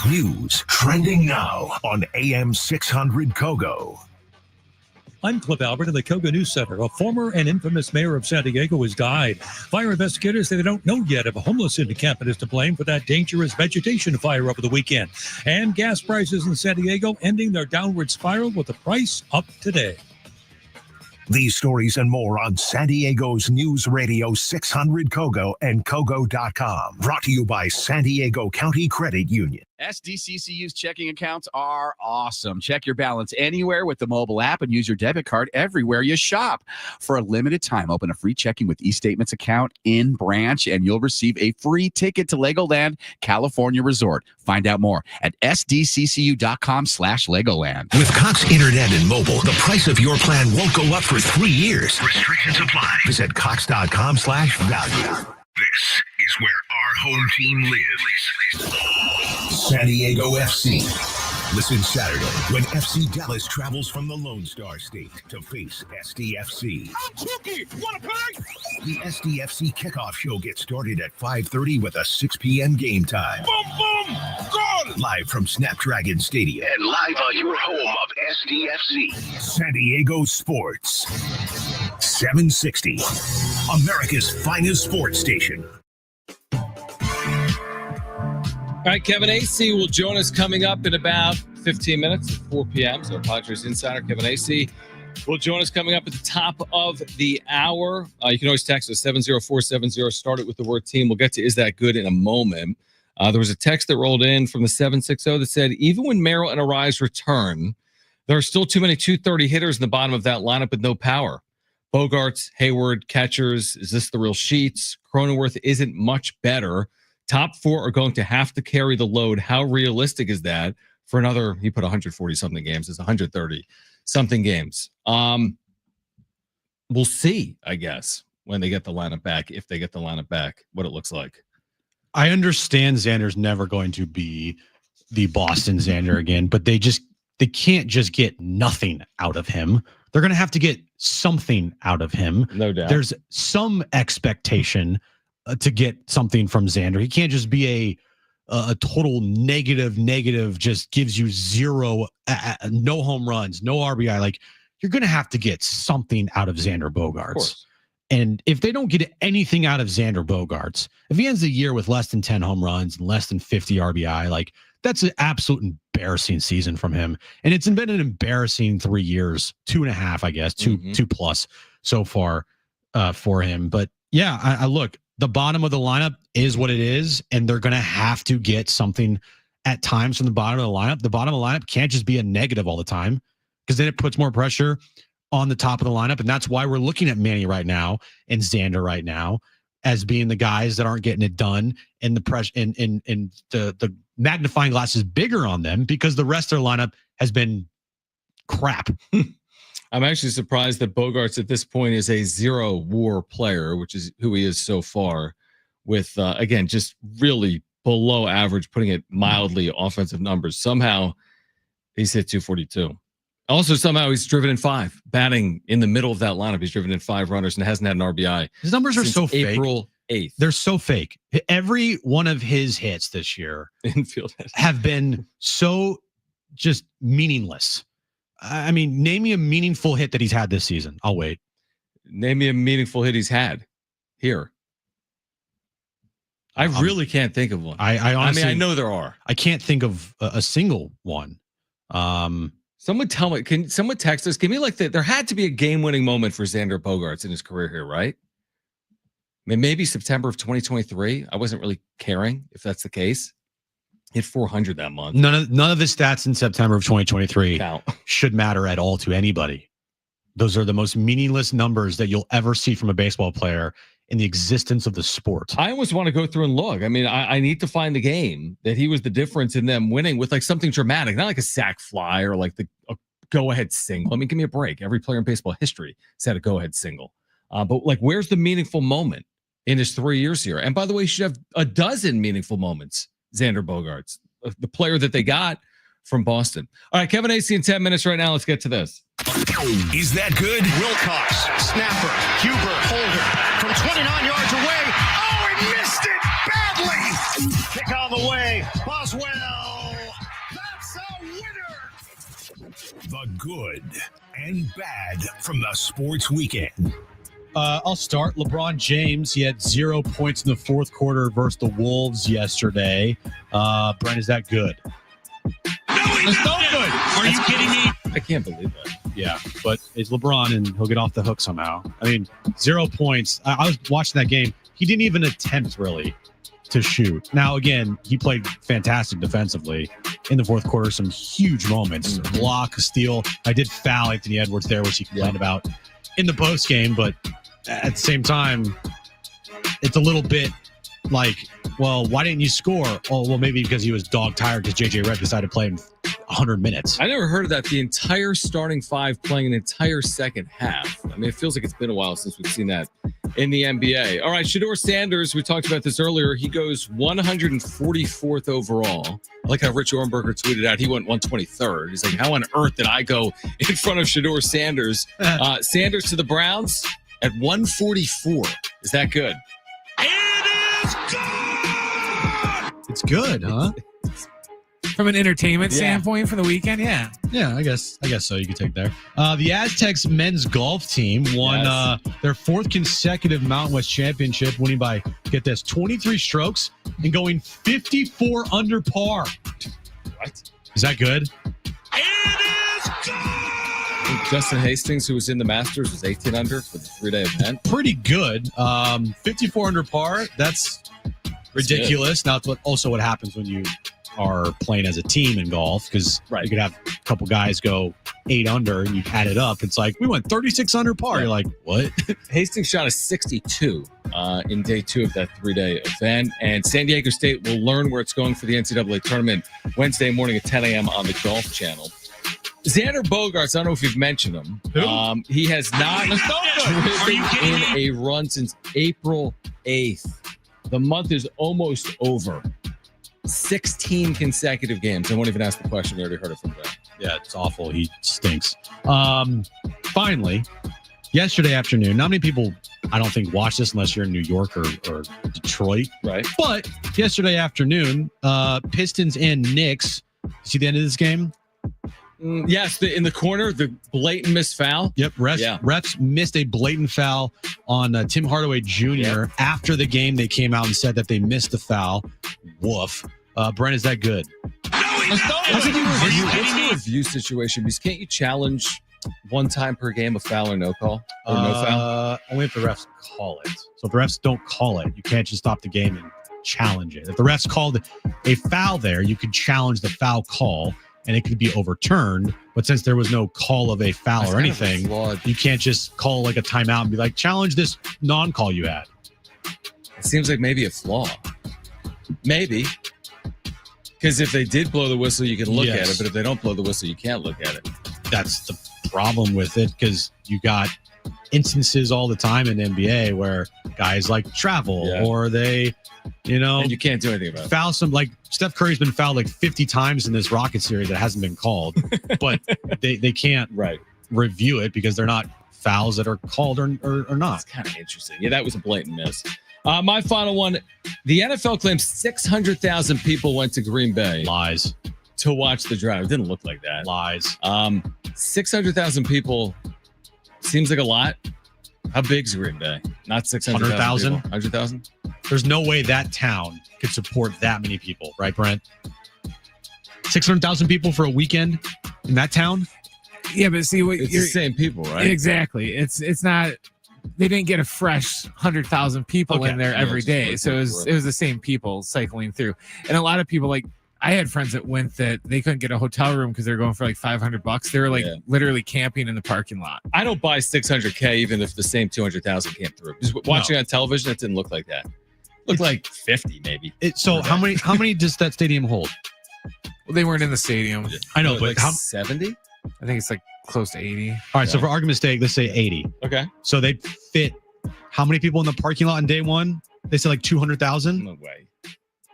News trending now on AM 600 Kogo. I'm Cliff Albert of the Koga News Center. A former and infamous mayor of San Diego has died. Fire investigators say they don't know yet if a homeless encampment is to blame for that dangerous vegetation fire over the weekend. And gas prices in San Diego ending their downward spiral with the price up today. These stories and more on San Diego's News Radio 600 Kogo and Kogo.com. Brought to you by San Diego County Credit Union. SDCCU's checking accounts are awesome. Check your balance anywhere with the mobile app and use your debit card everywhere you shop. For a limited time, open a free checking with eStatements account in branch, and you'll receive a free ticket to Legoland California Resort. Find out more at sdccu.com/Legoland. With Cox Internet and mobile, the price of your plan won't go up for 3 years. Restrictions apply. Visit cox.com/value. This is where our home team lives. San Diego FC. Listen Saturday when FC Dallas travels from the Lone Star State to face SDFC. Wanna play? The SDFC kickoff show gets started at 5:30 with a 6 p.m. game time. Boom, boom, goal! Live from Snapdragon Stadium. And live on your home of SDFC. San Diego Sports. 760. America's finest sports station. All right, Kevin Acee will join us coming up in about 15 minutes at 4 p.m. So Padres Insider Kevin Acee will join us coming up at the top of the hour. You can always text us 70470. Start it with the word team. We'll get to Is That Good in a moment. There was a text that rolled in from the 760 that said, even when Merrill and Arise return, there are still too many 230 hitters in the bottom of that lineup with no power. Bogaerts, Hayward, catchers. Is this the real Sheets? Cronenworth isn't much better. Top four are going to have to carry the load. How realistic is that for another? He put 140-something games. It's 130-something games. We'll see, I guess, when they get the lineup back, if they get the lineup back, what it looks like. I understand Xander's never going to be the Boston Xander again, but they can't just get nothing out of him. They're going to have to get something out of him. No doubt. There's some expectation to get something from Xander. He can't just be a total negative, just gives you zero, no home runs, no RBI. Like, you're going to have to get something out of Xander Bogaerts. And if they don't get anything out of Xander Bogaerts, if he ends the year with less than 10 home runs and less than 50 RBI, like, that's an absolute embarrassing season from him. And it's been an embarrassing 3 years, 2.5, I guess, two plus so far for him. But yeah, I look, the bottom of the lineup is what it is, and they're going to have to get something at times from the bottom of the lineup. The bottom of the lineup can't just be a negative all the time, because then it puts more pressure on the top of the lineup. And that's why we're looking at Manny right now and Xander right now as being the guys that aren't getting it done, and the pressure and the magnifying glass is bigger on them because the rest of their lineup has been crap. I'm actually surprised that Bogaerts at this point is a zero WAR player, which is who he is so far, with, again, just really below average, putting it mildly, offensive numbers. Somehow he's hit 242. Also, somehow he's driven in 5, batting in the middle of that lineup. He's driven in 5 runners and hasn't had an RBI. His numbers are so fake. April 8th. They're so fake. Every one of his hits this year infield have been so just meaningless. I mean, name me a meaningful hit that he's had this season. I'll wait. Name me a meaningful hit he's had here. I really can't think of one. I honestly, I know there are. I can't think of a single one. Someone tell me, can someone text us? Give me there had to be a game-winning moment for Xander Bogaerts in his career here, right? I mean, maybe September of 2023. I wasn't really caring if that's the case. Hit 400 that month. None of the stats in September of 2023 should matter at all to anybody. Those are the most meaningless numbers that you'll ever see from a baseball player in the existence of the sport. I almost want to go through and look. I mean, I need to find the game that he was the difference in them winning with something dramatic, not like a sac fly or a go-ahead single. I mean, give me a break. Every player in baseball history has had a go-ahead single. But where's the meaningful moment in his 3 years here? And by the way, he should have a dozen meaningful moments, Xander Bogaerts, the player that they got from Boston. All right, Kevin Acee in 10 minutes right now. Let's get to this. Is that good? Wilcox, snapper, Huber, holder, from 29 yards away. Oh, he missed it badly. Kick on the way. Boswell. That's a winner. The good and bad from the sports weekend. I'll start. LeBron James, he had 0 points in the fourth quarter versus the Wolves yesterday. Brent, is that good? No, it's not good. Are you kidding me? I can't believe that. Yeah, but it's LeBron, and he'll get off the hook somehow. I mean, 0 points. I was watching that game. He didn't even attempt, really, to shoot. Now, again, he played fantastic defensively in the fourth quarter. Some huge moments. Block, steal. I did foul Anthony Edwards there, which he complained about in the post game, but at the same time, it's a little bit like, well, why didn't you score? Oh, well, maybe because he was dog tired because JJ Redd decided to play him 100 minutes. I never heard of that. The entire starting five playing an entire second half. I mean, it feels like it's been a while since we've seen that in the NBA. All right, Shedeur Sanders, we talked about this earlier. He goes 144th overall. I like how Rich Orenberger tweeted out he went 123rd. He's like, how on earth did I go in front of Shedeur Sanders? Sanders to the Browns at 144. Is that good? It's good, huh? From an entertainment standpoint for the weekend, yeah. Yeah, I guess so. You could take there. The Aztecs men's golf team won their fourth consecutive Mountain West Championship, winning by, get this, 23 strokes and going 54 under par. What? Is that good? Justin Hastings, who was in the Masters, was 18 under for the 3-day event. Pretty good. 54 under par. That's ridiculous. Now, it's what happens when you are playing as a team in golf, because you could have a couple guys go 8 under and you add it up. It's like, we went 36 under par. Yeah. You're like, what? Hastings shot a 62 in day 2 of that 3-day event. And San Diego State will learn where it's going for the NCAA tournament Wednesday morning at 10 a.m. on the Golf Channel. Xander Bogaerts, I don't know if you've mentioned him. He has not driven in a run since April 8th. The month is almost over. 16 consecutive games. I won't even ask the question. I already heard it from Ben. Yeah, it's awful. He stinks. Finally, yesterday afternoon, not many people, I don't think, watch this unless you're in New York or Detroit. Right. But yesterday afternoon, Pistons and Knicks, see the end of this game? Yes, in the corner, the blatant missed foul. Yep, refs missed a blatant foul on Tim Hardaway Jr. After the game, they came out and said that they missed the foul. Woof. Brent, is that good? What's the review situation? Because can't you challenge one time per game a foul or no call? Or no foul? Only if the refs call it. So if the refs don't call it, you can't just stop the game and challenge it. If the refs called a foul there, you could challenge the foul call, and it could be overturned. But since there was no call of a foul or anything, you can't just call like a timeout and be like, challenge this non-call you had. It seems like maybe a flaw. Maybe. Because if they did blow the whistle, you can look at it. But if they don't blow the whistle, you can't look at it. That's the problem with it, because you got instances all the time in NBA where guys like travel or they, and you can't do anything about it. Foul some, like Steph Curry's been fouled like 50 times in this Rocket series that hasn't been called, but they can't review it because they're not fouls that are called or not. It's kind of interesting. Yeah, that was a blatant miss. My final one, the NFL claims 600,000 people went to Green Bay. Lies. To watch the draft. It didn't look like that. Lies. 600,000 people seems like a lot. How big's Green Bay? Not 600,000. 100,000? There's no way that town could support that many people, right, Brent? 600,000 people for a weekend in that town? Yeah, but see, it's the same people, right? Exactly. It's not. They didn't get a fresh 100,000 people in there every day, so it was the same people cycling through. And a lot of people, like, I had friends that went that they couldn't get a hotel room because they were going for like $500. They were like literally camping in the parking lot. I don't buy $600K even if the same 200,000 came through. Just watching on television, it didn't look like that. Looked like 50 maybe. So how many does that stadium hold? Well, they weren't in the stadium. I know, but like 70? I think it's like close to 80. All right, so for argument's sake, let's say 80. Okay. So they fit how many people in the parking lot on day one? They said like 200,000? No way.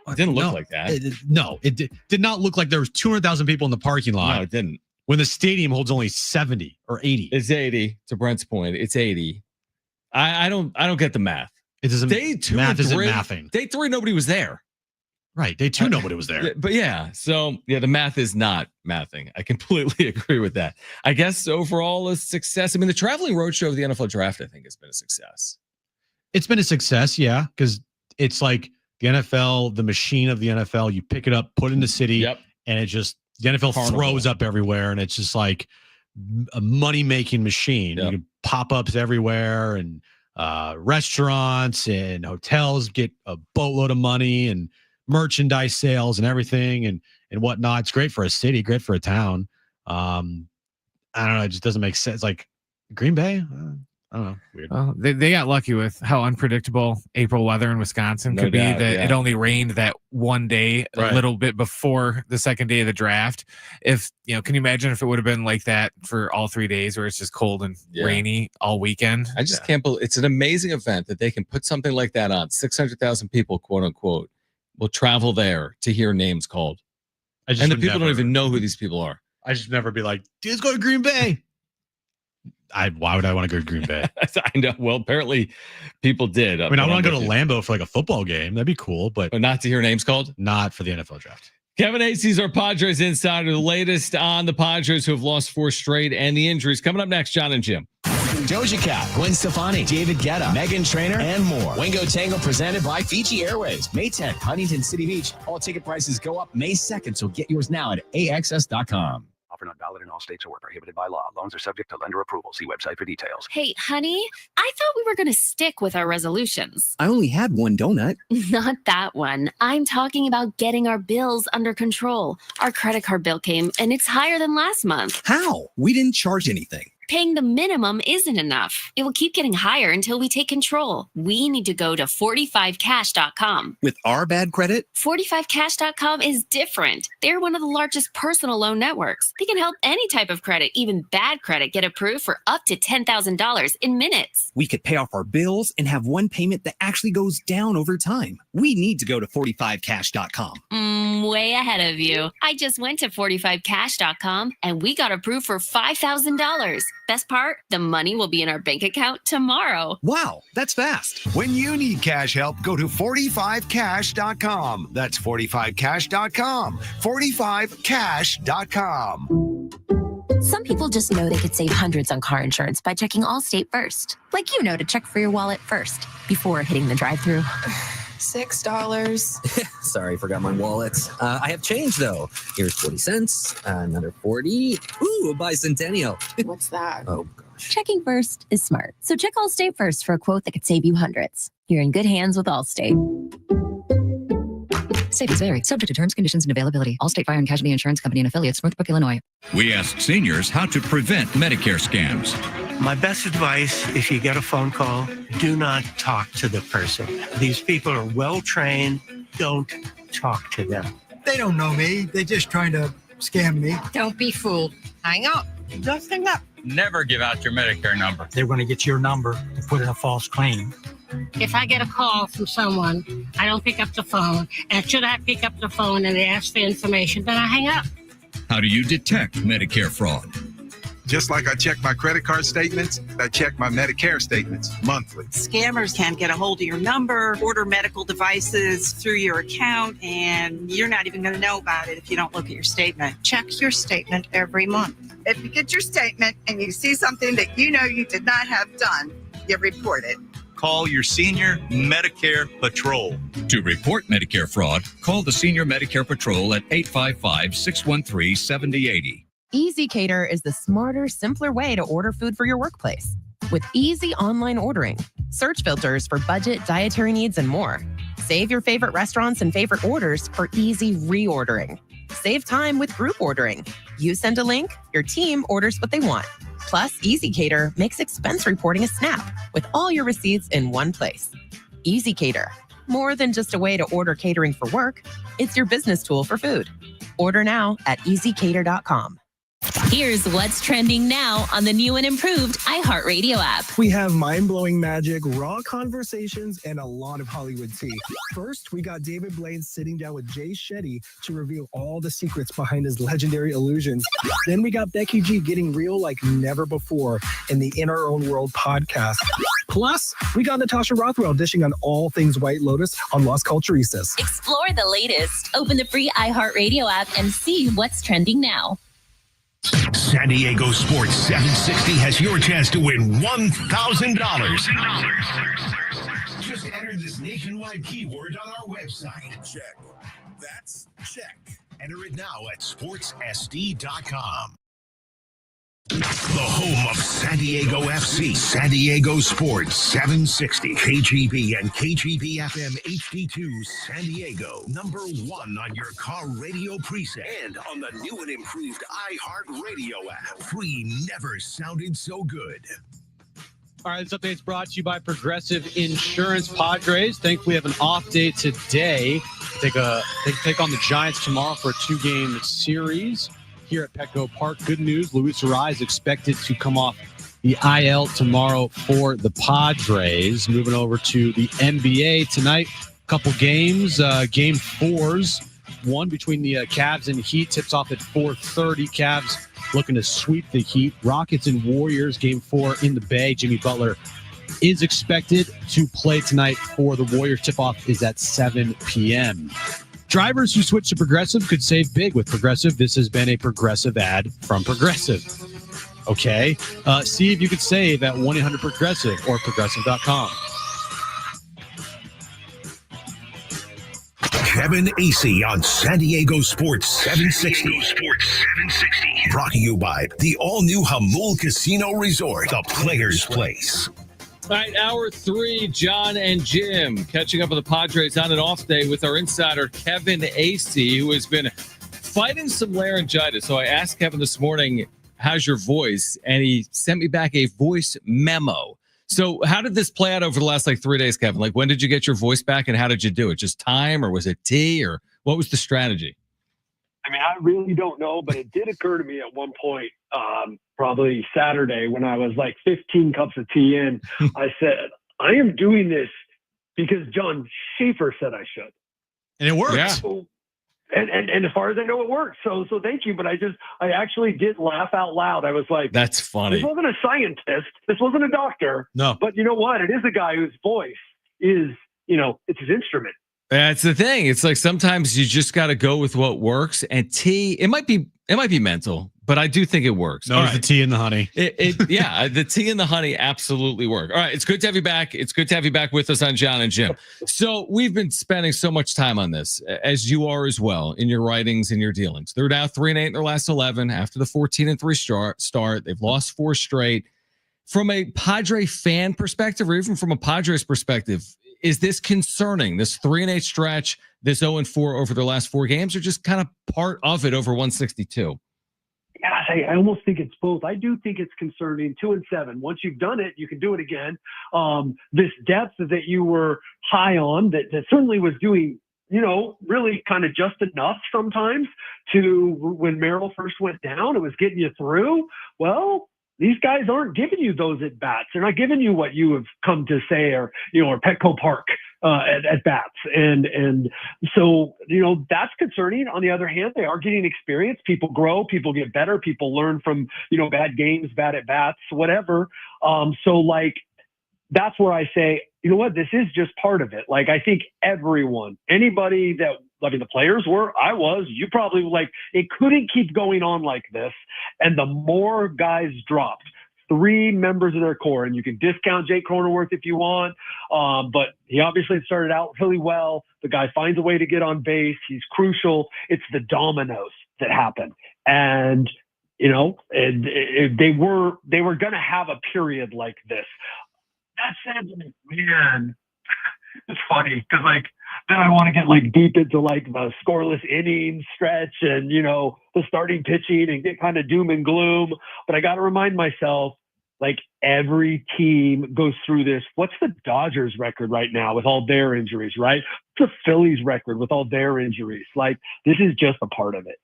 It didn't look like that. It did not look like there was 200,000 people in the parking lot. No, it didn't. When the stadium holds only 70 or 80. It's 80. To Brent's point, it's 80. I don't get the math. It doesn't. Day 2 math and 3, isn't mathing. Day 3, nobody was there. Right. Day 2, nobody was there. Yeah, but yeah, so yeah, the math is not mathing. I completely agree with that. I guess overall a success. I mean, the traveling roadshow of the NFL draft, I think, has been a success. It's been a success, yeah, because it's like the NFL, the machine of the NFL. You pick it up, put it in the city, and it just the NFL throws up everywhere, and it's just like a money-making machine. You can pop-ups everywhere, and restaurants and hotels get a boatload of money, and merchandise sales and everything and whatnot. It's great for a city, great for a town. I don't know. It just doesn't make sense. Like Green Bay, I don't know. Weird. Well, they got lucky with how unpredictable April weather in Wisconsin could be. It only rained that one day, a little bit before the second day of the draft. If can you imagine if it would have been like that for all 3 days, where it's just cold and rainy all weekend? I just can't believe it's an amazing event that they can put something like that on. 600,000 people, quote unquote, will travel there to hear names called, and the people don't even know who these people are. I just never be like, dude, let's go to Green Bay. Why would I want to go to Green Bay? I know. Well, apparently people did. I mean, I want to go to Lambeau for like a football game. That'd be cool, but not to hear names called? Not for the NFL draft. Kevin Acee's our Padres insider. The latest on the Padres, who have lost 4 straight, and the injuries. Coming up next, Jon and Jim. Doja Cat, Gwen Stefani, David Guetta, Meghan Trainor, and more. Wingo Tango presented by Fiji Airways. May 10th, Huntington City Beach. All ticket prices go up May 2nd, so get yours now at AXS.com. Offer not valid in all states or prohibited by law. Loans are subject to lender approval. See website for details. Hey, honey, I thought we were going to stick with our resolutions. I only had one donut. Not that one. I'm talking about getting our bills under control. Our credit card bill came, and it's higher than last month. How? We didn't charge anything. Paying the minimum isn't enough. It will keep getting higher until we take control. We need to go to 45cash.com. With our bad credit? 45cash.com is different. They're one of the largest personal loan networks. They can help any type of credit, even bad credit, get approved for up to $10,000 in minutes. We could pay off our bills and have one payment that actually goes down over time. We need to go to 45cash.com. Way ahead of you. I just went to 45cash.com and we got approved for $5,000. Best part, the money will be in our bank account tomorrow. Wow, that's fast. When you need cash help, go to 45cash.com. That's 45cash.com. 45cash.com. Some people just know they could save hundreds on car insurance by checking Allstate first. Like to check for your wallet first before hitting the drive-thru. $6. Sorry, forgot my wallet. I have change, though. Here's 40 cents, another 40. Ooh, a bicentennial. What's that? Oh, gosh. Checking first is smart. So check Allstate first for a quote that could save you hundreds. You're in good hands with Allstate. Savings vary. Subject to terms, conditions, and availability. Allstate Fire and Casualty Insurance Company and affiliates, Northbrook, Illinois. We asked seniors how to prevent Medicare scams. My best advice, if you get a phone call, do not talk to the person. These people are well-trained. Don't talk to them. They don't know me. They're just trying to scam me. Don't be fooled. Hang up. Just hang up. Never give out your Medicare number. They're going to get your number to put in a false claim. If I get a call from someone, I don't pick up the phone. And should I pick up the phone and they ask for information, then I hang up. How do you detect Medicare fraud? Just like I check my credit card statements, I check my Medicare statements monthly. Scammers can get a hold of your number, order medical devices through your account, and you're not even going to know about it if you don't look at your statement. Check your statement every month. If you get your statement and you see something that you know you did not have done, you report it. Call your senior Medicare Patrol. To report Medicare fraud, call the Senior Medicare Patrol at 855-613-7080. EasyCater is the smarter, simpler way to order food for your workplace. With easy online ordering, search filters for budget, dietary needs, and more. Save your favorite restaurants and favorite orders for easy reordering. Save time with group ordering. You send a link, your team orders what they want. Plus, EasyCater makes expense reporting a snap with all your receipts in one place. EasyCater, more than just a way to order catering for work, it's your business tool for food. Order now at easycater.com. Here's what's trending now on the new and improved iHeartRadio app. We have mind-blowing magic, raw conversations, and a lot of Hollywood tea. First, we got David Blaine sitting down with Jay Shetty to reveal all the secrets behind his legendary illusions. Then we got Becky G getting real like never before in the In Our Own World podcast. Plus, we got Natasha Rothwell dishing on all things White Lotus on Las Culturistas. Explore the latest. Open the free iHeartRadio app and see what's trending now. San Diego Sports 760 has your chance to win $1,000. Just enter this nationwide keyword on our website. Check. That's check. Enter it now at sportssd.com. The home of San Diego FC, San Diego Sports 760, KGB and KGB FM HD2 San Diego, #1 on your car radio preset and on the new and improved iHeartRadio app. Free never sounded so good. All right, this update is brought to you by Progressive Insurance. Padres, thankfully, have an off day today. They take on the Giants tomorrow for a 2-game series here at Petco Park. Good news, Luis Arraez is expected to come off the IL tomorrow for the Padres. Moving over to the NBA tonight, a couple games. Game 4s, one between the Cavs and Heat tips off at 4:30. Cavs looking to sweep the Heat. Rockets and Warriors, game 4 in the Bay. Jimmy Butler is expected to play tonight for the Warriors. Tip-off is at 7 p.m. Drivers who switch to Progressive could save big with Progressive. This has been a Progressive ad from Progressive. Okay. See if you could save at 1-800-PROGRESSIVE or Progressive.com. Kevin Acee on San Diego Sports 760. Brought to you by the all-new Hamul Casino Resort, the Players' Place. All right, hour 3, Jon and Jim catching up with the Padres on an off day with our insider, Kevin Acee, who has been fighting some laryngitis. So I asked Kevin this morning, how's your voice? And he sent me back a voice memo. So how did this play out over the last 3 days, Kevin? When did you get your voice back and how did you do it? Just time, or was it tea, or what was the strategy? I mean, I really don't know, but it did occur to me at one point, probably Saturday, when I was 15 cups of tea in. I said, I am doing this because John Schaefer said I should. And it worked. Yeah. So, and as far as I know, it worked. So thank you. But I actually did laugh out loud. I was like, that's funny. This wasn't a scientist. This wasn't a doctor. No. But you know what? It is a guy whose voice is, it's his instrument. That's the thing. It's sometimes you just got to go with what works. And tea, it might be mental, but I do think it works. No, it's the tea and the honey. Yeah, the tea and the honey absolutely work. All right, it's good to have you back. It's good to have you back with us on Jon and Jim. So we've been spending so much time on this, as you are as well, in your writings and your dealings. They're now 3-8 in their last 11 after the 14-3 start. They've lost 4 straight. From a Padre fan perspective, or even from a Padres perspective, is this concerning, this 3-8 stretch, this 0-4 over their last 4 games, or just kind of part of it over 162? Yeah, I almost think it's both. I do think it's concerning. 2-7. Once you've done it, you can do it again. This depth that you were high on, that certainly was doing, really kind of just enough sometimes to when Merrill first went down, it was getting you through. Well, these guys aren't giving you those at bats. They're not giving you what you have come to say, or Petco Park at bats. And so, that's concerning. On the other hand, they are getting experience. People grow, people get better, people learn from, bad games, bad at bats, whatever. That's where I say, you know what, this is just part of it. I think anybody that, the players were, I was, you probably it couldn't keep going on like this. And the more guys dropped, 3 members of their core, and you can discount Jake Cronenworth if you want. But he obviously started out really well. The guy finds a way to get on base. He's crucial. It's the dominoes that happen. And, they were going to have a period like this. That said, man, it's funny because then I want to get deep into the scoreless innings stretch and, the starting pitching and get kind of doom and gloom. But I got to remind myself, every team goes through this. What's the Dodgers record right now with all their injuries, right? What's the Phillies record with all their injuries? This is just a part of it.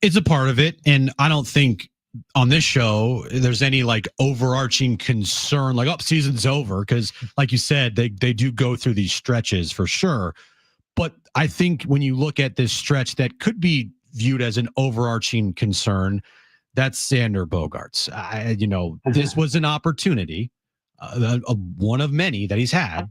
It's a part of it. And I don't think on this show there's any like overarching concern, like, oh, season's over, because like you said, they do go through these stretches for sure. But I think when you look at this stretch that could be viewed as an overarching concern, that's Xander Bogaerts. This was an opportunity, one of many that he's had.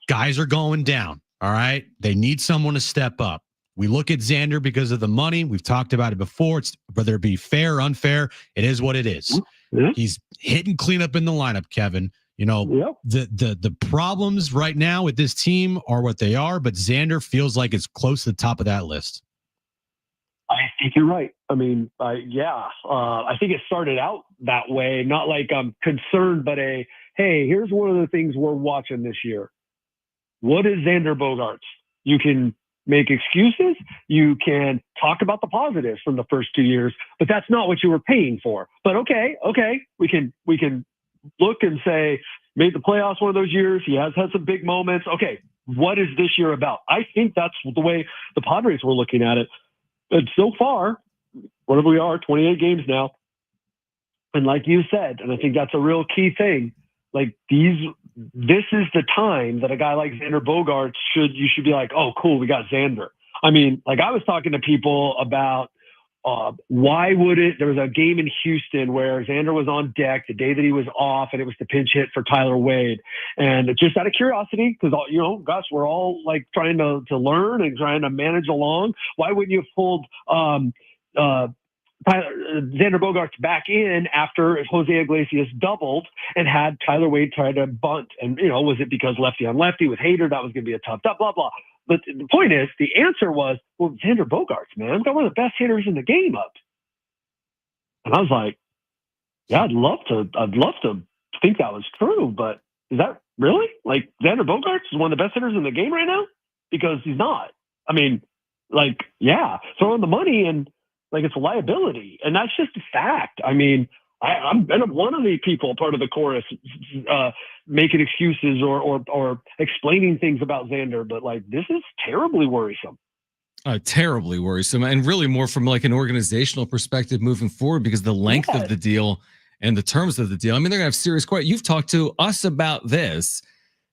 Guys are going down. All right. They need someone to step up. We look at Xander because of the money. We've talked about it before. It's whether it be fair or unfair, it is what it is. Yeah. He's hitting cleanup in the lineup, Kevin. The problems right now with this team are what they are, but Xander feels like it's close to the top of that list. I think you're right. I mean, I think it started out that way, not like I'm concerned, but hey, here's one of the things we're watching this year. What is Xander Bogaerts? You can make excuses. You can talk about the positives from the first 2 years, but that's not what you were paying for. But okay, we can look and say, made the playoffs one of those years. He has had some big moments. Okay, what is this year about? I think that's the way the Padres were looking at it. And so far, whatever we are, 28 games now. And like you said, and I think that's a real key thing, like this is the time that a guy like Xander Bogaerts you should be like, oh, cool, we got Xander. I mean, like I was talking to people about why would it, there was a game in Houston where Xander was on deck the day that he was off, and it was the pinch hit for Tyler Wade. And just out of curiosity, because, gosh, we're all like trying to learn and trying to manage along. Why wouldn't you have pulled Xander Bogaerts back in after Jose Iglesias doubled and had Tyler Wade try to bunt? And, was it because lefty on lefty with Hader, that was going to be a tough, blah, blah. But the point is, the answer was, well, Xander Bogaerts, man, got one of the best hitters in the game up. And I was like, yeah, I'd love to think that was true, but is that really? Like, Xander Bogaerts is one of the best hitters in the game right now? Because he's not. I mean, like, yeah, throw in the money and, like, it's a liability. And that's just a fact. I mean, I'm one of the people, part of the chorus, making excuses or explaining things about Xander, but like, this is terribly worrisome. Terribly worrisome, and really more from like an organizational perspective moving forward, because the length of the deal and the terms of the deal. I mean, they're gonna have serious questions. You've talked to us about this,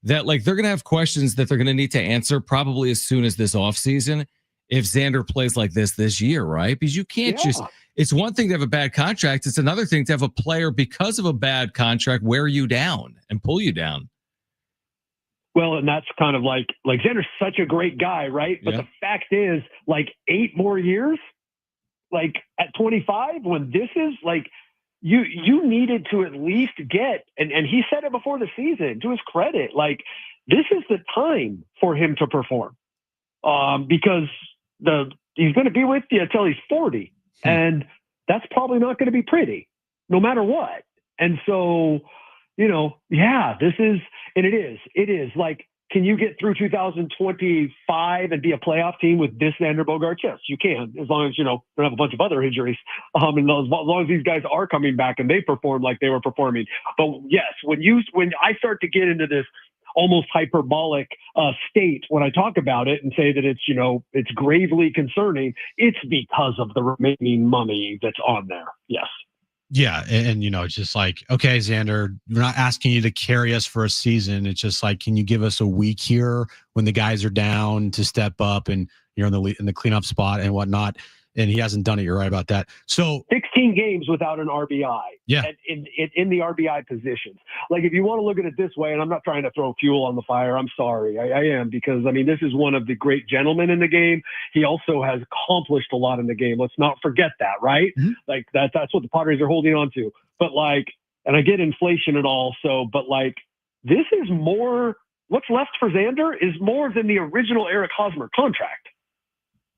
that like they're gonna have questions that they're gonna need to answer probably as soon as this offseason if Xander plays like this year, right? Because you can't just. It's one thing to have a bad contract. It's another thing to have a player, because of a bad contract, wear you down and pull you down. Well, and that's kind of like Xander's such a great guy, right? But the fact is, like, 8 more years, like at 25, when this is like, you needed to at least get, and he said it before the season, to his credit, like, this is the time for him to perform, because he's going to be with you until he's 40. And that's probably not going to be pretty, no matter what. And so, this is, and it is like, can you get through 2025 and be a playoff team with this Xander Bogaerts? Yes, you can, as long as, don't have a bunch of other injuries. And as long as these guys are coming back and they perform like they were performing. But yes, when I start to get into this almost hyperbolic state when I talk about it and say that it's, it's gravely concerning, it's because of the remaining money that's on there. Yes. Yeah. And it's just like, okay, Xander, we're not asking you to carry us for a season. It's just like, can you give us a week here when the guys are down to step up and you're in the cleanup spot and whatnot? And he hasn't done it. You're right about that. So 16 games without an RBI. Yeah. In the RBI positions. Like, if you want to look at it this way, and I'm not trying to throw fuel on the fire, I'm sorry. I am, because I mean, this is one of the great gentlemen in the game. He also has accomplished a lot in the game. Let's not forget that, right? Mm-hmm. Like that's what the Padres are holding on to. But like, and I get inflation and all, but like, this is more, what's left for Xander is more than the original Eric Hosmer contract.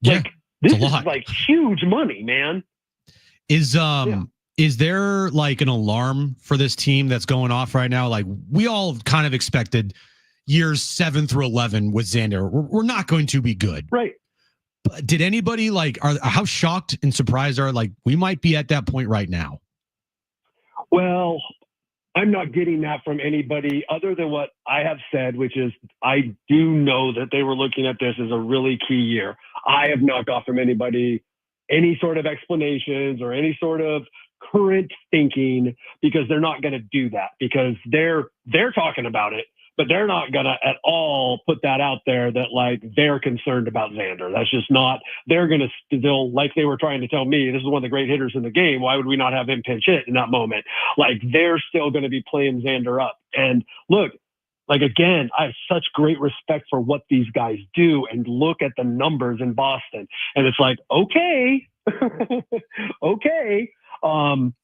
Yeah. This is like huge money, man. Is there like an alarm for this team that's going off right now? Like, we all kind of expected years 7 through 11 with Xander, we're not going to be good. Right. But did anybody how shocked and surprised are we might be at that point right now? Well, I'm not getting that from anybody other than what I have said, which is I do know that they were looking at this as a really key year. I have not got from anybody any sort of explanations or any sort of current thinking, because they're not going to do that, because they're talking about it, but they're not going to at all put that out there that like they're concerned about Xander. That's just not, they're going to still, like they were trying to tell me, this is one of the great hitters in the game. Why would we not have him pinch hit in that moment? Like they're still going to be playing Xander up. And look, like, again, I have such great respect for what these guys do, and look at the numbers in Boston. And it's like, okay, okay. And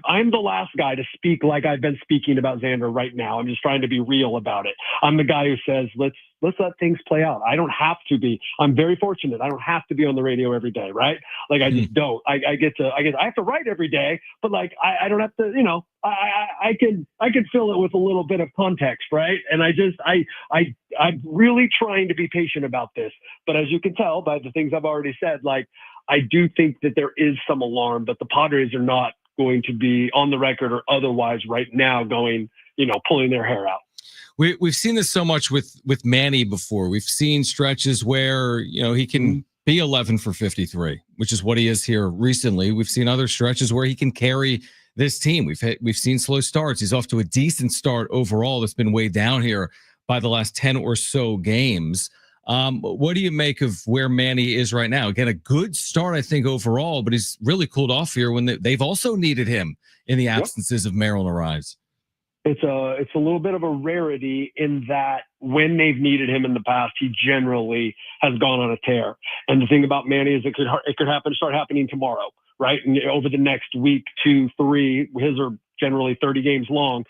I'm the last guy to speak like I've been speaking about Xander right now. I'm just trying to be real about it. I'm the guy who says, let's let things play out. I don't have to be. I'm very fortunate. I don't have to be on the radio every day, right? Like I just don't. I have to write every day, but like I don't have to. I can fill it with a little bit of context, right? And I'm really trying to be patient about this. But as you can tell by the things I've already said, like I do think that there is some alarm, but the Padres are not going to be on the record or otherwise right now going, pulling their hair out. We've seen this so much with Manny before. We've seen stretches where, he can be 11 for 53, which is what he is here recently. We've seen other stretches where he can carry this team. We've seen slow starts. He's off to a decent start overall that's been weighed down here by the last 10 or so games. What do you make of where Manny is right now? Again, a good start, I think, overall, but he's really cooled off here when they've also needed him in the absences of Merrill and Arise. It's a little bit of a rarity in that when they've needed him in the past, he generally has gone on a tear. And the thing about Manny is it could start happening tomorrow, right? And over the next week, 2, 3, his are generally 30 games long.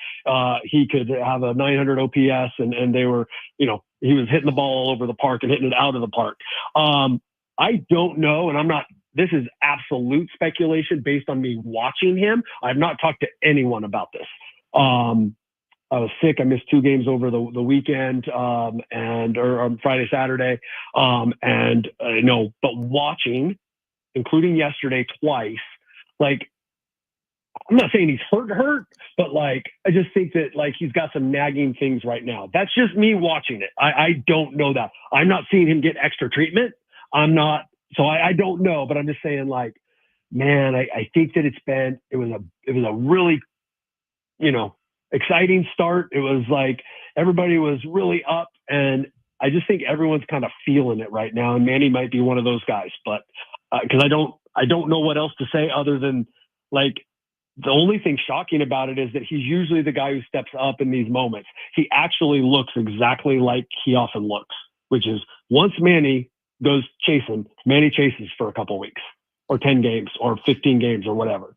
He could have a 900 OPS, and they were, he was hitting the ball all over the park and hitting it out of the park. I don't know, and this is absolute speculation based on me watching him. I've not talked to anyone about this. I was sick. I missed 2 games over the weekend, or Friday, Saturday. But watching, including yesterday twice, like, I'm not saying he's hurt, but like, I just think that like he's got some nagging things right now. That's just me watching it. I don't know that. I'm not seeing him get extra treatment. I'm not. So I don't know, but I'm just saying like, man, I think that it was a really, exciting start. It was like everybody was really up, and I just think everyone's kind of feeling it right now. And Manny might be one of those guys, but because I don't know what else to say other than like, the only thing shocking about it is that he's usually the guy who steps up in these moments. He actually looks exactly like he often looks, which is once Manny goes chasing, Manny chases for a couple weeks or 10 games or 15 games or whatever.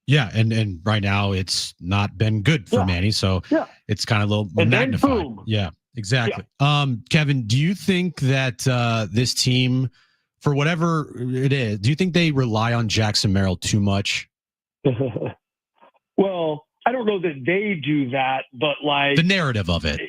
Yeah, and right now it's not been good for Manny, so it's kind of a little magnified. Yeah, exactly. Yeah. Kevin, do you think that this team, for whatever it is, do you think they rely on Jackson Merrill too much? Well, I don't know that they do that, but like the narrative of it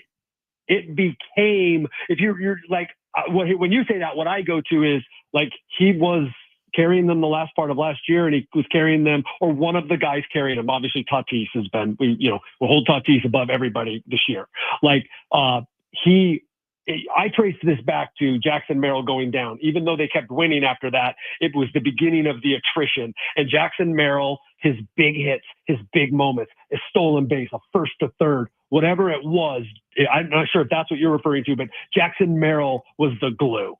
became, if you're like, when you say that, what I go to is like, he was carrying them the last part of last year, and he was carrying them, or one of the guys carrying them. Obviously Tatis has been, we'll hold Tatis above everybody this year. Like, I traced this back to Jackson Merrill going down. Even though they kept winning after that, it was the beginning of the attrition. And Jackson Merrill, his big hits, his big moments, a stolen base, a first to third, whatever it was. I'm not sure if that's what you're referring to, but Jackson Merrill was the glue.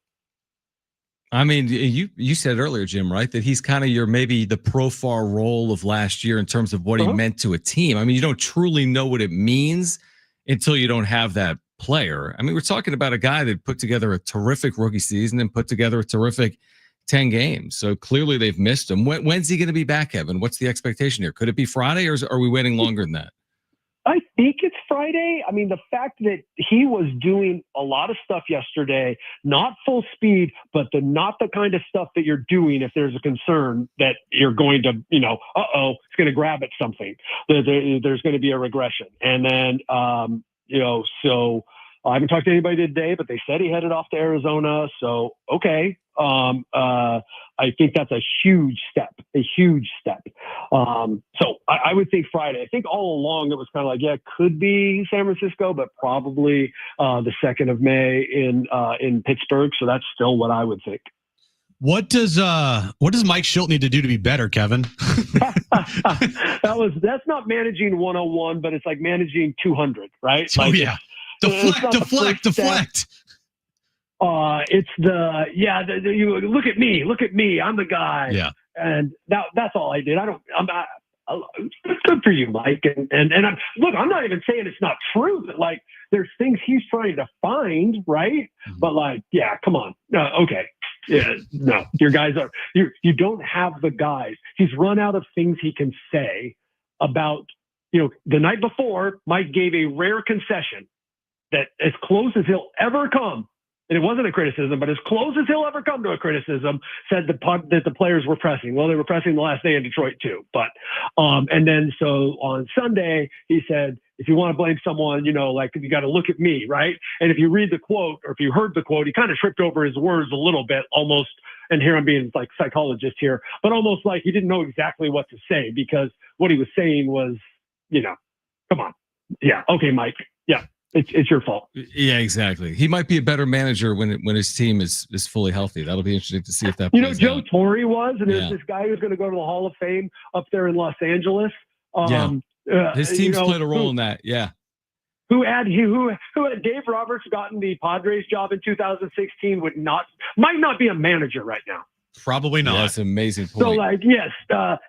I mean, you said earlier, Jim, right, that he's kind of maybe the Profar role of last year in terms of what he meant to a team. I mean, you don't truly know what it means until you don't have that player. I mean, we're talking about a guy that put together a terrific rookie season and put together a terrific 10 games. So clearly they've missed him. When's he going to be back, Evan? What's the expectation here? Could it be Friday, or are we waiting longer than that? I think it's Friday. I mean, the fact that he was doing a lot of stuff yesterday, not full speed, but not the kind of stuff that you're doing if there's a concern that you're going to, it's going to grab at something. There's going to be a regression. And then, so I haven't talked to anybody today, but they said he headed off to Arizona. So, okay. I think that's a huge step. So I would think Friday. I think all along it was kind of like, it could be San Francisco, but probably the 2nd of May in Pittsburgh. So that's still what I would think. What does Mike Schilt need to do to be better, Kevin? That's not managing 101, but it's like managing 200, right? Oh like yeah, deflect. It's you look at me, I'm the guy. Yeah, and that's all I did. It's good for you, Mike. And I'm not even saying it's not true that like there's things he's trying to find, right? Mm-hmm. But like, yeah, come on, okay. Yeah, no, your guys you don't have the guys. He's run out of things he can say about, the night before, Mike gave a rare concession that as close as he'll ever come, and it wasn't a criticism, but as close as he'll ever come to a criticism, said that the players were pressing. Well, they were pressing the last day in Detroit too. But, and then so on Sunday, he said, if you want to blame someone, like you got to look at me, right? And if you read the quote, or if you heard the quote, he kind of tripped over his words a little bit, almost. And here I'm being like psychologist here, but almost like he didn't know exactly what to say, because what he was saying was, come on, yeah, okay, Mike, yeah, it's your fault. Yeah, exactly. He might be a better manager when his team is fully healthy. That'll be interesting to see if that. Joe Torre was, and there's this guy who's going to go to the Hall of Fame up there in Los Angeles. His team's played a role in that. Yeah. Who had Dave Roberts gotten the Padres job in 2016 might not be a manager right now. Probably not. That's an amazing point. So, like, yes,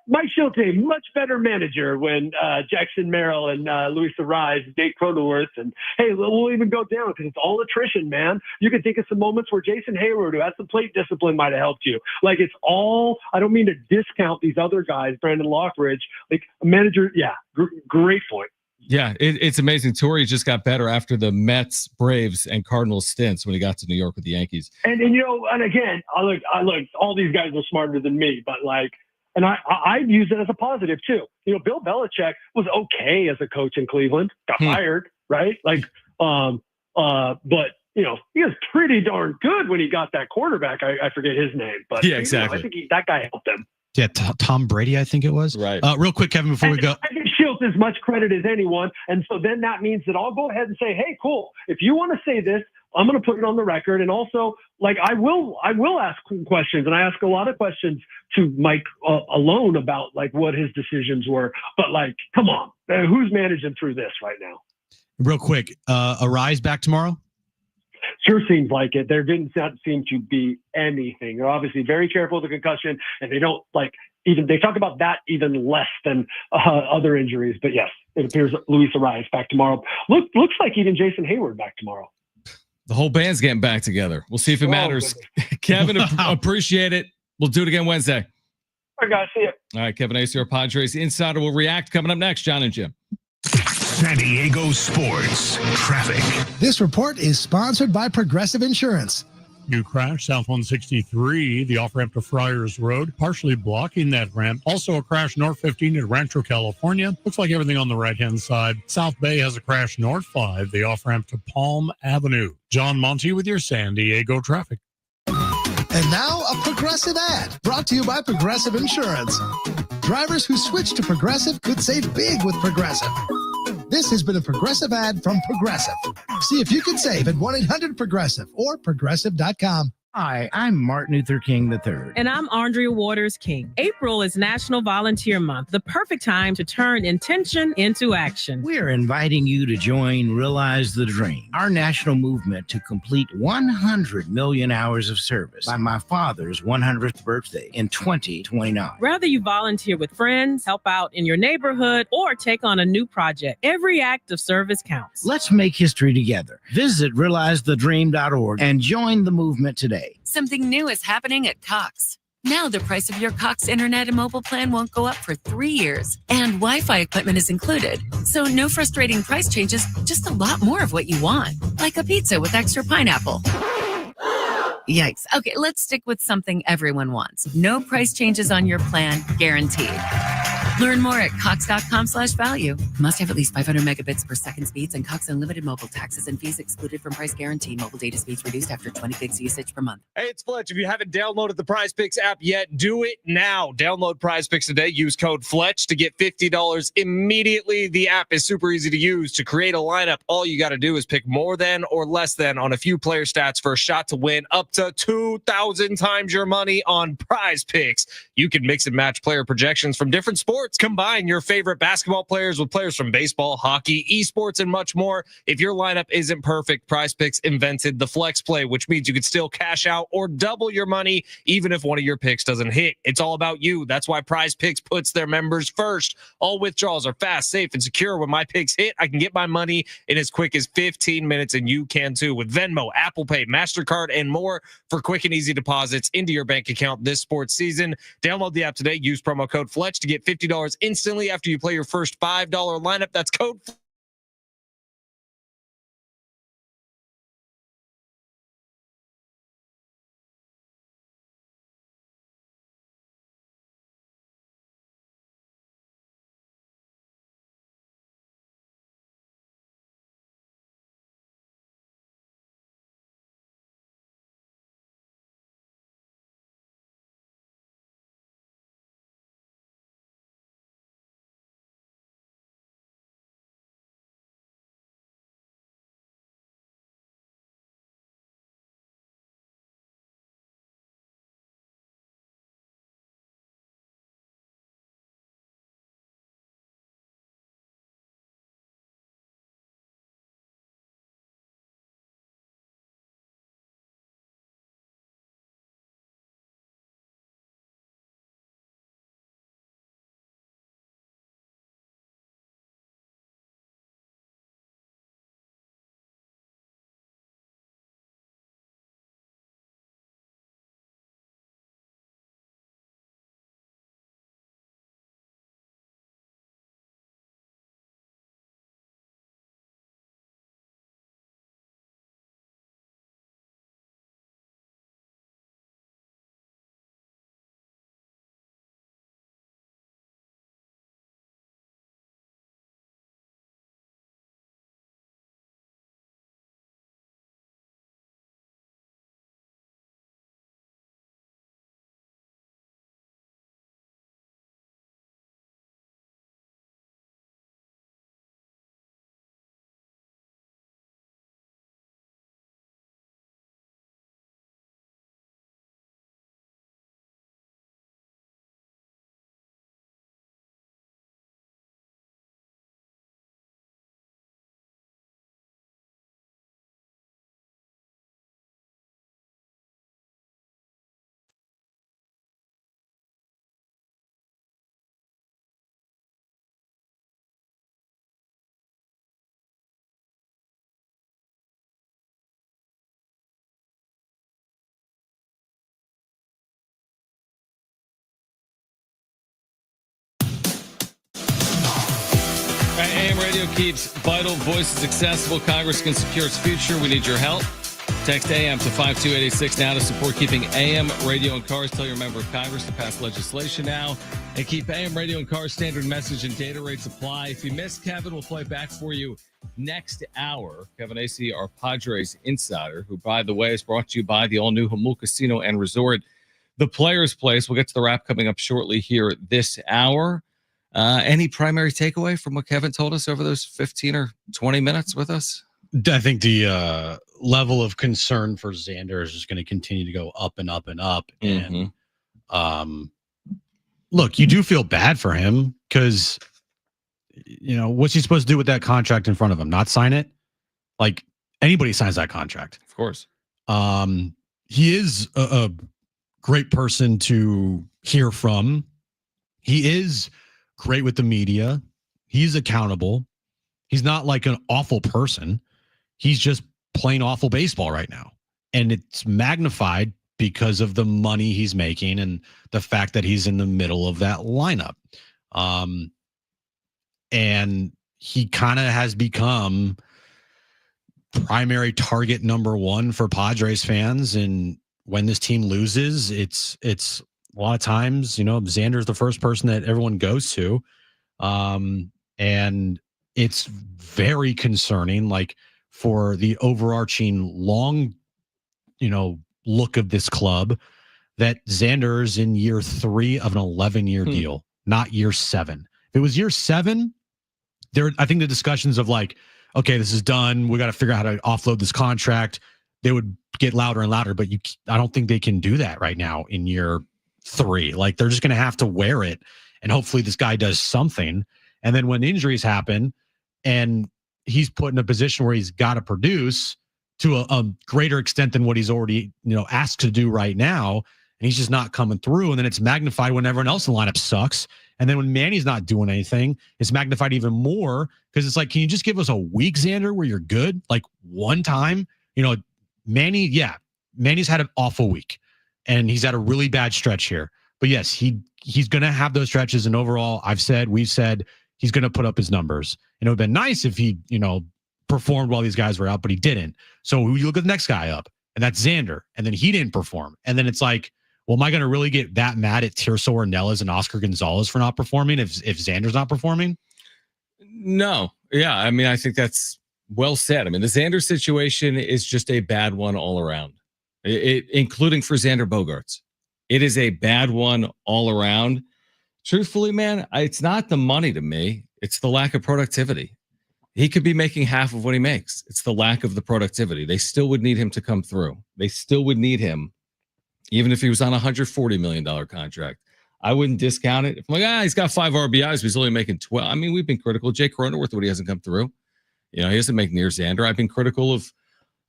Mike Schilt, a much better manager when Jackson Merrill and Luis Arraez, Dave Cronenworth, and hey, we'll even go down because it's all attrition, man. You can think of some moments where Jason Hayward, who has some plate discipline, might have helped you. Like, it's all. I don't mean to discount these other guys, Brandon Lockridge, like a manager. Yeah, great point. Yeah, it's amazing. Torrey just got better after the Mets, Braves, and Cardinals stints when he got to New York with the Yankees. And again, I look, all these guys are smarter than me, but like, and I use it as a positive too. Bill Belichick was okay as a coach in Cleveland, got fired, right? Like, but he was pretty darn good when he got that quarterback. I forget his name, but yeah, exactly. I think that guy helped him. Yeah, Tom Brady, I think it was. Right. Real quick, Kevin, before we go. I give Schilt as much credit as anyone. And so then that means that I'll go ahead and say, hey, cool. If you want to say this, I'm going to put it on the record. And also, like, I will ask questions. And I ask a lot of questions to Mike alone about, like, what his decisions were. But, like, come on. Who's managing through this right now? Real quick, Arraez back tomorrow? Sure seems like it. There didn't seem to be anything. They're obviously very careful with the concussion, and they don't they talk about that even less than other injuries. But yes, it appears Luis Arraez back tomorrow. Looks like even Jason Hayward back tomorrow. The whole band's getting back together. We'll see if it matters. Kevin, appreciate it. We'll do it again Wednesday. All right, guys. See you. All right, Kevin Acee, our Padres Insider, will react. Coming up next, Jon and Jim. San Diego Sports Traffic. This report is sponsored by Progressive Insurance. New crash, South 163, the off-ramp to Friars Road, partially blocking that ramp. Also a crash North 15 at Rancho, California. Looks like everything on the right-hand side. South Bay has a crash North 5, the off-ramp to Palm Avenue. John Monty with your San Diego traffic. And now a Progressive ad brought to you by Progressive Insurance. Drivers who switch to Progressive could save big with Progressive. This has been a Progressive ad from Progressive. See if you can save at 1-800-PROGRESSIVE or Progressive.com. Hi, I'm Martin Luther King III. And I'm Andrea Waters King. April is National Volunteer Month, the perfect time to turn intention into action. We're inviting you to join Realize the Dream, our national movement to complete 100 million hours of service by my father's 100th birthday in 2029. Whether you volunteer with friends, help out in your neighborhood, or take on a new project, every act of service counts. Let's make history together. Visit realizethedream.org and join the movement today. Something new is happening at Cox. Now the price of your Cox internet and mobile plan won't go up for 3 years, and Wi-Fi equipment is included. So no frustrating price changes, just a lot more of what you want, like a pizza with extra pineapple. Yikes. Okay, let's stick with something everyone wants. No price changes on your plan, guaranteed. Learn more at cox.com/value. Must have at least 500 megabits per second speeds and Cox Unlimited mobile. Taxes and fees excluded from price guarantee. Mobile data speeds reduced after 20 gigs usage per month. Hey, it's Fletch. If you haven't downloaded the Prize Picks app yet, do it now. Download Prize Picks today. Use code Fletch to get $50 immediately. The app is super easy to use. To create a lineup, all you got to do is pick more than or less than on a few player stats for a shot to win up to 2,000 times your money on Prize Picks. You can mix and match player projections from different sports. Combine your favorite basketball players with players from baseball, hockey, esports, and much more. If your lineup isn't perfect, Prize Picks invented the flex play, which means you could still cash out or double your money even if one of your picks doesn't hit. It's all about you. That's why Prize Picks puts their members first. All withdrawals are fast, safe, and secure. When my picks hit, I can get my money in as quick as 15 minutes, and you can too with Venmo, Apple Pay, MasterCard, and more for quick and easy deposits into your bank account this sports season. Download the app today. Use promo code Fletch to get $50 instantly after you play your first $5 lineup. That's code AM Radio keeps vital voices accessible. Congress can secure its future. We need your help. Text AM to 52886 now to support keeping AM radio in cars. Tell your member of Congress to pass legislation now and keep AM radio in cars. Standard message and data rates apply. If you missed, Kevin will play back for you next hour. Kevin Acee, our Padres insider, who, by the way, is brought to you by the all-new Jamul Casino and Resort, the Players Place. We'll get to the wrap coming up shortly here this hour. Any primary takeaway from what Kevin told us over those 15 or 20 minutes with us? I think the level of concern for Xander is just going to continue to go up and up and up. And look, you do feel bad for him because, you know, what's he supposed to do with that contract in front of him? Not sign it? Like, anybody signs that contract. Of course. He is a great person to hear from. He is great with the media. He's accountable. He's not like an awful person. He's just playing awful baseball right now. And it's magnified because of the money he's making and the fact that he's in the middle of that lineup. And he kind of has become primary target number one for Padres fans. And when this team loses, it's a lot of times, Xander's the first person that everyone goes to. And it's very concerning, like for the overarching long, look of this club, that Xander's in year 3 of an 11-year deal, not year 7. If it was year 7, I think the discussions of like, okay, this is done, we got to figure out how to offload this contract, they would get louder and louder. But I don't think they can do that right now in year 3. Like, they're just going to have to wear it, and hopefully this guy does something. And then when injuries happen and he's put in a position where he's got to produce to a greater extent than what he's already, asked to do right now, and he's just not coming through. And then it's magnified when everyone else in the lineup sucks. And then when Manny's not doing anything, it's magnified even more, because it's like, can you just give us a week, Xander, where you're good? Like one time, Manny's had an awful week and he's had a really bad stretch here. But yes, he's going to have those stretches. And overall, we've said he's going to put up his numbers. And it would have been nice if he, performed while these guys were out, but he didn't. So you look at the next guy up, and that's Xander. And then he didn't perform. And then it's like, well, am I going to really get that mad at Tirso Ornelas and Oscar Gonzalez for not performing if Xander's not performing? No. Yeah. I mean, I think that's well said. I mean, the Xander situation is just a bad one all around, including for Xander Bogaerts. It is a bad one all around. Truthfully, man, it's not the money to me. It's the lack of productivity. He could be making half of what he makes. It's the lack of the productivity. They still would need him to come through. They still would need him, even if he was on a $140 million contract. I wouldn't discount it. If I'm like, he's got 5 RBIs, but he's only making 12. I mean, we've been critical. Jake Cronenworth, when he hasn't come through. He doesn't make near Xander. I've been critical of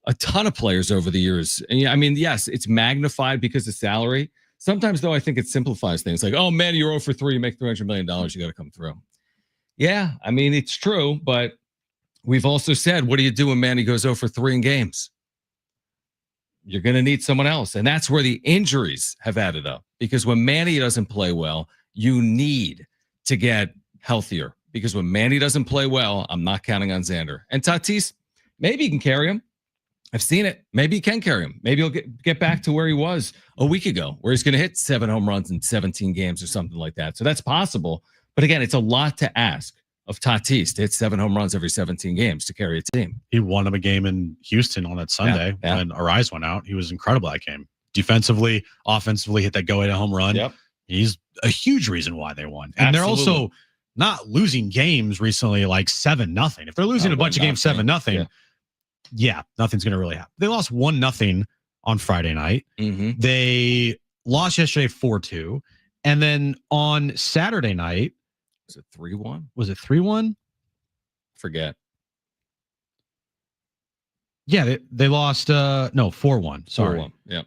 a ton of players over the years. And I mean, yes, it's magnified because of salary. Sometimes, though, I think it simplifies things. Like, oh, man, you're 0 for 3. You make $300 million. You got to come through. Yeah, I mean, it's true, but we've also said, what do you do when Manny goes 0 for 3 in games? You're going to need someone else. And that's where the injuries have added up. Because when Manny doesn't play well, you need to get healthier. Because when Manny doesn't play well, I'm not counting on Xander. And Tatis, maybe he can carry him. I've seen it. Maybe he can carry him. Maybe he'll get back to where he was a week ago, where he's going to hit 7 home runs in 17 games or something like that. So that's possible. But again, it's a lot to ask of Tatis to hit 7 home runs every 17 games to carry a team. He won him a game in Houston on that Sunday when Arraez went out. He was incredible that game. Defensively, offensively, hit that go-ahead home run. Yep. He's a huge reason why they won. And They're also not losing games recently like 7-0. If they're losing a bunch of games 7-0, nothing's going to really happen. They lost 1-0 on Friday night. Mm-hmm. They lost yesterday 4-2. And then on Saturday night, was it 3-1? Was it 3-1? Forget. Yeah, they lost 4-1. Sorry. 4-1. Yeah.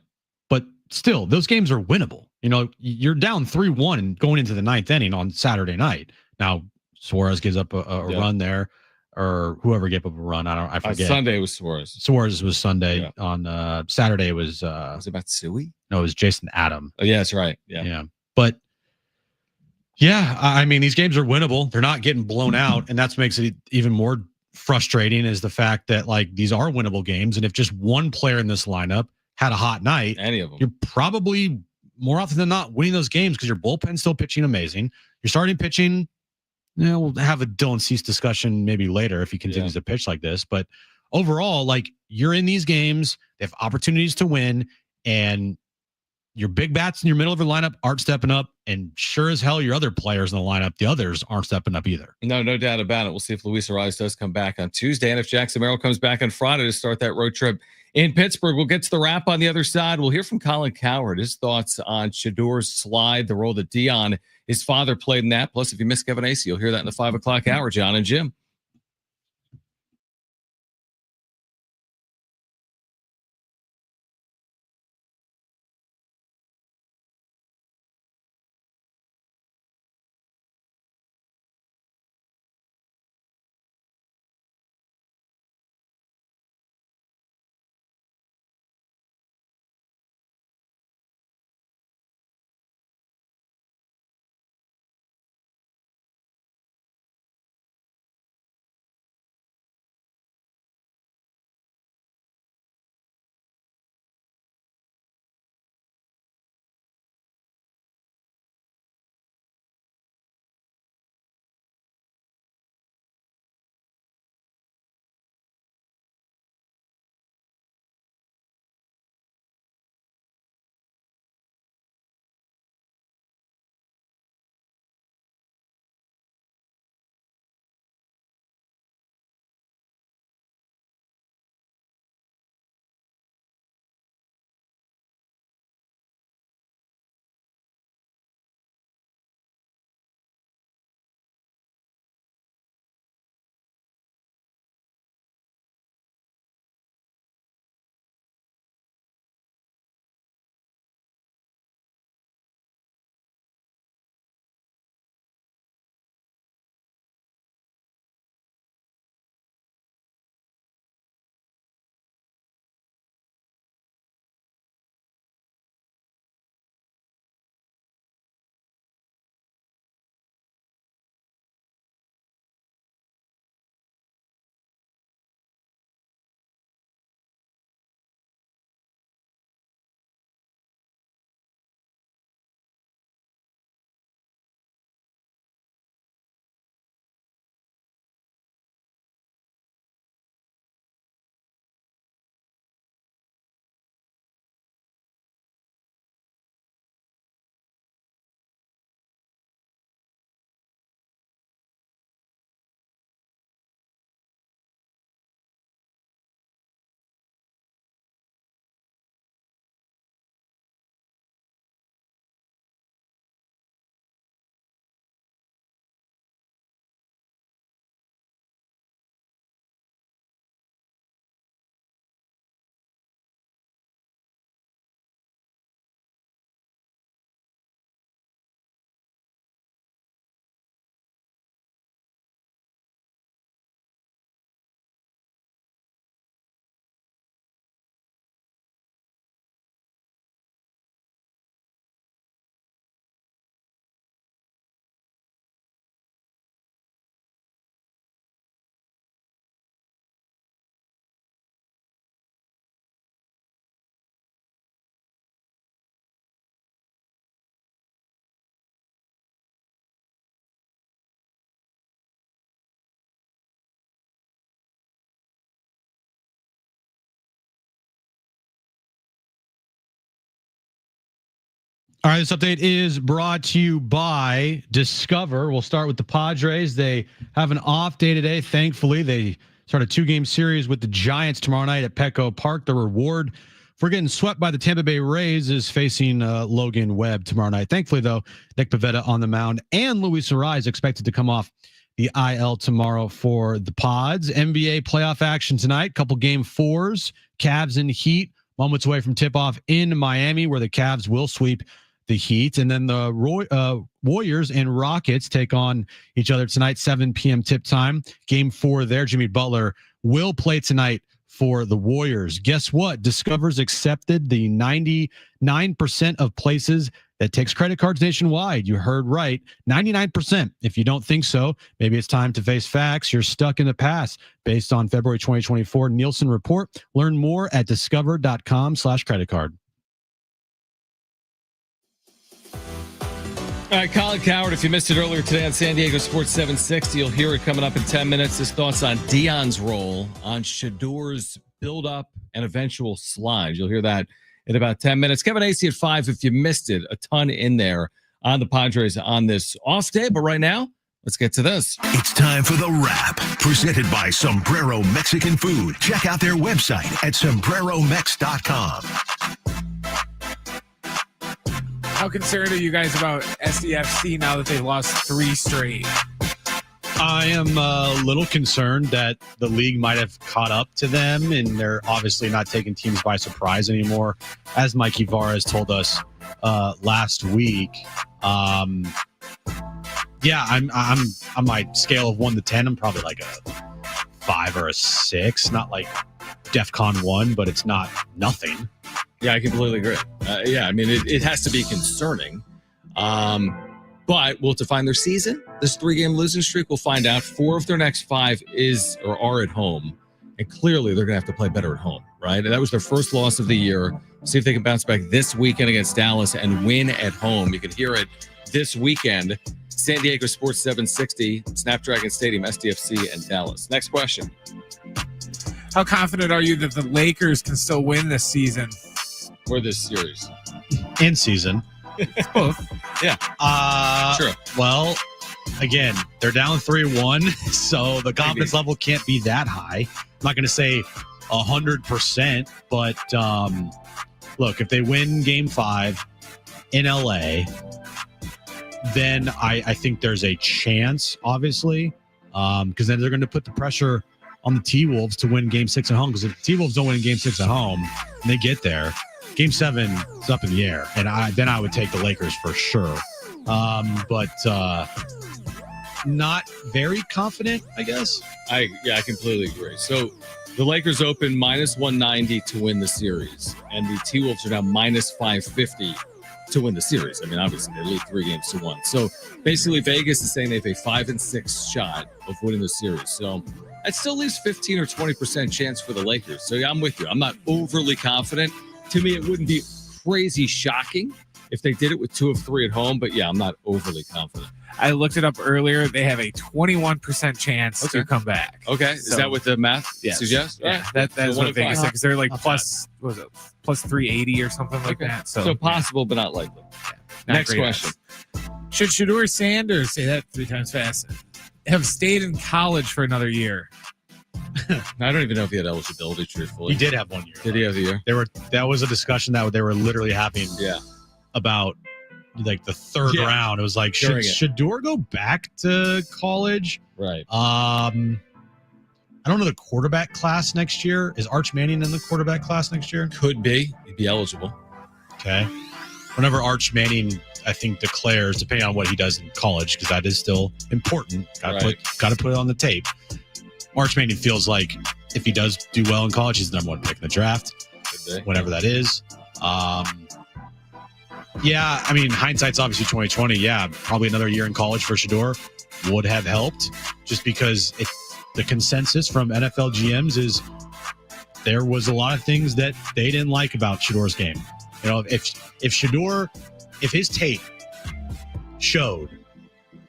But still, those games are winnable. You're down 3-1 going into the 9th inning on Saturday night. Now, Suarez gives up a run there, or whoever gave up a run. I forget. Sunday was Suarez. Suarez was Sunday. Yeah. On Saturday was it Matsui? No, it was Jason Adam. Oh, yeah, that's right. Yeah. Yeah. But yeah, I mean, these games are winnable. They're not getting blown out. And that's makes it even more frustrating, is the fact that like these are winnable games. And if just one player in this lineup had a hot night, any of them, you're probably more often than not winning those games, because your bullpen's still pitching amazing. Your starting pitching, we'll have a Dylan Cease discussion maybe later if he continues to pitch like this. But overall, like, you're in these games, they have opportunities to win, and your big bats in your middle of your lineup aren't stepping up, and sure as hell your other players in the lineup, the others aren't stepping up either. No doubt about it. We'll see if Luis Arraez does come back on Tuesday, and if Jackson Merrill comes back on Friday to start that road trip in Pittsburgh. We'll get to the wrap on the other side. We'll hear from Colin Cowherd, his thoughts on Shador's slide, the role that Dion, his father, played in that. Plus, if you missed Kevin Acee, you'll hear that in the 5 o'clock hour. Jon and Jim. All right, this update is brought to you by Discover. We'll start with the Padres. They have an off day today. Thankfully, they start a 2-game series with the Giants tomorrow night at Petco Park. The reward for getting swept by the Tampa Bay Rays is facing Logan Webb tomorrow night. Thankfully, though, Nick Pivetta on the mound and Luis Arraez expected to come off the IL tomorrow for the Pods. NBA playoff action tonight. Couple game 4s. Cavs and Heat. Moments away from tip-off in Miami, where the Cavs will sweep the Heat. And then the Warriors and Rockets take on each other tonight, 7 p.m. tip time. Game 4 there. Jimmy Butler will play tonight for the Warriors. Guess what? Discover's accepted the 99% of places that takes credit cards nationwide. You heard right. 99%. If you don't think so, maybe it's time to face facts. You're stuck in the past. Based on February 2024 Nielsen report. Learn more at discover.com/credit card. All right, Colin Coward, if you missed it earlier today on San Diego Sports 760, you'll hear it coming up in 10 minutes. His thoughts on Dion's role on Shador's build-up and eventual slide. You'll hear that in about 10 minutes. Kevin Acee at 5 if you missed it. A ton in there on the Padres on this off day. But right now, let's get to this. It's time for The Wrap, presented by Sombrero Mexican Food. Check out their website at sombreromex.com. How concerned are you guys about SDFC now that they've lost 3 straight? I am a little concerned that the league might have caught up to them, and they're obviously not taking teams by surprise anymore. As Mike Ibarra told us last week, I'm on my scale of 1 to 10. I'm probably like a 5 or a 6, not like DEFCON 1, but it's not nothing. Yeah, I completely agree. I mean, it has to be concerning. But will it define their season? This 3-game losing streak, we'll find out. 4 of their next 5 are at home. And clearly, they're going to have to play better at home, right? And that was their first loss of the year. See if they can bounce back this weekend against Dallas and win at home. You can hear it this weekend. San Diego Sports 760, Snapdragon Stadium, SDFC, and Dallas. Next question. How confident are you that the Lakers can still win this season? Or this series? In season. Both. Yeah. Sure. Well, again, they're down 3-1, so the confidence level can't be that high. I'm not going to say 100%, but look, if they win Game 5 in LA, then I think there's a chance, obviously, because then they're going to put the pressure on the T-Wolves to win Game 6 at home. Because if the T-Wolves don't win Game 6 at home, and they get there, Game 7 is up in the air, and then I would take the Lakers for sure. But not very confident, I guess. I completely agree. So the Lakers open -190 to win the series, and the T-Wolves are now -550 to win the series. I mean, obviously, they lead 3-1. So basically, Vegas is saying they have a 5-6 shot of winning the series. So that still leaves 15 or 20% chance for the Lakers. So yeah, I'm with you. I'm not overly confident. To me, it wouldn't be crazy shocking if they did it with 2 of 3 at home. But yeah, I'm not overly confident. I looked it up earlier. They have a 21% chance to come back. Okay. Is that what the math suggests? Yeah, that's what Vegas said, because they're like plus 380 or something like that. So possible, but not likely. Not Next great question. odds. Should Shador Sanders, say that 3 times fast, have stayed in college for another year? I don't even know if he had eligibility, truthfully. He did have 1 year. Did he have a year? That was a discussion that they were literally having about like the third round. It was like, should Shador go back to college? Right. I don't know the quarterback class next year. Is Arch Manning in the quarterback class next year? Could be. He'd be eligible. Okay. Whenever Arch Manning, I think, declares, depending on what he does in college, because that is still important. Got to put it on the tape. Arch Manning feels like if he does do well in college, he's the number 1 pick in the draft, whenever that is. Yeah, I mean, hindsight's obviously 2020. Yeah, probably another year in college for Shador would have helped, just because the consensus from NFL GMs is there was a lot of things that they didn't like about Shador's game. You know, if his tape showed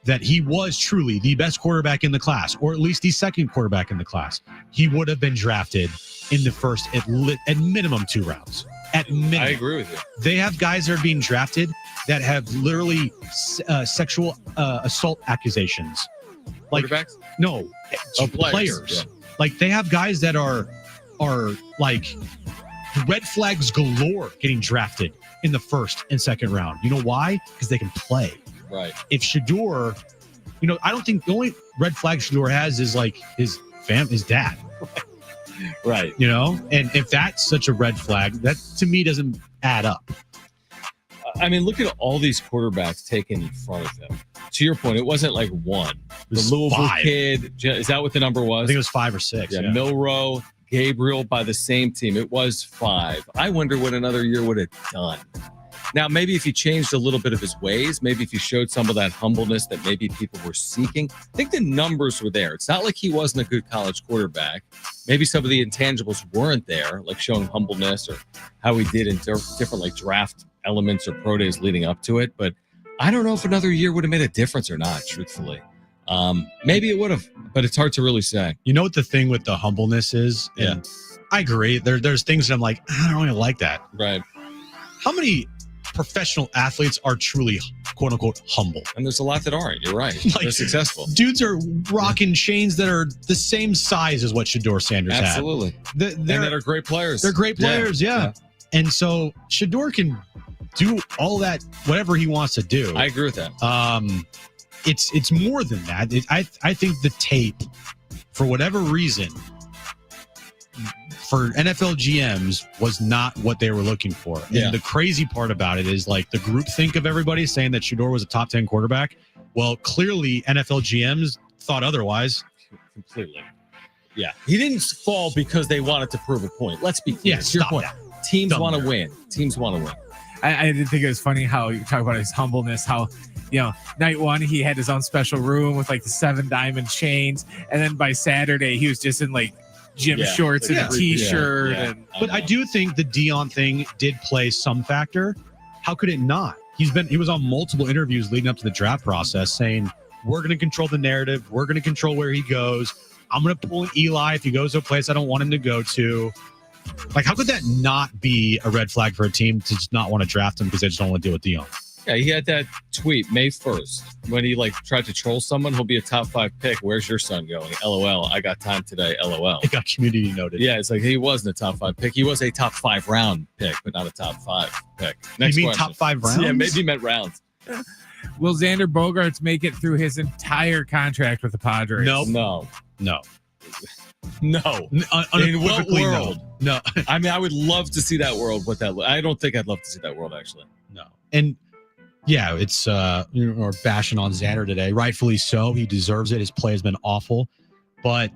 that he was truly the best quarterback in the class, or at least the second quarterback in the class, he would have been drafted in the first at minimum 2 rounds. at minimum. I agree with you. They have guys that are being drafted that have literally sexual assault accusations. Like Quarterbacks? No, players. Yeah. Like they have guys that are like red flags galore getting drafted in the first and second round. You know why? Because they can play. Right. If Shedeur, I don't think the only red flag Shedeur has is like his dad. Right. And if that's such a red flag, that to me doesn't add up. I mean, look at all these quarterbacks taken in front of him. To your point, it wasn't like one. The Louisville 5. kid, is that what the number was? I think it was 5 or 6. Yeah, Milroe, Gabriel by the same team. It was 5. I wonder what another year would have done. Now, maybe if he changed a little bit of his ways, maybe if he showed some of that humbleness that maybe people were seeking. I think the numbers were there. It's not like he wasn't a good college quarterback. Maybe some of the intangibles weren't there, like showing humbleness or how he did in different like draft elements or pro days leading up to it. But I don't know if another year would have made a difference or not, truthfully. Maybe it would have, but it's hard to really say. You know what the thing with the humbleness is? Yeah. And I agree. There's things that I'm like, I don't really like that. Right. How many professional athletes are truly quote unquote humble? And there's a lot that aren't. You're right. They're successful. Dudes are rocking chains that are the same size as what Shedeur Sanders had. Absolutely. And that are great players. They're great players, yeah. And so Shedeur can do all that, whatever he wants to do. I agree with that. It's more than that. I think the tape, for whatever reason, for NFL GMs was not what they were looking for. Yeah. And the crazy part about it is like the groupthink of everybody saying that Shedeur was a top 10 quarterback. Well, clearly NFL GMs thought otherwise. Completely. Yeah. He didn't fall because they wanted to prove a point. Let's be clear. Yeah, to your stop point. that. Teams want to win. Teams want to win. I did think it was funny how you talk about his humbleness, how, night one, he had his own special room with like the 7 diamond chains. And then by Saturday, he was just in like gym shorts and a t-shirt. Yeah. But I do think the Dion thing did play some factor. How could it not? He was on multiple interviews leading up to the draft process saying, we're going to control the narrative. We're going to control where he goes. I'm going to pull an Eli if he goes to a place I don't want him to go to. Like, how could that not be a red flag for a team to just not want to draft him because they just don't want to deal with Dion? Yeah, he had that tweet May 1st when he tried to troll someone. He'll be a top 5 pick. Where's your son going? LOL. I got time today. LOL. It got community noted. Yeah, it's like he wasn't a top 5 pick. He was a top 5 round pick, but not a top 5 pick. Next you mean question. Top 5 rounds? Yeah, maybe he meant rounds. Will Xander Bogaerts make it through his entire contract with the Padres? No. In what world? No. I mean, I would love to see that world. I don't think I'd love to see that world, actually. No. And yeah, it's we're bashing on Xander today. Rightfully so. He deserves it. His play has been awful. But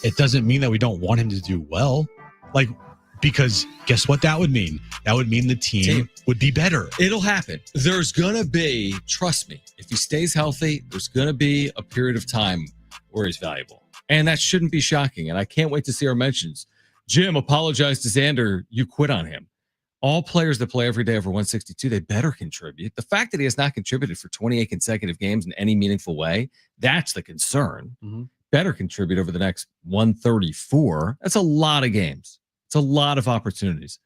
it doesn't mean that we don't want him to do well. Because guess what that would mean? That would mean the team would be better. It'll happen. There's going to be, trust me, if he stays healthy, there's going to be a period of time where he's valuable. And that shouldn't be shocking. And I can't wait to see our mentions. Jim apologized to Xander. You quit on him. All players that play every day over 162, they better contribute. The fact that he has not contributed for 28 consecutive games in any meaningful way, that's the concern. Mm-hmm. Better contribute over the next 134. That's a lot of games. It's a lot of opportunities.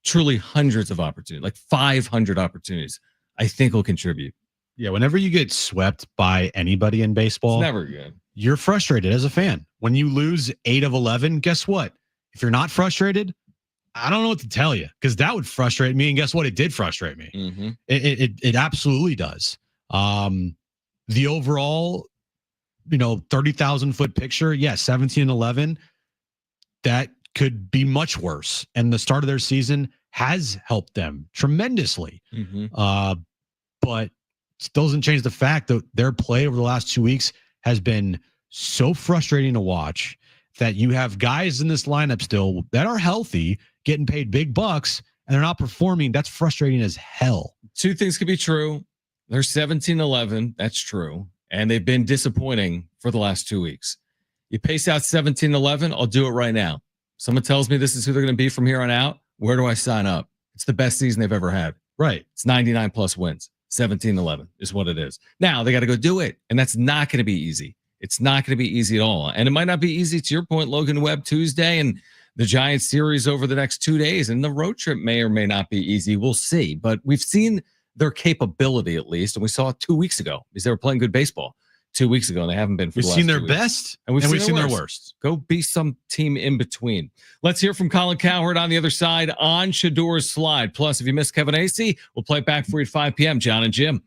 Truly hundreds of opportunities, like 500 opportunities. I think will contribute. Yeah, whenever you get swept by anybody in baseball, it's never good. You're frustrated as a fan. When you lose 8 of 11, guess what? If you're not frustrated, I don't know what to tell you, because that would frustrate me. And guess what? It did frustrate me. Mm-hmm. It absolutely does. The overall, 30,000 foot picture, 17-11, that could be much worse. And the start of their season has helped them tremendously. Mm-hmm. But it doesn't change the fact that their play over the last 2 weeks has been so frustrating to watch, that you have guys in this lineup still that are healthy, getting paid big bucks, and they're not performing. That's frustrating as hell. 2 things could be true. They're 17-11. That's true. And they've been disappointing for the last 2 weeks. You pace out 17-11, I'll do it right now. Someone tells me this is who they're going to be from here on out. Where do I sign up? It's the best season they've ever had. Right. It's 99 plus wins. 17-11 is what it is. Now they got to go do it. And that's not going to be easy. It's not going to be easy at all. And it might not be easy, to your point, Logan Webb Tuesday. And the Giants series over the next 2 days, and the road trip may or may not be easy. We'll see, but we've seen their capability at least, and we saw it 2 weeks ago because they were playing good baseball 2 weeks ago, and they haven't been for We've the last seen their 2 weeks. best, and we've seen their worst. Go be some team in between. Let's hear from Colin Cowherd on the other side on Shador's slide. Plus, if you missed Kevin Acee, we'll play it back for you at 5 p.m. Jon and Jim.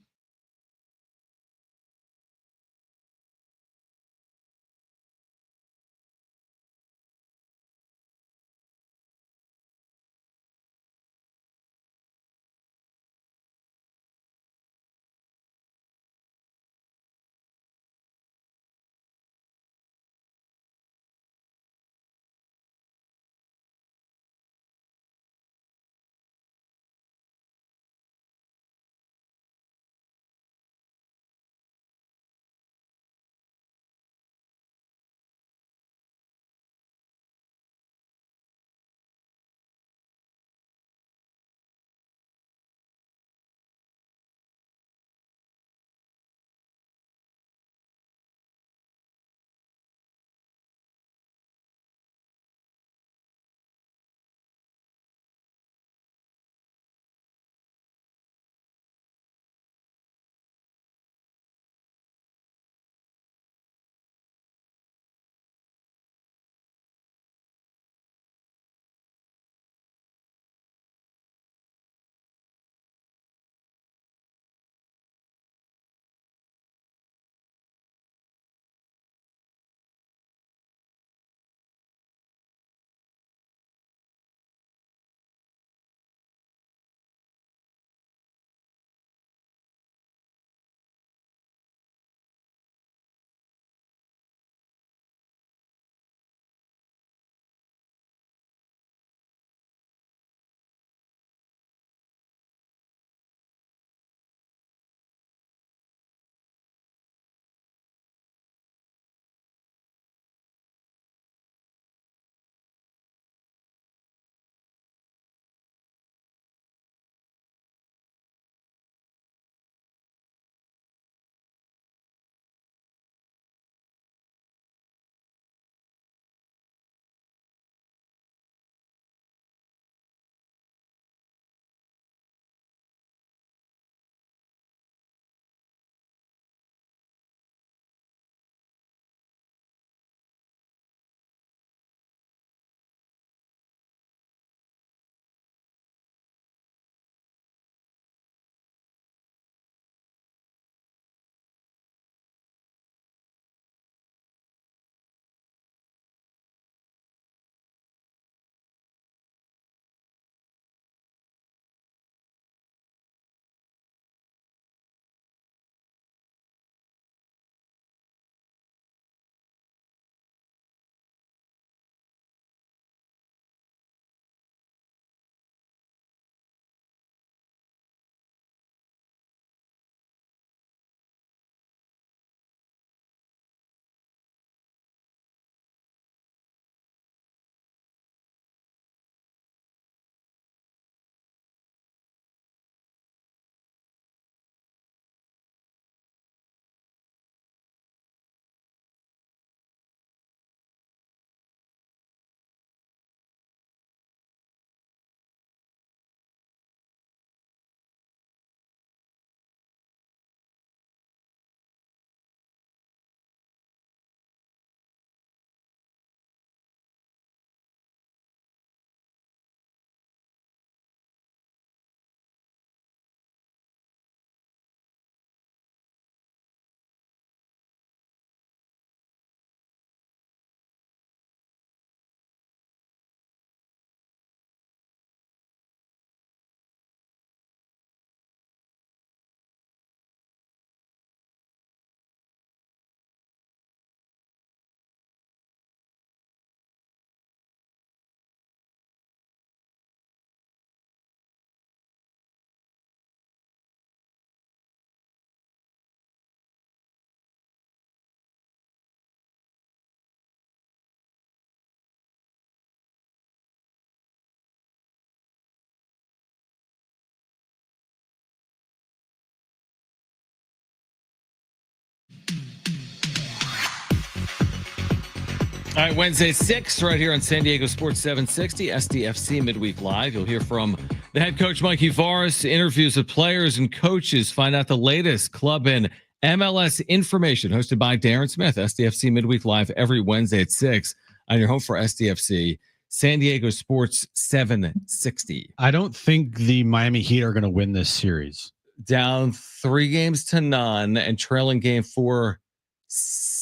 All right, Wednesday 6 right here on San Diego Sports 760, SDFC Midweek Live. You'll hear from the head coach, Mikey Forrest, interviews with players and coaches, find out the latest club and MLS information, hosted by Darren Smith. SDFC Midweek Live every Wednesday at 6 on your home for SDFC, San Diego Sports 760. I don't think the Miami Heat are going to win this series. Down 3-0 and trailing game 4.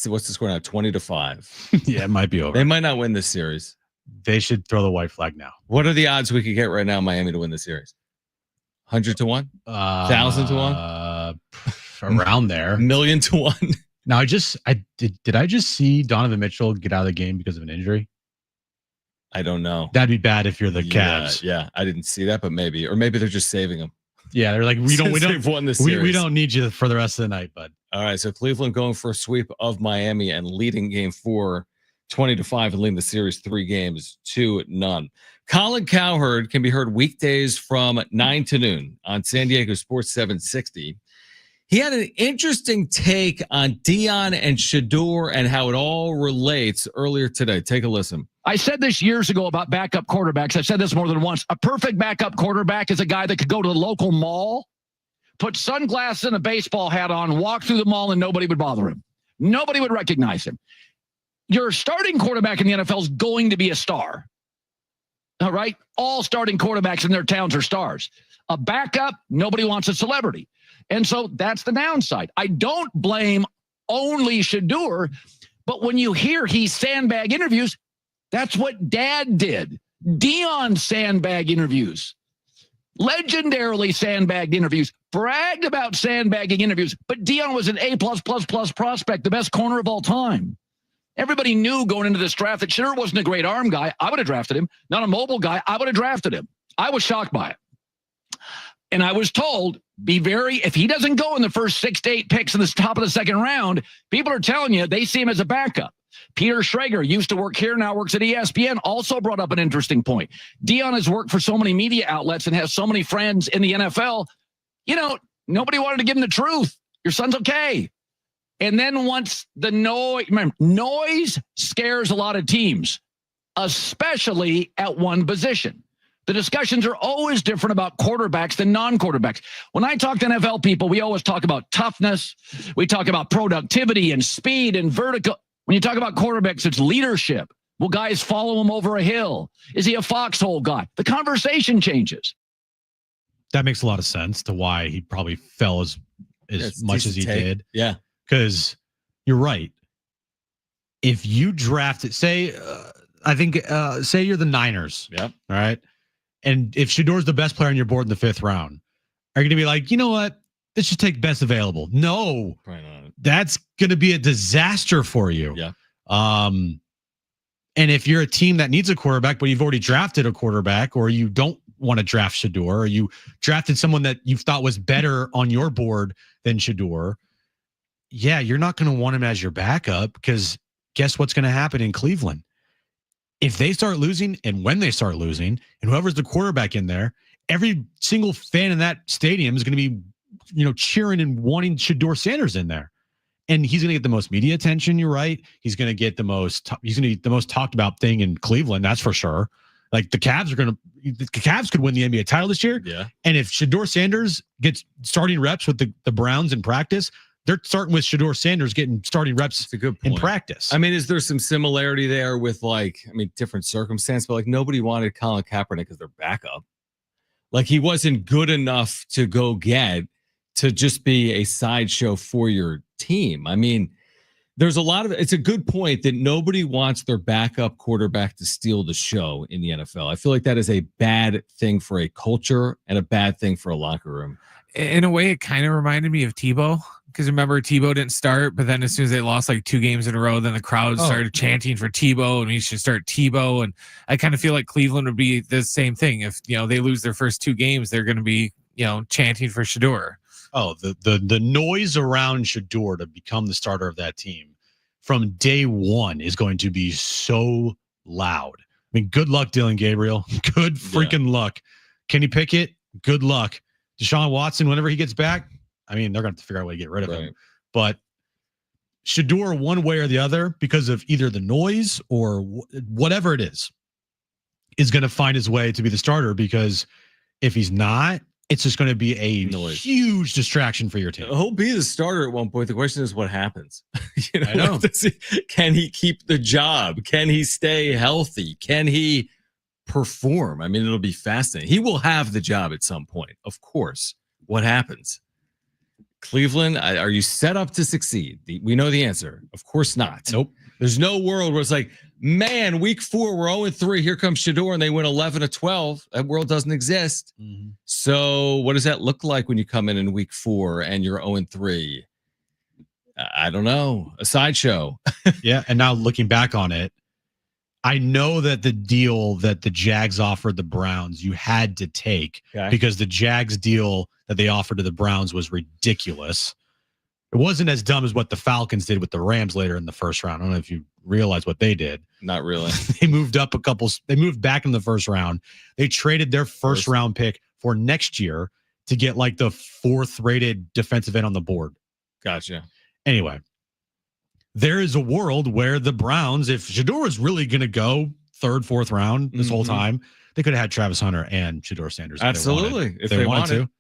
What's the score now? 20-5. Yeah, it might be over. They might not win this series. They should throw the white flag now. What are the odds we could get right now, Miami, to win the series? 100 to 1? 1,000 to 1? Around there. 1,000,000 to 1. Now, did I just see Donovan Mitchell get out of the game because of an injury? I don't know. That'd be bad if you're the Cavs. Yeah, I didn't see that, but maybe, or maybe they're just saving him. Yeah, they're like, we don't won this series. We don't need you for the rest of the night, bud. All right, so Cleveland going for a sweep of Miami and leading game 4, 20-5, and leading the series 3-0. Colin Cowherd can be heard weekdays from 9 to noon on San Diego Sports 760. He had an interesting take on Dion and Shedeur and how it all relates earlier today. Take a listen. I said this years ago about backup quarterbacks. I've said this more than once. A perfect backup quarterback is a guy that could go to the local mall, put sunglasses and a baseball hat on, walk through the mall, and nobody would bother him. Nobody would recognize him. Your starting quarterback in the NFL is going to be a star. All right? All starting quarterbacks in their towns are stars. A backup, nobody wants a celebrity. And so that's the downside. I don't blame only Shedeur, but when you hear he sandbag interviews, that's what Dad did. Dion sandbag interviews. Legendarily sandbagged interviews. Bragged about sandbagging interviews. But Dion was an A+++ prospect, the best corner of all time. Everybody knew going into this draft that Shedeur wasn't a great arm guy. I would have drafted him. Not a mobile guy. I would have drafted him. I was shocked by it. And I was told, if he doesn't go in the first 6 to 8 picks in the top of the second round, people are telling you they see him as a backup. Peter Schrager used to work here, now works at ESPN, also brought up an interesting point. Dion has worked for so many media outlets and has so many friends in the NFL. You know, nobody wanted to give him the truth. Your son's okay. And then once the noise scares a lot of teams, especially at one position. The discussions are always different about quarterbacks than non-quarterbacks. When I talk to NFL people, we always talk about toughness. We talk about productivity and speed and vertical. When you talk about quarterbacks, it's leadership. Will guys follow him over a hill? Is he a foxhole guy? The conversation changes. That makes a lot of sense to why he probably fell as much as he did. Yeah. Because you're right. If you draft it, say you're the Niners. Yep. All right. And if Shedeur's the best player on your board in the 5th round, are you going to be like, you know what? Let's just take best available. No, that's going to be a disaster for you. Yeah. And if you're a team that needs a quarterback, but you've already drafted a quarterback, or you don't want to draft Shedeur, or you drafted someone that you thought was better on your board than Shedeur, yeah, you're not going to want him as your backup, because guess what's going to happen in Cleveland? If they start losing, and when they start losing, and whoever's the quarterback in there, every single fan in that stadium is going to be, cheering and wanting Shedeur Sanders in there. And he's going to get the most media attention. You're right. He's going to get the most talked about thing in Cleveland. That's for sure. Like the Cavs could win the NBA title this year. Yeah. And if Shedeur Sanders gets starting reps with the Browns in practice, they're starting with Shedeur Sanders getting starting reps in practice. I mean, is there some similarity there with different circumstance, but nobody wanted Colin Kaepernick as their backup. Like he wasn't good enough to go get to just be a sideshow for your team. I mean, it's a good point that nobody wants their backup quarterback to steal the show in the NFL. I feel like that is a bad thing for a culture and a bad thing for a locker room. In a way, it kind of reminded me of Tebow, because remember Tebow didn't start, but then as soon as they lost 2 games in a row, then the crowd started chanting for Tebow, and we should start Tebow. And I kind of feel like Cleveland would be the same thing. If they lose their first 2 games, they're going to be chanting for Shedeur. Oh, the noise around Shedeur to become the starter of that team from day one is going to be so loud. I mean, good luck, Dylan Gabriel. Good freaking luck. Kenny Pickett, good luck. Deshaun Watson, whenever he gets back, I mean, they're going to have to figure out a way to get rid of him. But Shedeur one way or the other, because of either the noise or whatever it is going to find his way to be the starter, because if he's not, it's just going to be a huge distraction for your team. He'll be the starter at one point. The question is what happens. I know. Can he keep the job? Can he stay healthy? Can he perform? I mean, it'll be fascinating. He will have the job at some point, of course. What happens? Cleveland, are you set up to succeed? We know the answer. Of course not. Nope. There's no world where it's like, man, week 4, we're 0-3. Here comes Shedeur, and they win 11-12. That world doesn't exist. Mm-hmm. So what does that look like when you come in week 4 and you're 0-3? I don't know. A sideshow. Yeah, and now looking back on it, I know that the deal that the Jags offered the Browns, you had to take, because the Jags deal that they offered to the Browns was ridiculous. It wasn't as dumb as what the Falcons did with the Rams later in the first round. I don't know if you realize what they did. Not really. They moved up they moved back in the first round. They traded their first round pick for next year to get like the 4th rated defensive end on the board. Gotcha. Anyway, there is a world where the Browns, if Shedeur was really going to go 3rd, 4th round this whole time, they could have had Travis Hunter and Shedeur Sanders. Absolutely. If they wanted to.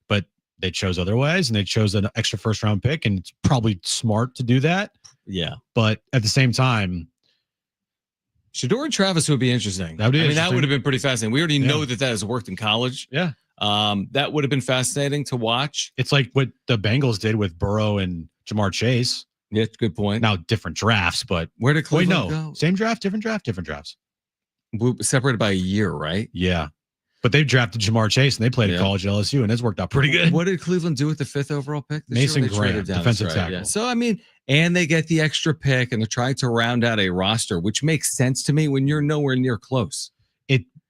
But they chose other ways, and they chose an extra 1st round pick, and it's probably smart to do that. Yeah. But at the same time, Shedeur and Travis would be interesting. That would have been pretty fascinating. We already know that has worked in college. Yeah. That would have been fascinating to watch. It's like what the Bengals did with Burrow and Jamar Chase. Yeah, good point. Now, different drafts, but where did Cleveland go? Same draft, different drafts. Separated by a year, right? Yeah. But they drafted Jamar Chase, and they played at college at LSU, and it's worked out pretty good. What did Cleveland do with the 5th overall pick? Mason Graham, defensive tackle. Yeah. So, I mean, and they get the extra pick, and they're trying to round out a roster, which makes sense to me when you're nowhere near close.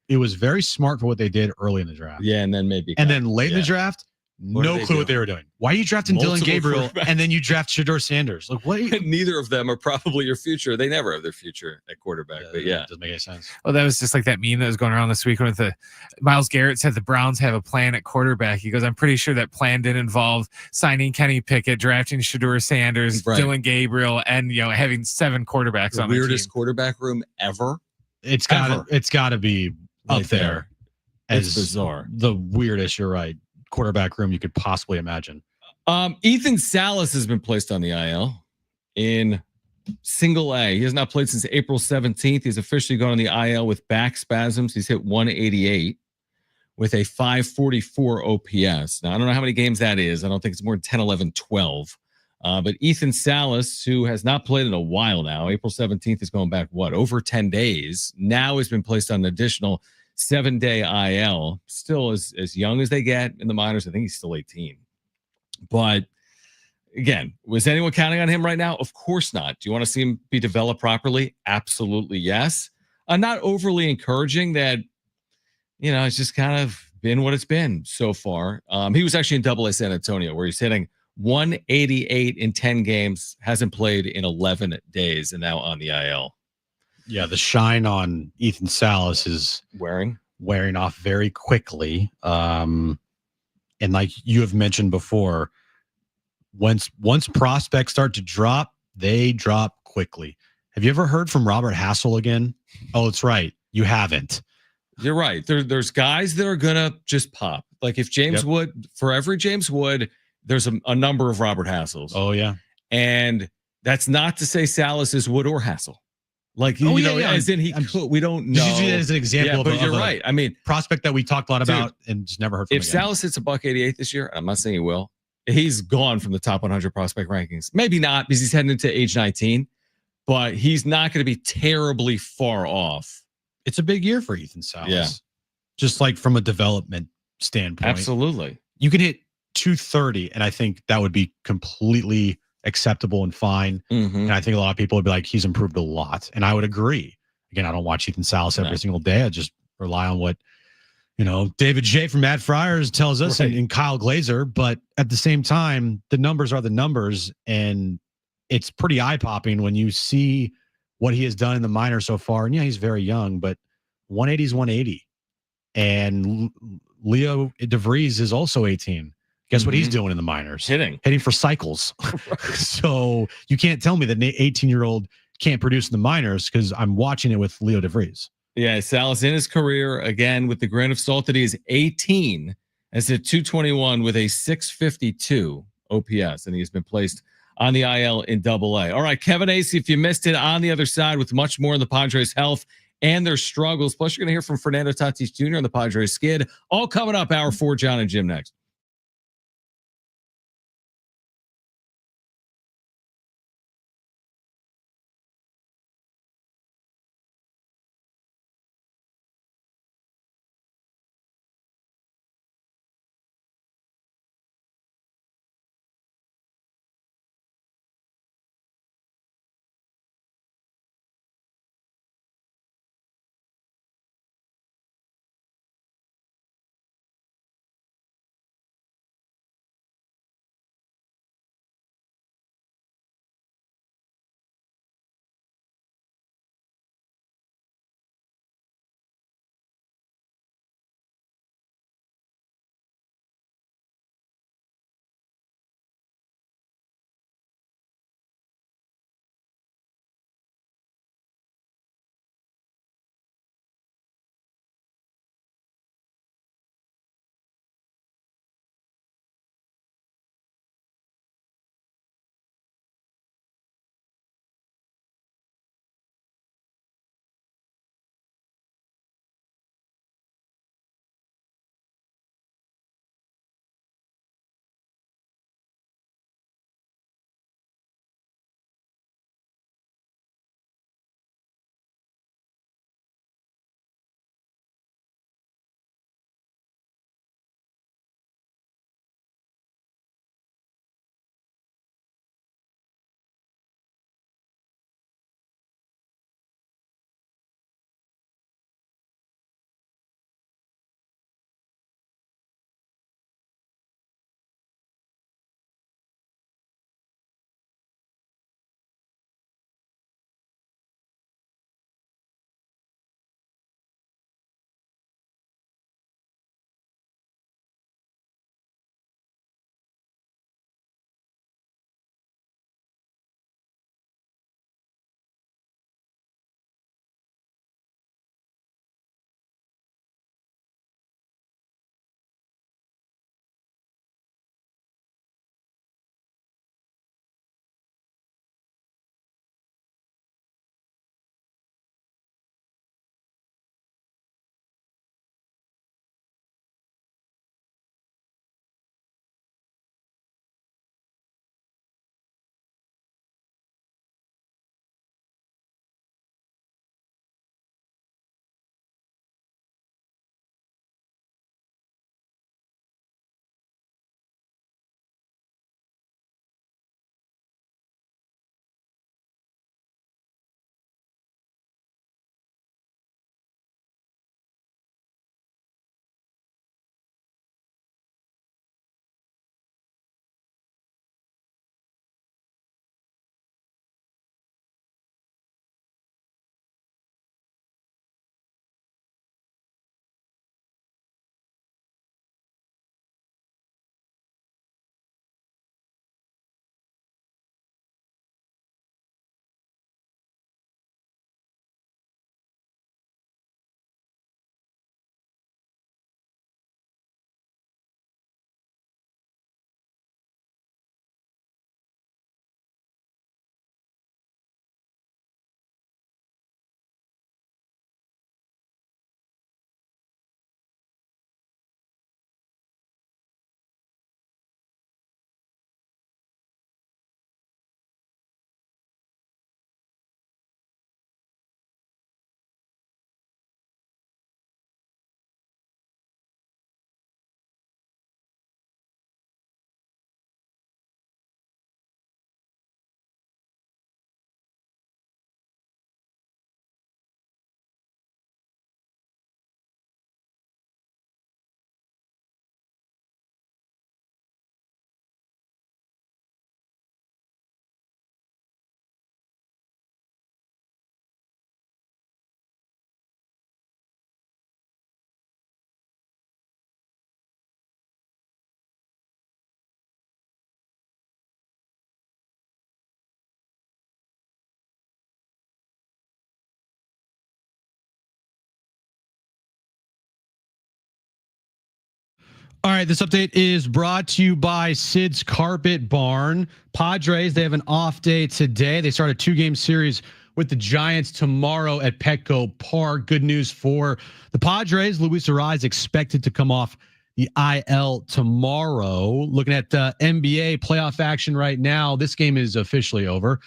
It was very smart for what they did early in the draft. Yeah, and then maybe. And then late in the draft, no clue what they were doing. Why are you drafting Dylan Gabriel and then you draft Shedeur Sanders? Like, what? Neither of them are probably your future. They never have their future at quarterback. But it doesn't make any sense. Well, that was just like that meme that was going around this week with the Myles Garrett said the Browns have a plan at quarterback. He goes, I'm pretty sure that plan didn't involve signing Kenny Pickett, drafting Shedeur Sanders, Dylan Gabriel, and having 7 quarterbacks on the weirdest quarterback room ever. It's got to be up there. It's bizarre. The weirdest. You're right. Quarterback room you could possibly imagine. Ethan Salas has been placed on the IL in single A. He has not played since April 17th. He's officially gone on the IL with back spasms. He's hit 188 with a 544 OPS. Now, I don't know how many games that is. I don't think it's more than 10, 11, 12. But Ethan Salas, who has not played in a while now, April 17th is going back, over 10 days, now has been placed on an additional 7-day IL. Still as young as they get in the minors. I think he's still 18. But again, was anyone counting on him right now? Of course not. Do you want to see him be developed properly? Absolutely yes. Not overly encouraging that, it's just kind of been what it's been so far. He was actually in Double-A San Antonio, where he's hitting 188 in 10 games, hasn't played in 11 days, and now on the IL. Yeah, the shine on Ethan Salas is wearing off very quickly. And like you have mentioned before, once prospects start to drop, they drop quickly. Have you ever heard from Robert Hassel again? Oh, it's right. You haven't. You're right. There's guys that are gonna just pop. Like if James Wood, for every James Wood, there's a number of Robert Hassels. Oh yeah. And that's not to say Salas is Wood or Hassel. Like, as in we don't know. Just use it as an example. But you're right. I mean, prospect that we talked a lot about and just never heard from. If Salas hits a $188 this year, I'm not saying he will, he's gone from the top 100 prospect rankings. Maybe not because he's heading into age 19, but he's not going to be terribly far off. It's a big year for Ethan Salas. Yeah. Just like from a development standpoint. Absolutely. You can hit 230, and I think that would be completely acceptable and fine. Mm-hmm. And I think a lot of people would be like, he's improved a lot. And I would agree. Again, I don't watch Ethan Salas every single day. I just rely on what, David J from Matt Friars tells us and Kyle Glazer. But at the same time, the numbers are the numbers. And it's pretty eye-popping when you see what he has done in the minor so far. And yeah, he's very young, but 180 is 180. And Leo DeVries is also 18. Guess what he's doing in the minors? Hitting for cycles. So you can't tell me that an 18-year-old can't produce in the minors because I'm watching it with Leo DeVries. Yeah, Salas in his career, again, with the grain of salt that he is 18, has hit 221 with a 652 OPS, and he's been placed on the IL in AA. All right, Kevin Acee, if you missed it, on the other side with much more on the Padres' health and their struggles. Plus, you're going to hear from Fernando Tatis Jr. on the Padres skid. All coming up, hour 4, Jon and Jim next. All right, this update is brought to you by Sid's Carpet Barn. Padres, they have an off day today. They start a 2-game series with the Giants tomorrow at Petco Park. Good news for the Padres. Luis Arraez expected to come off the IL tomorrow. Looking at NBA playoff action right now, this game is officially over.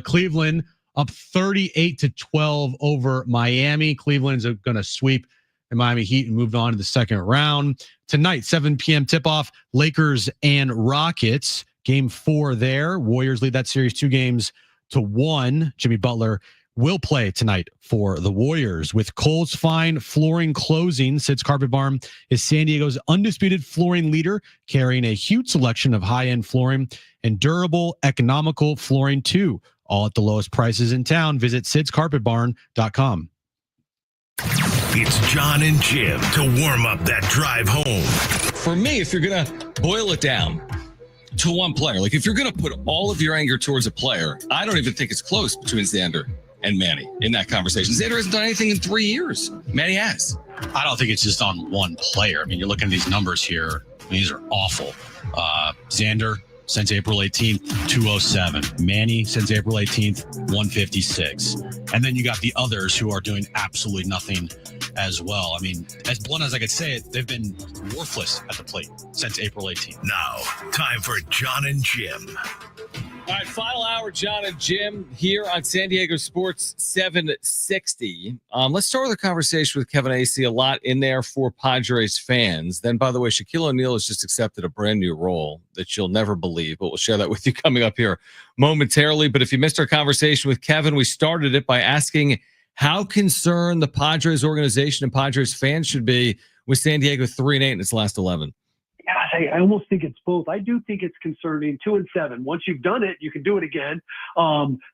Cleveland up 38-12 over Miami. Cleveland's going to sweep the Miami Heat and moved on to the second round. Tonight, 7 p.m. tip-off, Lakers and Rockets. Game 4 there. Warriors lead that series 2-1. Jimmy Butler will play tonight for the Warriors. With Kohl's Fine Flooring closing, Sid's Carpet Barn is San Diego's undisputed flooring leader, carrying a huge selection of high-end flooring and durable, economical flooring too. All at the lowest prices in town. Visit sidscarpetbarn.com. It's Jon and Jim to warm up that drive home. For me, if you're going to boil it down to one player, like if you're going to put all of your anger towards a player, I don't even think it's close between Xander and Manny in that conversation. Xander hasn't done anything in 3 years. Manny has. I don't think it's just on one player. I mean, you're looking at these numbers here. I mean, these are awful. Xander, since April 18th, 207. Manny, since April 18th, 156. And then you got the others who are doing absolutely nothing as well. I mean, as blunt as I could say it, they've been worthless at the plate since April 18th. Now, time for Jon and Jim. All right, final hour, Jon and Jim here on San Diego Sports 760. Let's start with a conversation with Kevin Acee. A lot in there for Padres fans. Then, by the way, Shaquille O'Neal has just accepted a brand new role that you'll never believe, but we'll share that with you coming up here momentarily. But if you missed our conversation with Kevin, we started it by asking how concerned the Padres organization and Padres fans should be with San Diego 3-8 in its last 11. Gosh, I almost think it's both. I do think it's concerning. 2-7. Once you've done it, you can do it again.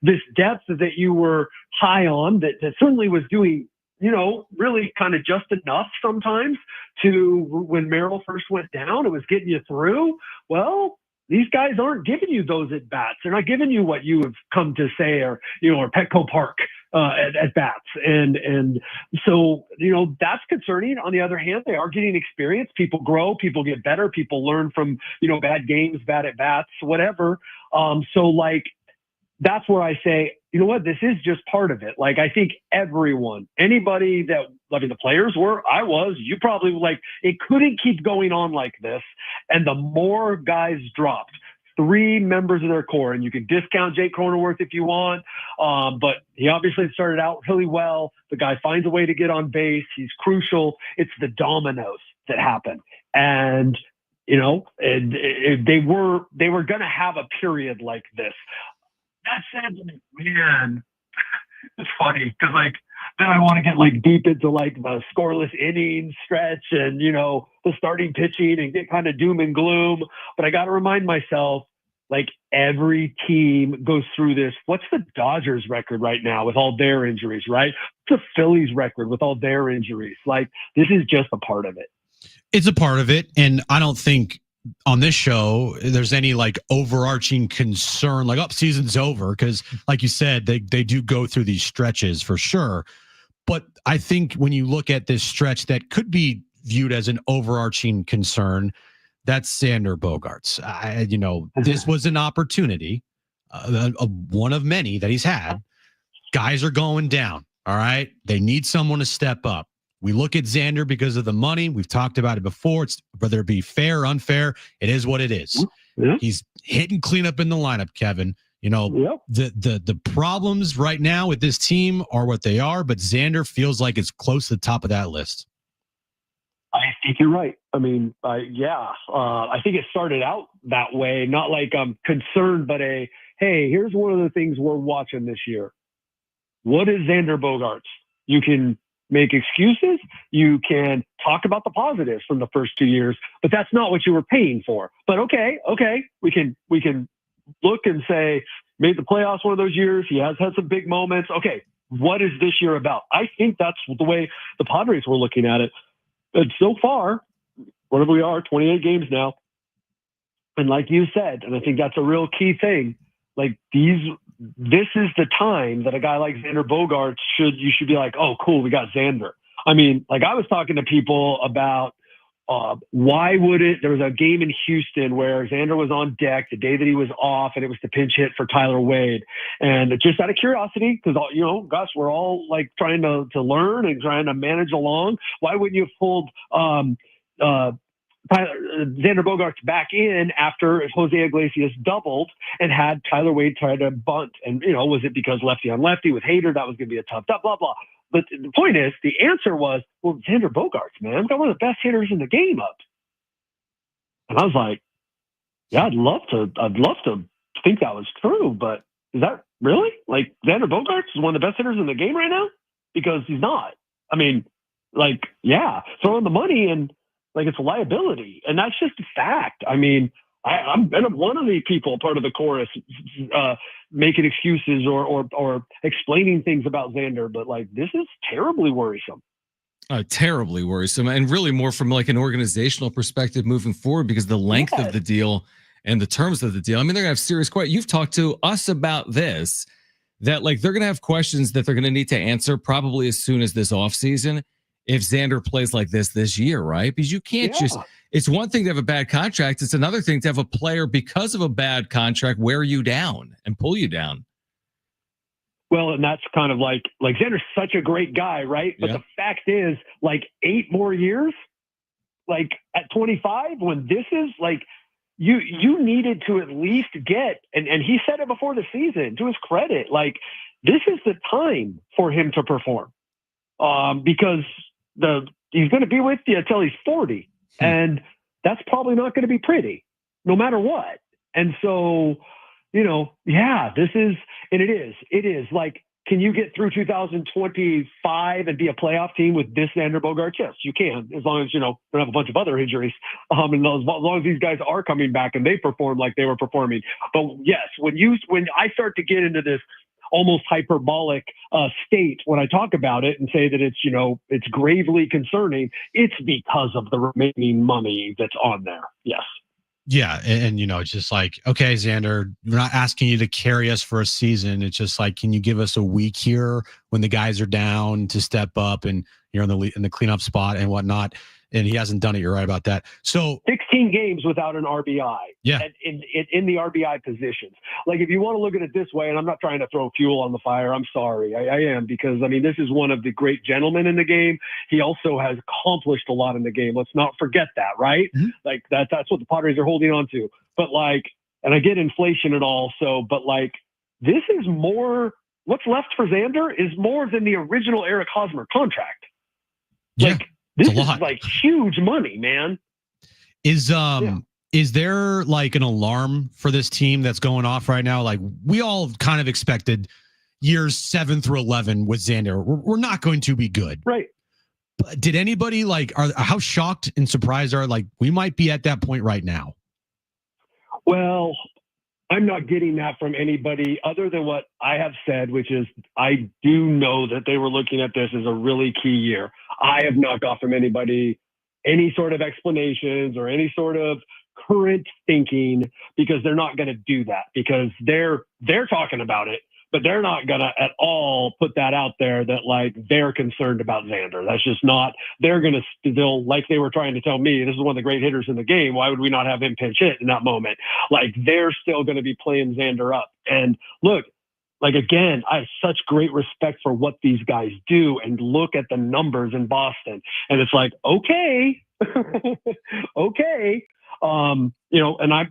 This depth that you were high on, that certainly was doing, really kind of just enough sometimes to when Merrill first went down, it was getting you through. Well, these guys aren't giving you those at bats. They're not giving you what you have come to say, or Petco Park at bats. And so, that's concerning. On the other hand, they are getting experience. People grow, people get better, people learn from, bad games, bad at bats, whatever. So that's where I say, you know what, this is just part of it. Like, I think anybody that, the players were, I was, you probably it couldn't keep going on like this. And the more guys dropped, 3 members of their core, and you can discount Jake Cronenworth if you want, but he obviously started out really well. The guy finds a way to get on base. He's crucial. It's the dominoes that happen. And, they were going to have a period like this. That said, man, it's funny because then I want to get deep into the scoreless innings stretch and, the starting pitching and get kind of doom and gloom. But I got to remind myself, every team goes through this. What's the Dodgers record right now with all their injuries, right? What's the Phillies record with all their injuries? This is just a part of it. It's a part of it. And I don't think on this show there's any overarching concern season's over, because like you said, they do go through these stretches for sure. But I think when you look at this stretch that could be viewed as an overarching concern, that's Xander Bogaerts. This was an opportunity, one of many that he's had. Guys are going down. All right. They need someone to step up. We look at Xander because of the money. We've talked about it before. It's whether it be fair or unfair, it is what it is. Yeah. He's hitting cleanup in the lineup, Kevin. The problems right now with this team are what they are, but Xander feels like it's close to the top of that list. I think you're right. I mean, I think it started out that way, not like I'm concerned, but hey, here's one of the things we're watching this year. What is Xander Bogaerts? You can make excuses. You can talk about the positives from the first 2 years, but that's not what you were paying for. But okay, we can look and say, made the playoffs one of those years. He has had some big moments. Okay, what is this year about? I think that's the way the Padres were looking at it. And so far, whatever we are, 28 games now. And like you said, and I think that's a real key thing, this is the time that a guy like Xander Bogaerts you should be like, oh, cool, we got Xander. I mean, I was talking to people about Why would it? There was a game in Houston where Xander was on deck the day that he was off, and it was the pinch hit for Tyler Wade. And just out of curiosity, because gosh, we're all like trying to learn and trying to manage along. Why wouldn't you have pulled Xander Bogaerts back in after Jose Iglesias doubled and had Tyler Wade try to bunt? And was it because lefty on lefty with Hader that was going to be a tough blah blah? But the point is, the answer was, well, Xander Bogaerts, man, got one of the best hitters in the game up. And I was like, yeah, I'd love to think that was true, but is that really? Like, Xander Bogaerts is one of the best hitters in the game right now? Because he's not. I mean, like, yeah, throw in the money and like it's a liability. And that's just a fact. I mean, I'm one of the people, part of the chorus, making excuses or explaining things about Xander, but like this is terribly worrisome. Terribly worrisome, and really more from like an organizational perspective moving forward because the length of the deal and the terms of the deal. I mean, they're gonna have serious questions. You've talked to us about this, that like they're gonna have questions that they're gonna need to answer probably as soon as this offseason if Xander plays like this year, right? Because you can't just. It's one thing to have a bad contract. It's another thing to have a player, because of a bad contract, wear you down and pull you down. Well, and that's kind of like Xander's such a great guy, right? But the fact is, like 8 more years, like at 25, when this is like, you needed to at least get, and he said it before the season, to his credit, like this is the time for him to perform, because he's going to be with you until he's 40. And that's probably not going to be pretty, no matter what. And so, this is, and it is like, can you get through 2025 and be a playoff team with this Xander Bogaerts? Yes, you can, as long as, don't have a bunch of other injuries. And as long as these guys are coming back and they perform like they were performing. But yes, when I start to get into this almost hyperbolic state when I talk about it and say that it's, it's gravely concerning, it's because of the remaining money that's on there. Yes. Yeah. And it's just like, okay, Xander, we're not asking you to carry us for a season. It's just like, can you give us a week here when the guys are down to step up and you're in the cleanup spot and whatnot? And he hasn't done it. You're right about that. So 16 games without an RBI. Yeah. In the RBI positions. Like, if you want to look at it this way, and I'm not trying to throw fuel on the fire, I'm sorry. I am, because I mean, this is one of the great gentlemen in the game. He also has accomplished a lot in the game. Let's not forget that, right? Mm-hmm. Like that's what the Padres are holding on to. But like, and I get inflation and all, but like, this is more, what's left for Xander is more than the original Eric Hosmer contract. Yeah. Like, this is like huge money, man. Is there like an alarm for this team that's going off right now? Like, we all kind of expected years 7 through 11 with Xander. We're not going to be good. Right. But did anybody how shocked and surprised are we might be at that point right now? Well, I'm not getting that from anybody other than what I have said, which is I do know that they were looking at this as a really key year. I have not got from anybody any sort of explanations or any sort of current thinking, because they're not going to do that, because they're talking about it, but they're not going to at all put that out there that they're concerned about Xander. That's just not, they're going to still, like they were trying to tell me, this is one of the great hitters in the game. Why would we not have him pinch hit in that moment? They're still going to be playing Xander up. And look, again, I have such great respect for what these guys do, and look at the numbers in Boston. And it's like, okay, okay. And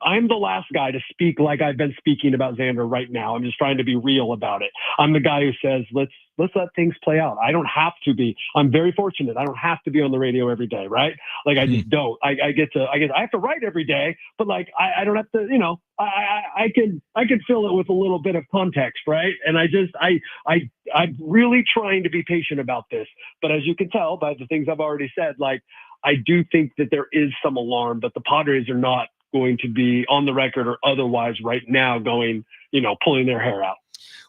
I'm the last guy to speak like I've been speaking about Xander right now. I'm just trying to be real about it. I'm the guy who says, let's let things play out. I don't have to be. I'm very fortunate. I don't have to be on the radio every day, right? I just don't. I have to write every day, but I don't have to, I can fill it with a little bit of context, right? And I'm really trying to be patient about this. But as you can tell by the things I've already said, I do think that there is some alarm, but the Padres are not going to be on the record or otherwise right now going, pulling their hair out.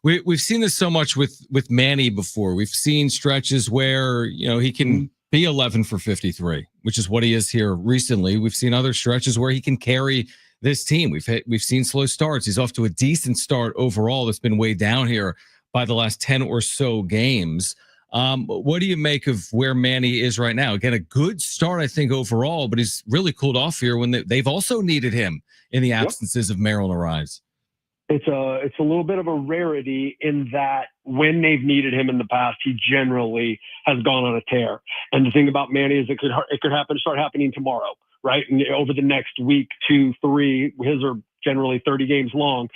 We've seen this so much with Manny before. We've seen stretches where, he can be 11 for 53, which is what he is here recently. We've seen other stretches where he can carry this team. We've seen slow starts. He's off to a decent start overall. That's been way down here by the last 10 or so games. What do you make of where Manny is right now? Again, a good start, I think, overall, but he's really cooled off here when they've also needed him in the absences of Merrill and Arise. It's a little bit of a rarity in that when they've needed him in the past, he generally has gone on a tear. And the thing about Manny is it could start happening tomorrow, right? And over the next week, 2, 3, his are generally 30 games long.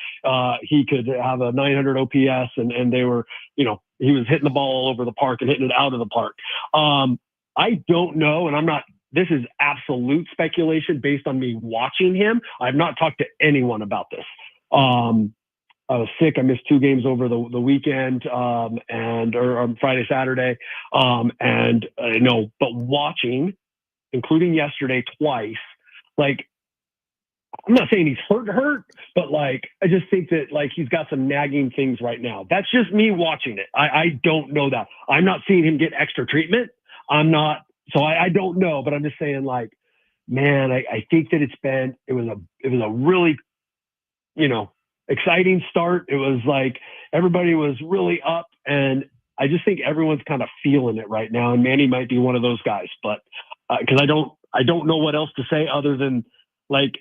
He could have a 900 OPS, and they were, he was hitting the ball all over the park and hitting it out of the park. I don't know, and this is absolute speculation based on me watching him. I've not talked to anyone about this. I was sick. I missed 2 games over the weekend, or Friday, Saturday. And but watching, including yesterday twice, like, I'm not saying he's hurt, but like, I just think that like he's got some nagging things right now. That's just me watching it. I don't know that. I'm not seeing him get extra treatment. So I don't know, but I'm just saying, like, man, I think that it was a really, exciting start. It was like everybody was really up, and I just think everyone's kind of feeling it right now. And Manny might be one of those guys, but because I don't know what else to say other than, like,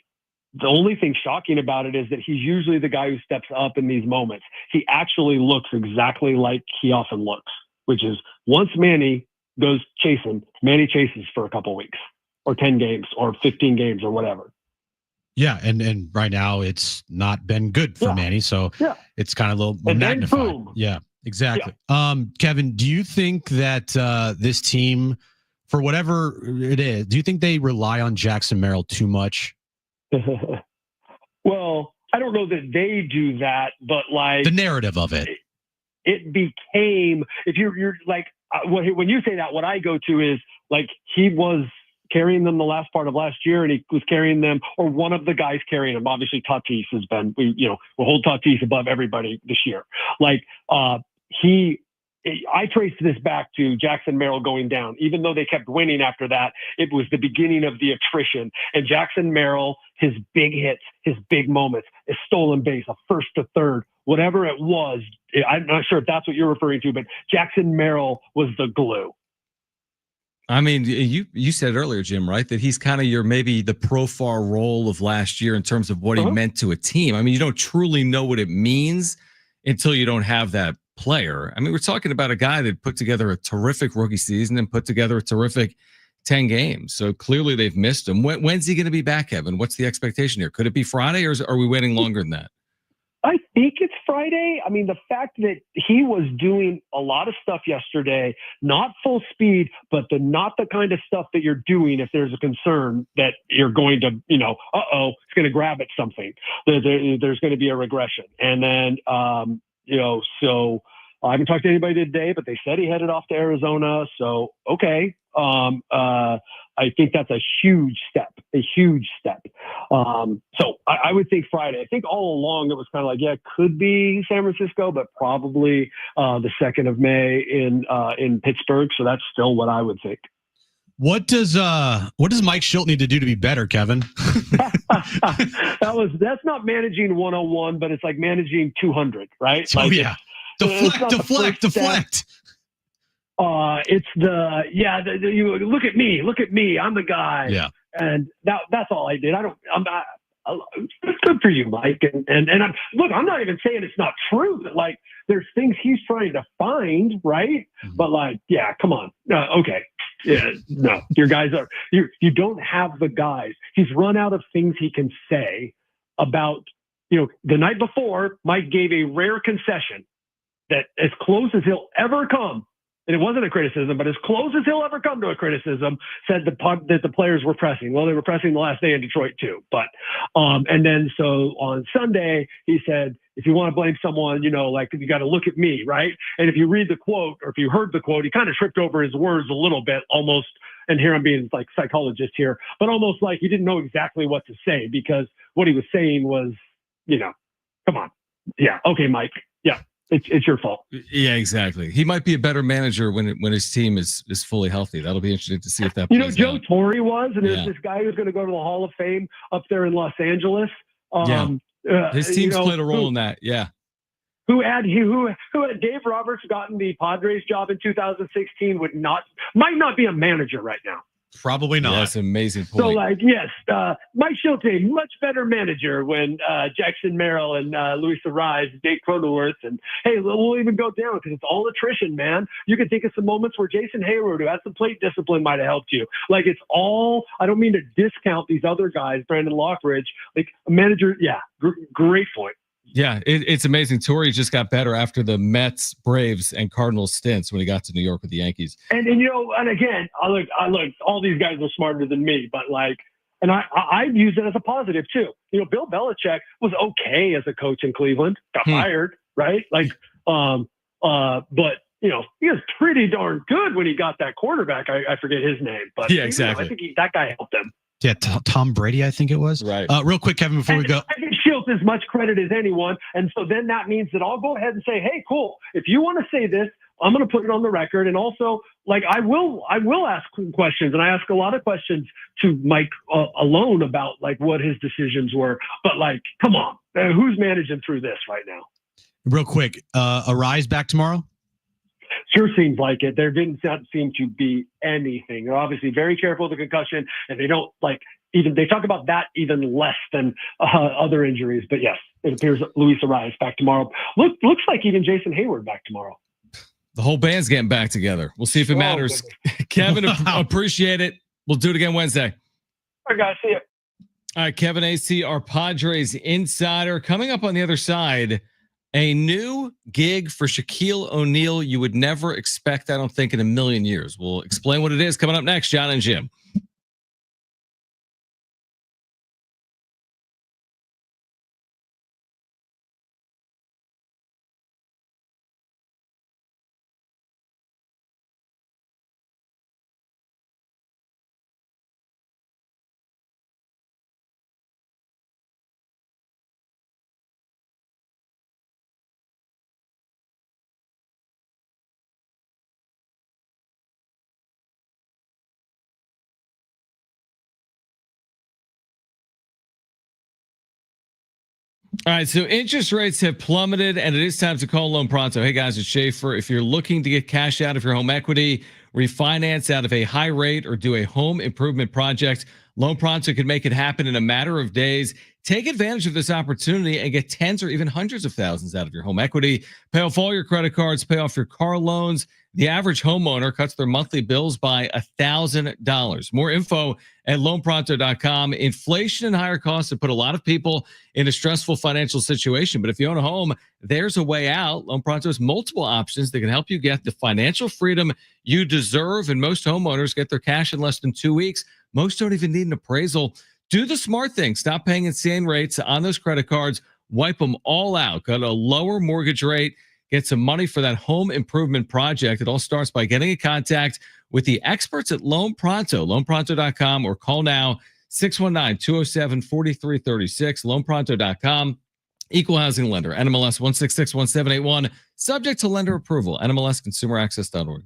the only thing shocking about it is that he's usually the guy who steps up in these moments. He actually looks exactly like he often looks, which is once Manny goes chasing, Manny chases for a couple weeks or 10 games or 15 games or whatever. Yeah, and right now it's not been good for Manny, so it's kind of a little magnified. Boom. Yeah, exactly. Kevin, do you think that this team, for whatever it is, do you think they rely on Jackson Merrill too much? Well, I don't know that they do that, but like the narrative of it. It became, if you're like, when you say that, what I go to is like he was carrying them the last part of last year, and he was carrying them, or one of the guys carrying them. Obviously, Tatis has been, we'll hold Tatis above everybody this year. Like I traced this back to Jackson Merrill going down. Even though they kept winning after that, it was the beginning of the attrition. And Jackson Merrill, his big hits, his big moments, a stolen base, a first to third, whatever it was. I'm not sure if that's what you're referring to, but Jackson Merrill was the glue. I mean, you said earlier, Jim, right, that he's kind of maybe the Profar role of last year in terms of what he meant to a team. I mean, you don't truly know what it means until you don't have that player. I mean, we're talking about a guy that put together a terrific rookie season and put together a terrific 10 games. So clearly they've missed him. When's he going to be back, Kevin? What's the expectation here? Could it be Friday, or are we waiting longer than that? I think it's Friday. I mean, the fact that he was doing a lot of stuff yesterday, not full speed, but not the kind of stuff that you're doing if there's a concern that you're going to, it's going to grab at something. There's going to be a regression. And then, so I haven't talked to anybody today, but they said he headed off to Arizona. So, okay. I think that's a huge step. So I would think Friday. I think all along it was kind of like, it could be San Francisco, but probably the 2nd of May in Pittsburgh. So that's still what I would think. What does Mike Schilt need to do to be better, Kevin? That's not managing 101, but it's like managing 200, right? Oh, like yeah. Deflect. It's you look at me, I'm the guy. Yeah. And that's all I did. Good for you, Mike. And I'm not even saying it's not true, but like there's things he's trying to find, right? Mm-hmm. But like, yeah, come on. Okay. Yeah, no, your guys you don't have the guys. He's run out of things he can say about, the night before, Mike gave a rare concession that as close as he'll ever come, and it wasn't a criticism, but as close as he'll ever come to a criticism, said that the players were pressing. Well, they were pressing the last day in Detroit too. But, and then so on Sunday, he said, if you want to blame someone, like you got to look at me, right? And if you read the quote, or if you heard the quote, he kind of tripped over his words a little bit, almost. And here I'm being like psychologist here, but almost like he didn't know exactly what to say, because what he was saying was, come on. Yeah. Okay, Mike. Yeah. It's your fault. Yeah, exactly. He might be a better manager when his team is fully healthy. That'll be interesting to see if that. Joe Torre was, and there's this guy who's going to go to the Hall of Fame up there in Los Angeles. His team's played a role in that. Yeah. who had Dave Roberts gotten the Padres job in 2016 might not be a manager right now. Probably not. That's an amazing point. So, like, yes, Mike Schulte, much better manager when Jackson Merrill and Luis Ariz, Dave Cronenworth, and hey, we'll even go down because it's all attrition, man. You can think of some moments where Jason Hayward, who had some plate discipline, might have helped you. Like, it's all, I don't mean to discount these other guys, Brandon Lockridge, like a manager. Yeah, great point. Yeah, it's amazing. Torrey just got better after the Mets, Braves, and Cardinals stints when he got to New York with the Yankees. And and again, I look, all these guys are smarter than me, but like, and I use it as a positive too. Bill Belichick was okay as a coach in Cleveland, got fired, right? Like, but he was pretty darn good when he got that quarterback. I forget his name, but yeah, exactly. I think that guy helped him. Yeah, Tom Brady, I think it was. Right. Real quick, Kevin, before we go. I give Schultz as much credit as anyone. And so then that means that I'll go ahead and say, hey, cool. If you want to say this, I'm going to put it on the record. And also, like, I will ask questions. And I ask a lot of questions to Mike alone about, like, what his decisions were. But, like, come on. Who's managing through this right now? Real quick, Ariz back tomorrow? Sure seems like it. There didn't seem to be anything. They're obviously very careful of the concussion, and they don't they talk about that even less than other injuries. But yes, it appears that Luis Ariz back tomorrow. Looks like even Jason Hayward back tomorrow. The whole band's getting back together. We'll see if it matters. Kevin, appreciate it. We'll do it again Wednesday. All right, guys. See you. All right, Kevin Acee, our Padres insider. Coming up on the other side, a new gig for Shaquille O'Neal you would never expect, I don't think, in a million years. We'll explain what it is coming up next. Jon and Jim. All right, so interest rates have plummeted, and it is time to call Loan Pronto. Hey, guys, it's Schaefer. If you're looking to get cash out of your home equity, refinance out of a high rate, or do a home improvement project, Loan Pronto can make it happen in a matter of days. Take advantage of this opportunity and get tens or even hundreds of thousands out of your home equity. Pay off all your credit cards, pay off your car loans. The average homeowner cuts their monthly bills by $1,000. More info at loanpronto.com. Inflation and higher costs have put a lot of people in a stressful financial situation. But if you own a home, there's a way out. Loan Pronto has multiple options that can help you get the financial freedom you deserve. And most homeowners get their cash in less than 2 weeks. Most don't even need an appraisal. Do the smart thing. Stop paying insane rates on those credit cards. Wipe them all out. Got a lower mortgage rate. Get some money for that home improvement project. It all starts by getting in contact with the experts at Loan Pronto, loanpronto.com, or call now 619-207-4336, loanpronto.com. Equal housing lender, NMLS 1661781, subject to lender approval, NMLSconsumeraccess.org.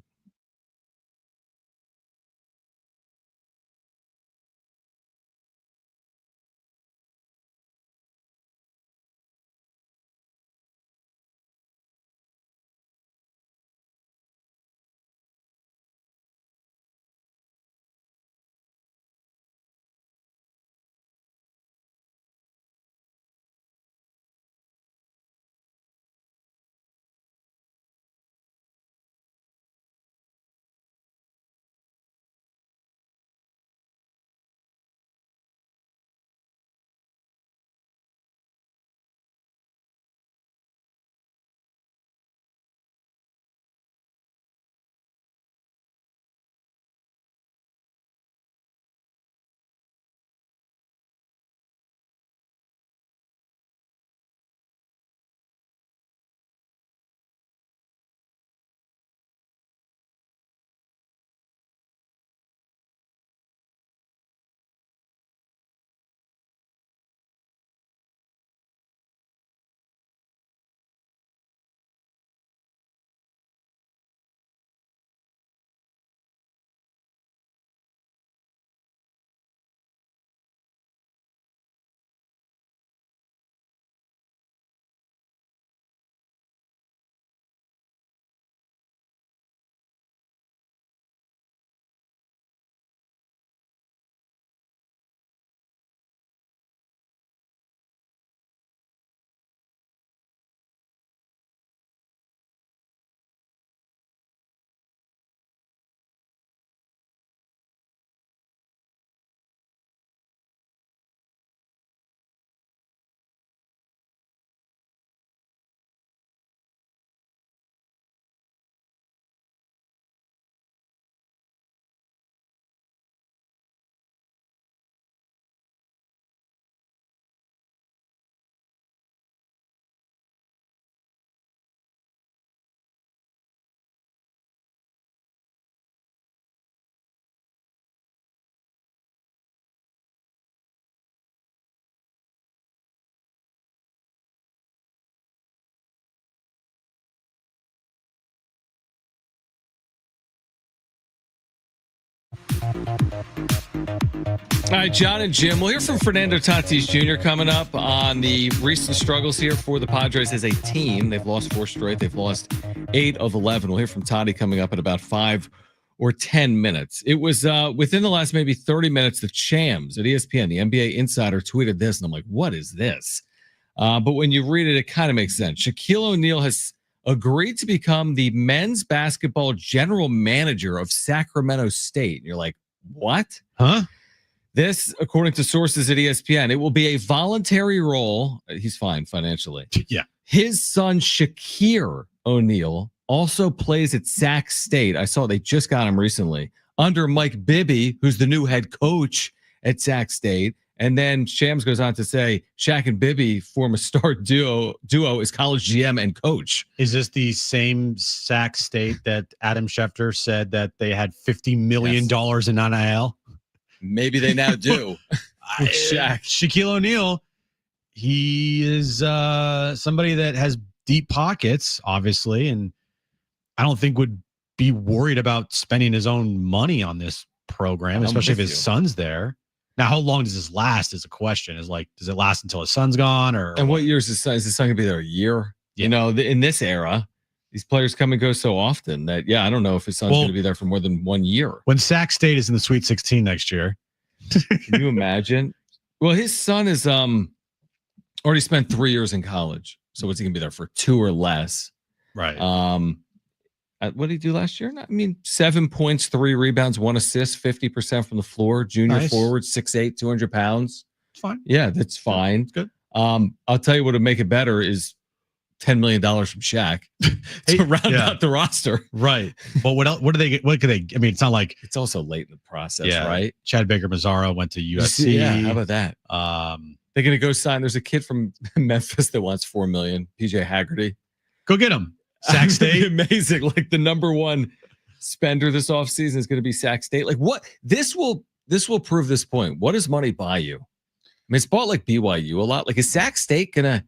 All right, Jon and Jim. We'll hear from Fernando Tatis Jr. coming up on the recent struggles here for the Padres as a team. They've lost 4 straight. They've lost 8 of 11. We'll hear from Toddy coming up in about 5 or 10 minutes. It was within the last maybe 30 minutes, the Chams at ESPN, the NBA insider, tweeted this, and I'm like, what is this? But when you read it, it kind of makes sense. Shaquille O'Neal has agreed to become the men's basketball general manager of Sacramento State. And you're like, what? Huh? This, according to sources at ESPN, it will be a voluntary role. He's fine financially. Yeah. His son, Shaquille O'Neal, also plays at Sac State. I saw they just got him recently under Mike Bibby, who's the new head coach at Sac State. And then Shams goes on to say Shaq and Bibby form a star duo as college GM and coach. Is this the same Sac State that Adam Schefter said that they had $50 million in NIL? Maybe they now do. Shaq. Shaquille O'Neal, he is somebody that has deep pockets, obviously, and I don't think would be worried about spending his own money on this program, especially if his son's there. Now, how long does this last is a question. Is like, does it last until his son's gone? And what year is his son? Is his son going to be there a year? Yeah. You know, in this era, these players come and go so often that, I don't know if his son's going to be there for more than 1 year. When Sac State is in the Sweet 16 next year. Can you imagine? Well, his son is already spent 3 years in college. So what's he going to be there for 2 or less? Right. What did he do last year? I mean, 7 points, 3 rebounds, 1 assist, 50% from the floor. Junior forward, 6'8", 200 pounds. It's fine. Yeah, that's fine. It's good. I'll tell you what would make it better is $10 million from Shaq to round out the roster. Right. But what else? What do they get? What could they? I mean, it's not like it's also late in the process, right? Chad Baker-Mazara went to USC. Yeah, how about that? They're gonna go sign. There's a kid from Memphis that wants $4 million. PJ Haggerty. Go get him. Sac State. Amazing. Like the number one spender this offseason is going to be Sac State. Like what? This will prove this point. What does money buy you? I mean, it's bought like BYU a lot. Like is Sac State gonna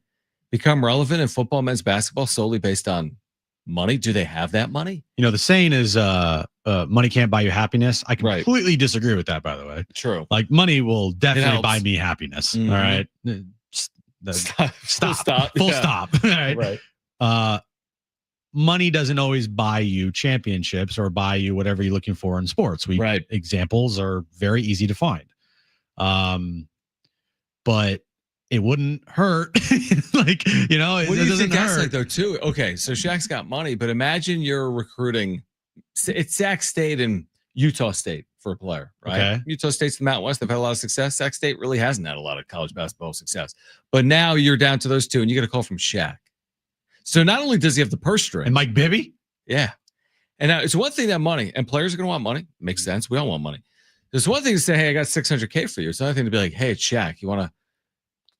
become relevant in football, men's basketball solely based on money? Do they have that money? You know, the saying is money can't buy you happiness. I completely disagree with that, by the way. True. Like money will definitely buy me happiness. Mm-hmm. All right. Stop. Full stop. All right. Right. Money doesn't always buy you championships or buy you whatever you're looking for in sports. Examples are very easy to find. But it wouldn't hurt. Like, you know, it doesn't hurt. Like though too? Okay, so Shaq's got money, but imagine you're recruiting. It's Sac State and Utah State for a player, right? Okay. Utah State's the Mountain West. They've had a lot of success. Sac State really hasn't had a lot of college basketball success. But now you're down to those two, and you get a call from Shaq. So not only does he have the purse string, and Mike Bibby, yeah. And now it's one thing that money, and players are going to want money. Makes sense. We all want money. There's one thing to say, hey, I got $600K for you. It's another thing to be like, hey, it's Shaq. You want to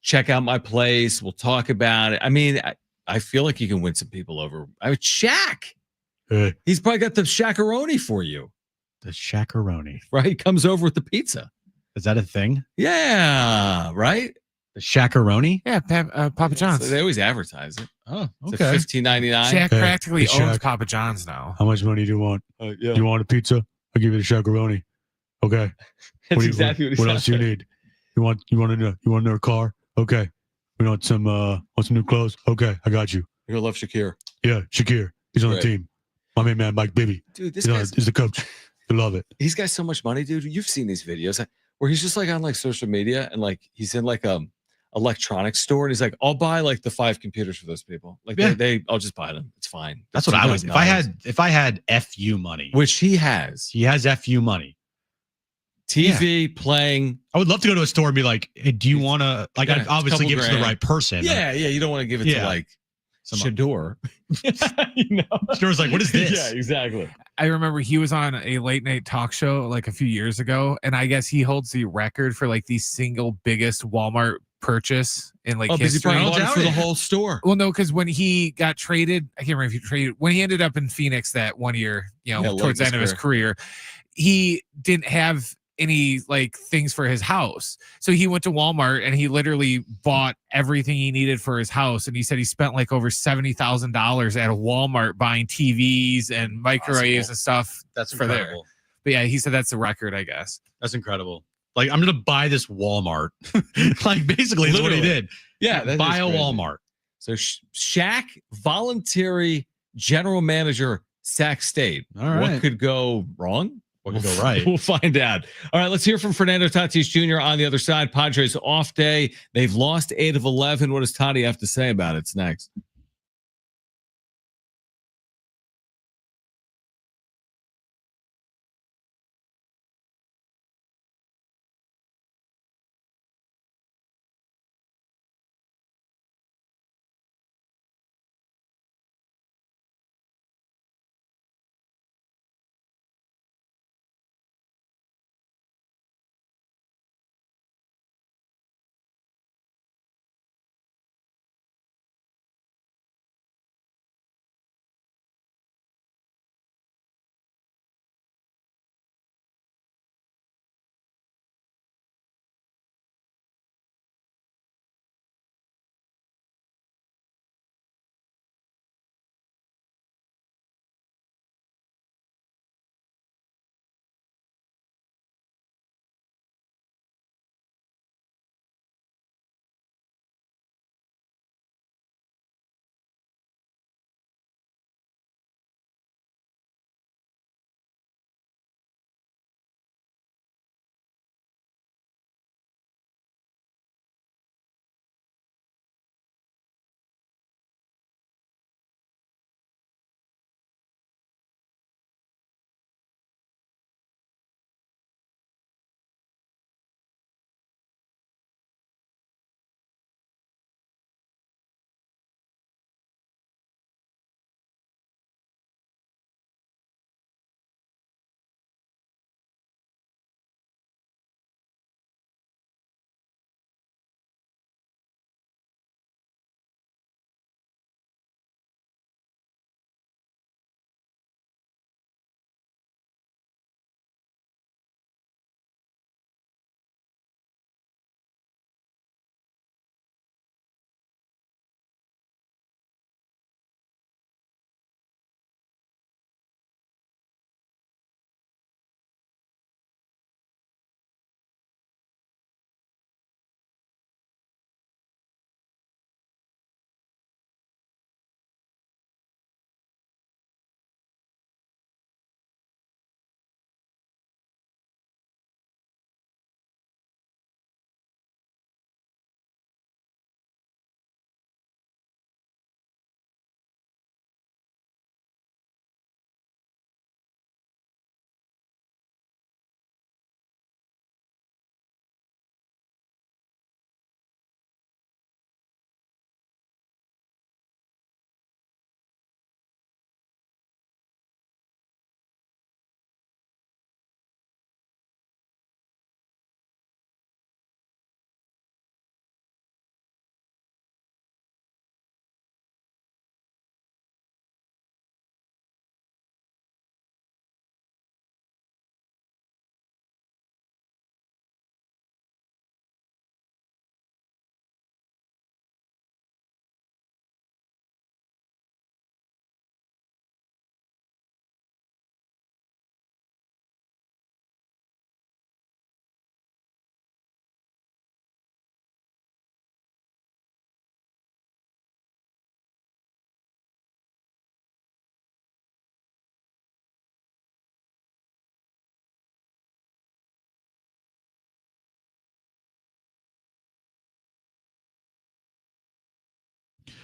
check out my place? We'll talk about it. I mean, I feel like you can win some people over. Shaq. He's probably got the Shaq-a-roni for you. The Shaq-a-roni. Right? He comes over with the pizza. Is that a thing? Yeah. Right? The Shaq-a-roni? Yeah, Papa John's. So they always advertise it. Oh, okay. It's $15.99. Shaq practically owns Papa John's now. How much money do you want? Yeah. You want a pizza? I'll give you the Shaq-a-roni. Okay. That's exactly what he said. What else do you need? You want another car? Okay. We want some new clothes? Okay, I got you. You're gonna love Shakir. Yeah, Shakir. He's on the team. My main man, Mike Bibby. Dude, he's the coach. I love it. He's got so much money, dude. You've seen these videos where he's just like on like social media and like he's in like electronics store and he's like, I'll buy like the 5 computers for those people. Like I'll just buy them. It's fine. That's what I would. If I had FU money, which he has FU money. TV playing. I would love to go to a store and be like, hey, do you want to like I'd obviously give it to the right person. Yeah. You don't want to give it to like Shador. Shador's like, what is this? Yeah, exactly. I remember he was on a late night talk show like a few years ago, and I guess he holds the record for like the single biggest Walmart purchase in like history. He bought it for the whole store. Well, no, because when he got traded, I can't remember if he traded when he ended up in Phoenix that 1 year, towards the end of his career, he didn't have any like things for his house. So he went to Walmart and he literally bought everything he needed for his house. And he said he spent like over $70,000 at a Walmart buying TVs and microwaves and stuff. That's for incredible. there. But yeah, he said that's the record, I guess. That's incredible. Like, I'm going to buy this Walmart. Like, basically, that's what he did. Yeah. Buy a Walmart. So Shaq, voluntary general manager, Sac State. All right. What could go wrong? What could go right? We'll find out. All right, let's hear from Fernando Tatis Jr. on the other side. Padres off day. They've lost 8 of 11. What does Toddy have to say about it? It's next.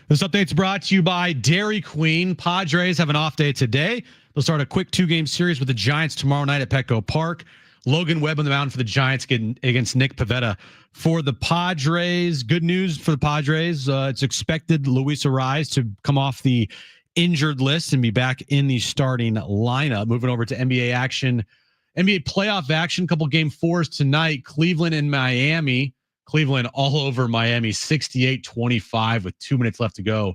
This update's brought to you by Dairy Queen. Padres have an off day today. They'll start a quick 2-game series with the Giants tomorrow night at Petco Park. Logan Webb on the mound for the Giants against Nick Pivetta for the Padres. Good news for the Padres. It's expected Luis Arraez to come off the injured list and be back in the starting lineup. Moving over to NBA action, NBA playoff action. Couple game 4s tonight. Cleveland and Miami. Cleveland all over Miami, 68-25 with 2 minutes left to go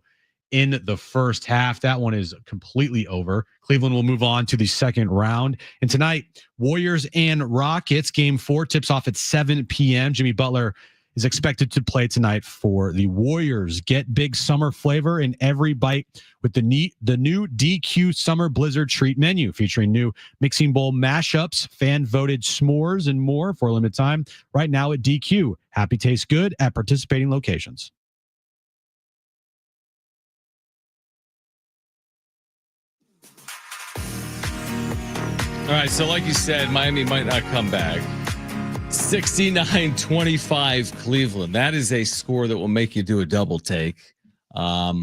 in the first half. That one is completely over. Cleveland will move on to the second round. And tonight, Warriors and Rockets, game 4 tips off at 7 p.m. Jimmy Butler is expected to play tonight for the Warriors. Get big summer flavor in every bite with the new DQ Summer Blizzard Treat menu, featuring new mixing bowl mashups, fan-voted s'mores, and more for a limited time. Right now at DQ. Happy tastes good at participating locations. All right, so like you said, Miami might not come back. 69-25 Cleveland. That is a score that will make you do a double take. I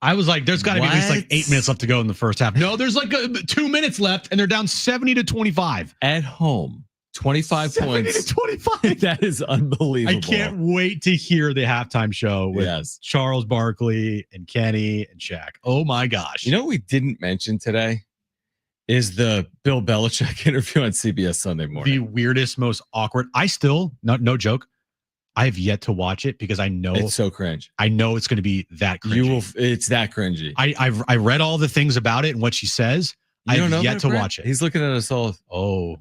was like, there's got to be at least like 8 minutes left to go in the first half. No, there's like 2 minutes left, and they're down 70-25 at home. 25 points. 25. That is unbelievable. I can't wait to hear the halftime show with Charles Barkley and Kenny and Shaq. Oh my gosh. You know what we didn't mention today is the Bill Belichick interview on CBS Sunday morning. The weirdest, most awkward. I still, no joke, I have yet to watch it because I know it's so cringe. I know it's going to be that cringy. It's that cringy. I read all the things about it and what she says. I've yet to watch it. He's looking at us all. Oh,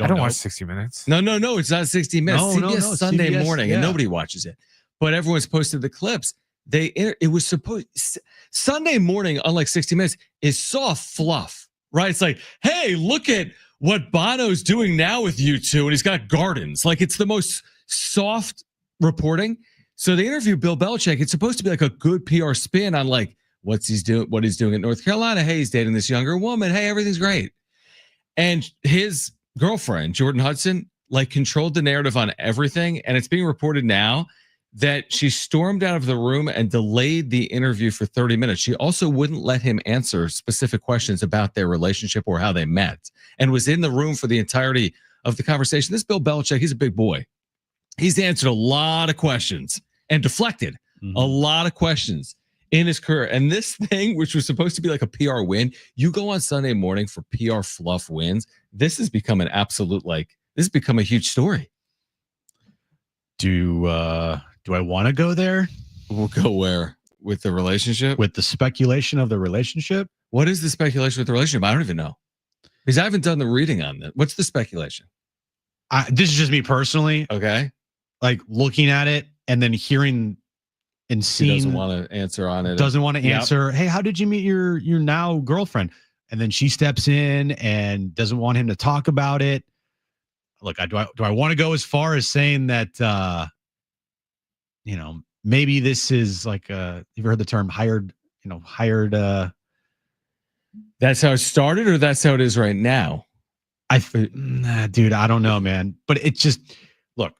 I don't watch 60 Minutes. No, it's not 60 Minutes. CBS Sunday CBS, morning, and nobody watches it. But everyone's posted the clips. It was supposed Sunday morning, unlike 60 Minutes, is soft fluff. Right? It's like, hey, look at what Bono's doing now with U2, and he's got gardens. Like, it's the most soft reporting. So they interview Bill Belichick. It's supposed to be like a good PR spin on like what he's doing at North Carolina. Hey, he's dating this younger woman. Hey, everything's great. And his girlfriend, Jordan Hudson, like controlled the narrative on everything. And it's being reported now that she stormed out of the room and delayed the interview for 30 minutes. She also wouldn't let him answer specific questions about their relationship or how they met, and was in the room for the entirety of the conversation. This Bill Belichick, he's a big boy. He's answered a lot of questions and deflected a lot of questions in his career. And this thing, which was supposed to be like a PR win, you go on Sunday morning for PR fluff wins. This has become an absolute, this has become a huge story. Do I want to go there? We'll go where? With the relationship? With the speculation of the relationship? What is the speculation with the relationship? I don't even know. Because I haven't done the reading on that. What's the speculation? This is just me personally. Okay. Like looking at it and then hearing and seeing. He doesn't want to answer on it. Doesn't want to answer. Hey, how did you meet your now girlfriend? And then she steps in and doesn't want him to talk about it. Look, do I want to go as far as saying that, maybe this is like you've heard the term hired. That's how it started, or that's how it is right now? Dude, I don't know, man. But it's just, look.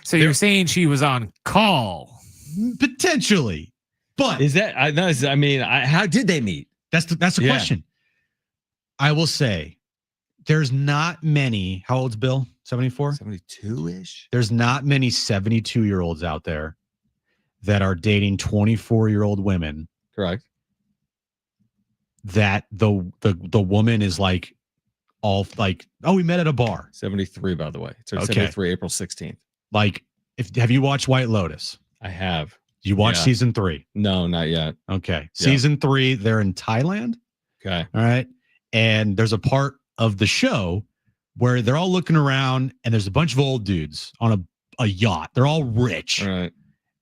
So you're saying she was on call? Potentially. But is that, how did they meet? That's the question. I will say there's not many. How old's Bill? 74? 72-ish? There's not many 72-year-olds out there that are dating 24-year-old women. Correct. That the woman is like all like, oh, we met at a bar. 73, by the way. It's 73, April 16th. Like, have you watched White Lotus? I have. You watched season 3? No, not yet. Okay. Season 3, they're in Thailand. Okay. All right. And there's a part of the show where they're all looking around and there's a bunch of old dudes on a yacht. They're all rich. Right.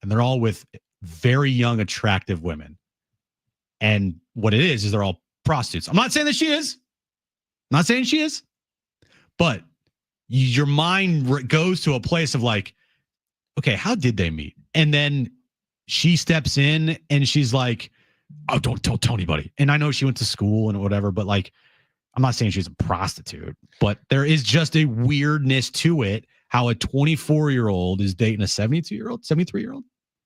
And they're all with very young, attractive women. And what it is they're all prostitutes. I'm not saying that she is. I'm not saying she is. But your mind goes to a place of like, okay, how did they meet? And then she steps in and she's like, oh, don't tell anybody. And I know she went to school and whatever, but like, I'm not saying she's a prostitute, but there is just a weirdness to it. How a 24-year-old is dating a 72-year-old, 73-year-old.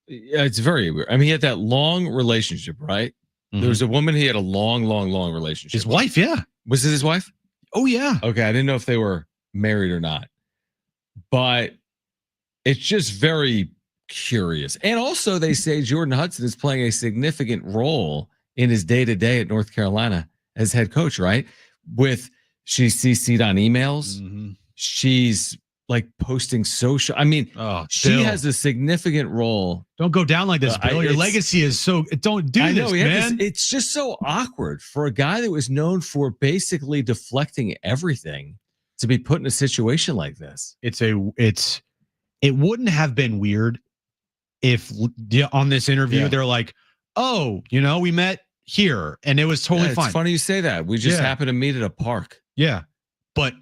Yeah, it's very weird. I mean, he had that long relationship, right? There was a woman he had a long relationship. His wife, yeah. Was it his wife? Oh, yeah. Okay, I didn't know if they were married or not. But it's just very curious. And also, they say Jordan Hudson is playing a significant role in his day-to-day at North Carolina as head coach, right? She's CC'd on emails. Mm-hmm. She's like posting social. I mean, she has a significant role. Don't go down like this, Bill. Your legacy is so. Don't do this, man. It's just so awkward for a guy that was known for basically deflecting everything to be put in a situation like this. It's it wouldn't have been weird if on this interview they're like, oh, we met here and it was totally fine. It's funny you say that. We just happened to meet at a park. Yeah. But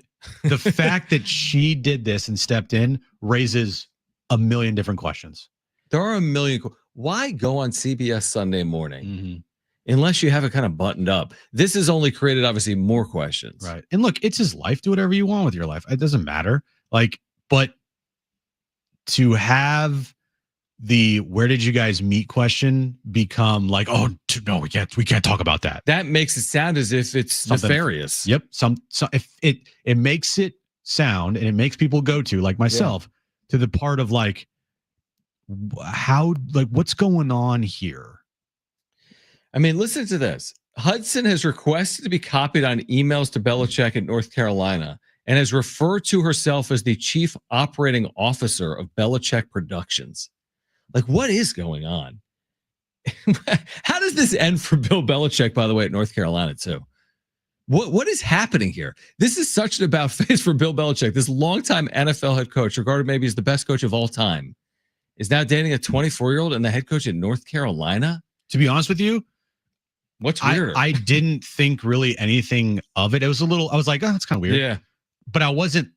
the fact that she did this and stepped in raises a million different questions. There are a million. Why go on CBS Sunday morning unless you have it kind of buttoned up? This has only created, obviously, more questions. Right. And look, it's his life. Do whatever you want with your life. It doesn't matter. But to have the "where did you guys meet" question become like, oh no, we can't talk about that. That makes it sound as if it's nefarious. Yep. If it makes it sound, and it makes people go to, like myself, to the part of like, how, like, what's going on here? I mean, listen to this. Hudson has requested to be copied on emails to Belichick at North Carolina and has referred to herself as the chief operating officer of Belichick Productions. Like, what is going on? How does this end for Bill Belichick, by the way, at North Carolina, too? What is happening here? This is such an about face for Bill Belichick. This longtime NFL head coach, regarded maybe as the best coach of all time, is now dating a 24-year-old and the head coach at North Carolina. To be honest with you, what's weirder? I didn't think really anything of it. It was a little, I was like, oh, that's kind of weird. Yeah. But I wasn't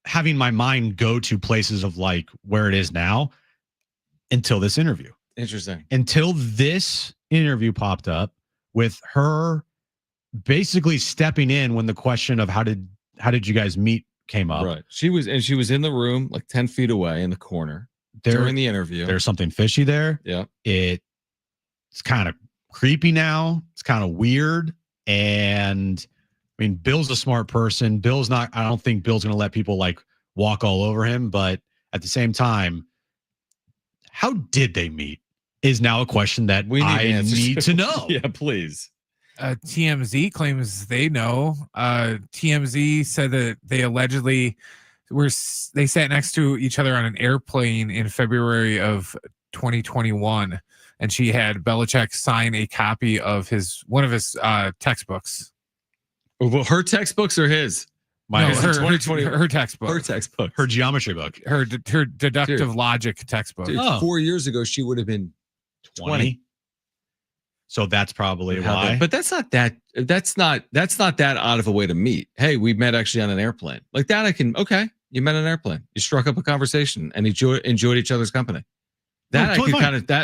having my mind go to places of like where it is now until this interview. Interesting. Until this interview popped up with her basically stepping in when the question of how did you guys meet came up. Right. She was in the room like 10 feet away in the corner during the interview. There's something fishy there. Yeah. It's kind of creepy now. It's kind of weird. And I mean, Bill's a smart person. I don't think Bill's going to let people like walk all over him. But at the same time, how did they meet is now a question that I need to know. Yeah, please. TMZ claims they know. TMZ said that they allegedly they sat next to each other on an airplane in February of 2021, and she had Belichick sign a copy of one of his textbooks. Well, her textbooks or his? Her textbook. Her textbook. Her geometry book. Her deductive logic textbook. Dude, 4 years ago, she would have been 20. So that's probably why. But that's not that out of a way to meet. Hey, we met actually on an airplane. Like that, you met on an airplane. You struck up a conversation and enjoyed each other's company. That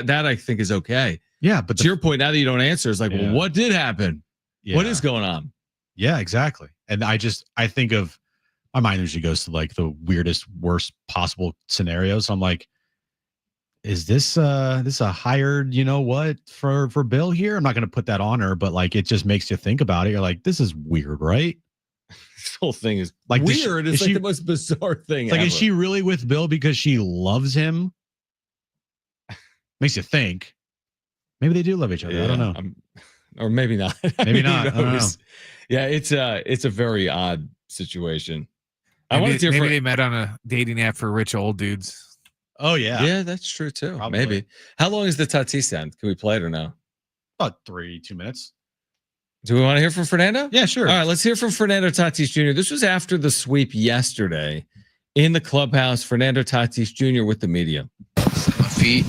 that I think is okay. Yeah, but to your point, now that you don't answer, it's like, well, what did happen? Yeah. What is going on? Yeah, exactly. And I think of, my mind usually goes to like the weirdest, worst possible scenarios. So I'm like, is this a hired, for Bill here? I'm not going to put that on her, but like, it just makes you think about it. You're like, this is weird, right? This whole thing is like weird. It's like the most bizarre thing ever. Is she really with Bill because she loves him? Makes you think. Maybe they do love each other. Yeah, I don't know. Or maybe not. Maybe not. I don't know. Yeah, it's a very odd situation. Maybe they met on a dating app for rich old dudes. Oh yeah. Yeah, that's true too. Probably. Maybe. How long is the Tatis sound? Can we play it or no? About 2 minutes. Do we want to hear from Fernando? Yeah, sure. All right, let's hear from Fernando Tatis Jr. This was after the sweep yesterday in the clubhouse. Fernando Tatis Jr. with the media. My feet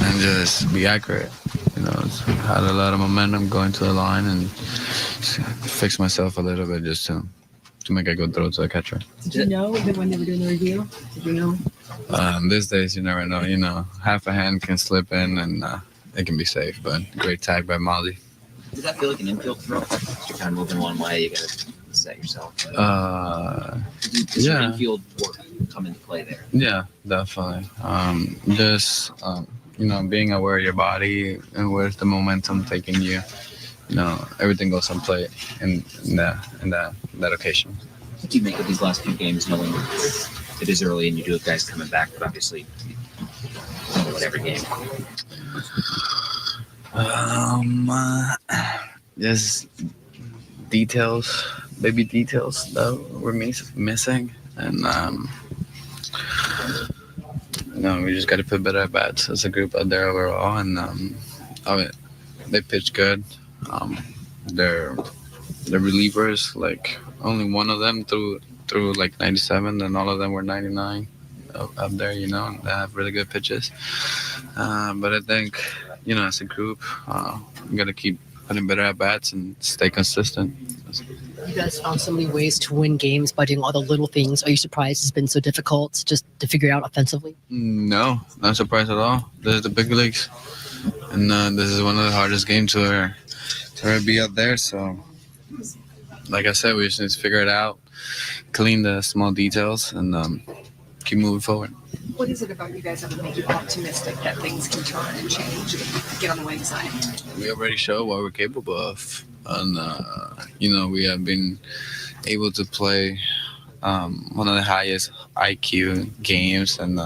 and just be accurate. Had a lot of momentum going to the line and fix myself a little bit just to make a good throw to the catcher. Did you know that when they were doing the review? Did you know? These days, you never know. Half a hand can slip in and it can be safe, but great tag by Molly. Does that feel like an infield throw? You're kind of moving one way, you got to set yourself. Does your infield work come into play there? Yeah, definitely. Being aware of your body and where's the momentum taking you. Everything goes on play in that occasion. What do you make of these last few games, knowing it is early and you do have guys coming back, but obviously, every game? Just baby details that we're missing, and we just got to put better at bats as a group out there overall. And they pitched good. Their relievers, like only one of them threw like 97, and all of them were 99. up there, you know, and they have really good pitches. But I think, you know, as a group, we got to keep putting better at bats and stay consistent. You guys found so many ways to win games by doing all the little things. Are you surprised it's been so difficult just to figure out offensively? No, not surprised at all. This is the big leagues, and this is one of the hardest games to ever be out there. So, like I said, we just need to figure it out, clean the small details, and keep moving forward. What is it about you guys that would make you optimistic that things can turn and change and get on the winning side? We already showed what we're capable of, and you know, we have been able to play one of the highest IQ games, and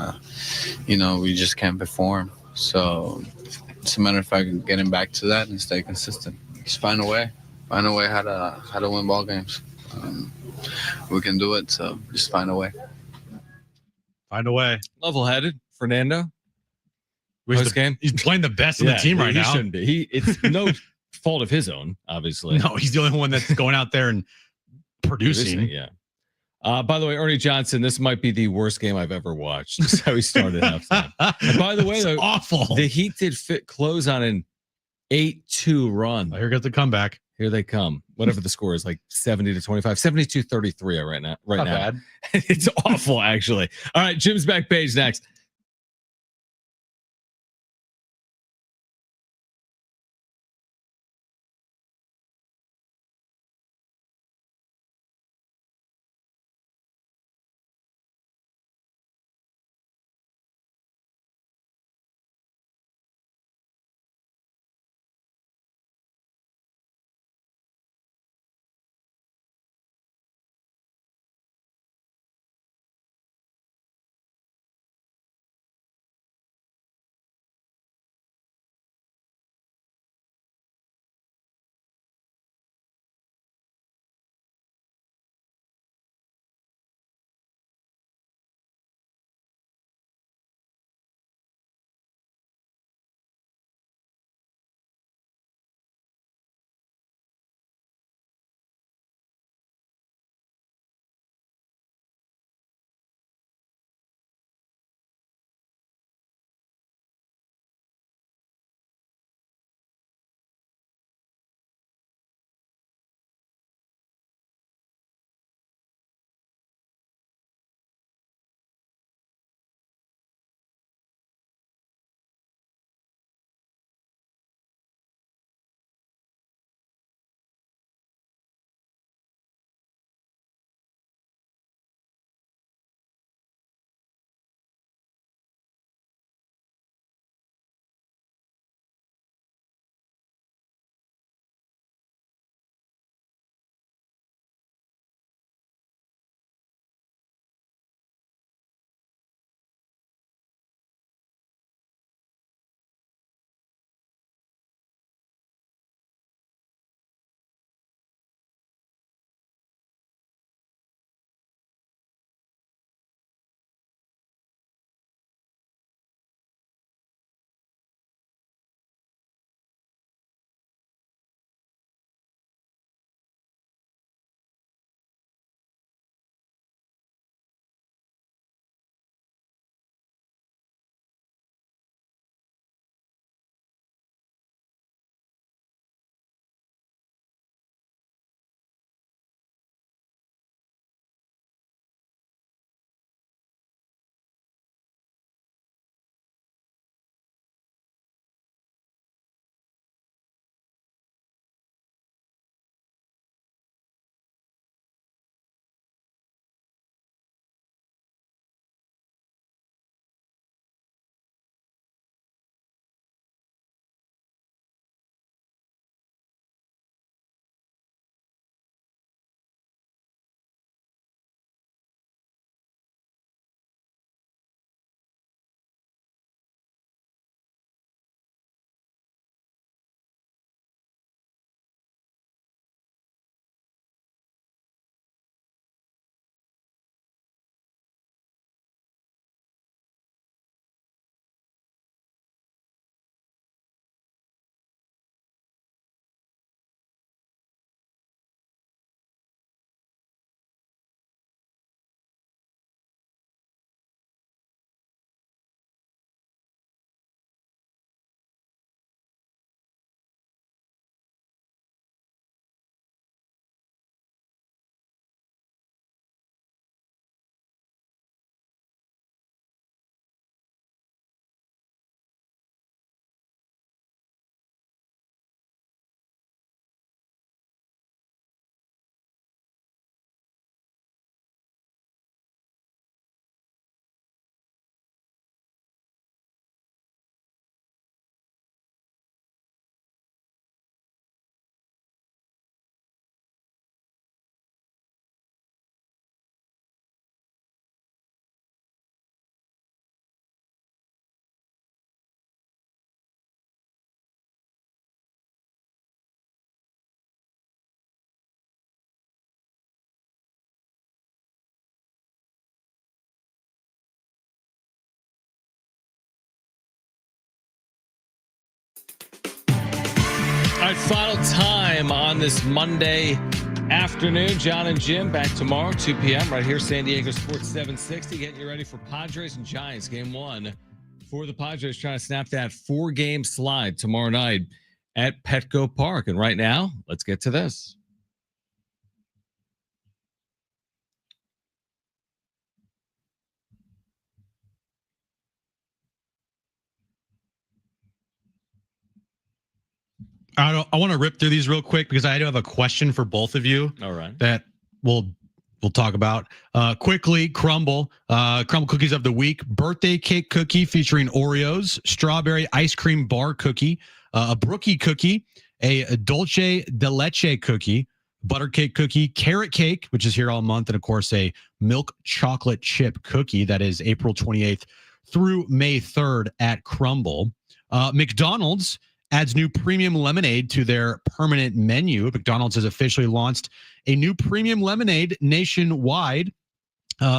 you know, we just can't perform. So it's a matter of fact getting back to that and stay consistent. Just find a way how to win ball games. We can do it, so just find a way. Find a way. Level-headed, Fernando. Game. He's playing the best on the team right now. He shouldn't be. It's no fault of his own, obviously. No, he's the only one that's going out there and producing. Yeah. By the way, Ernie Johnson, this might be the worst game I've ever watched. This is how he started halftime. And by the way, though, awful. The Heat did close on an 8-2 run. Here goes the comeback. Here they come. Whatever the score is, like 70-25, 72-33 right now. Not bad. It's awful, actually. All right, Jim's back page next. All right, final time on this Monday afternoon. Jon and Jim back tomorrow, 2 p.m. right here, San Diego Sports 760. Getting you ready for Padres and Giants, game one for the Padres, trying to snap that 4-game slide tomorrow night at Petco Park. And right now, let's get to this. I want to rip through these real quick because I do have a question for both of you. All right. That we'll talk about quickly. Crumble cookies of the week: birthday cake cookie featuring Oreos, strawberry ice cream bar cookie, a brookie cookie, a dulce de leche cookie, butter cake cookie, carrot cake, which is here all month, and of course a milk chocolate chip cookie that is April 28th through May 3rd at Crumble. McDonald's adds new premium lemonade to their permanent menu. McDonald's has officially launched a new premium lemonade nationwide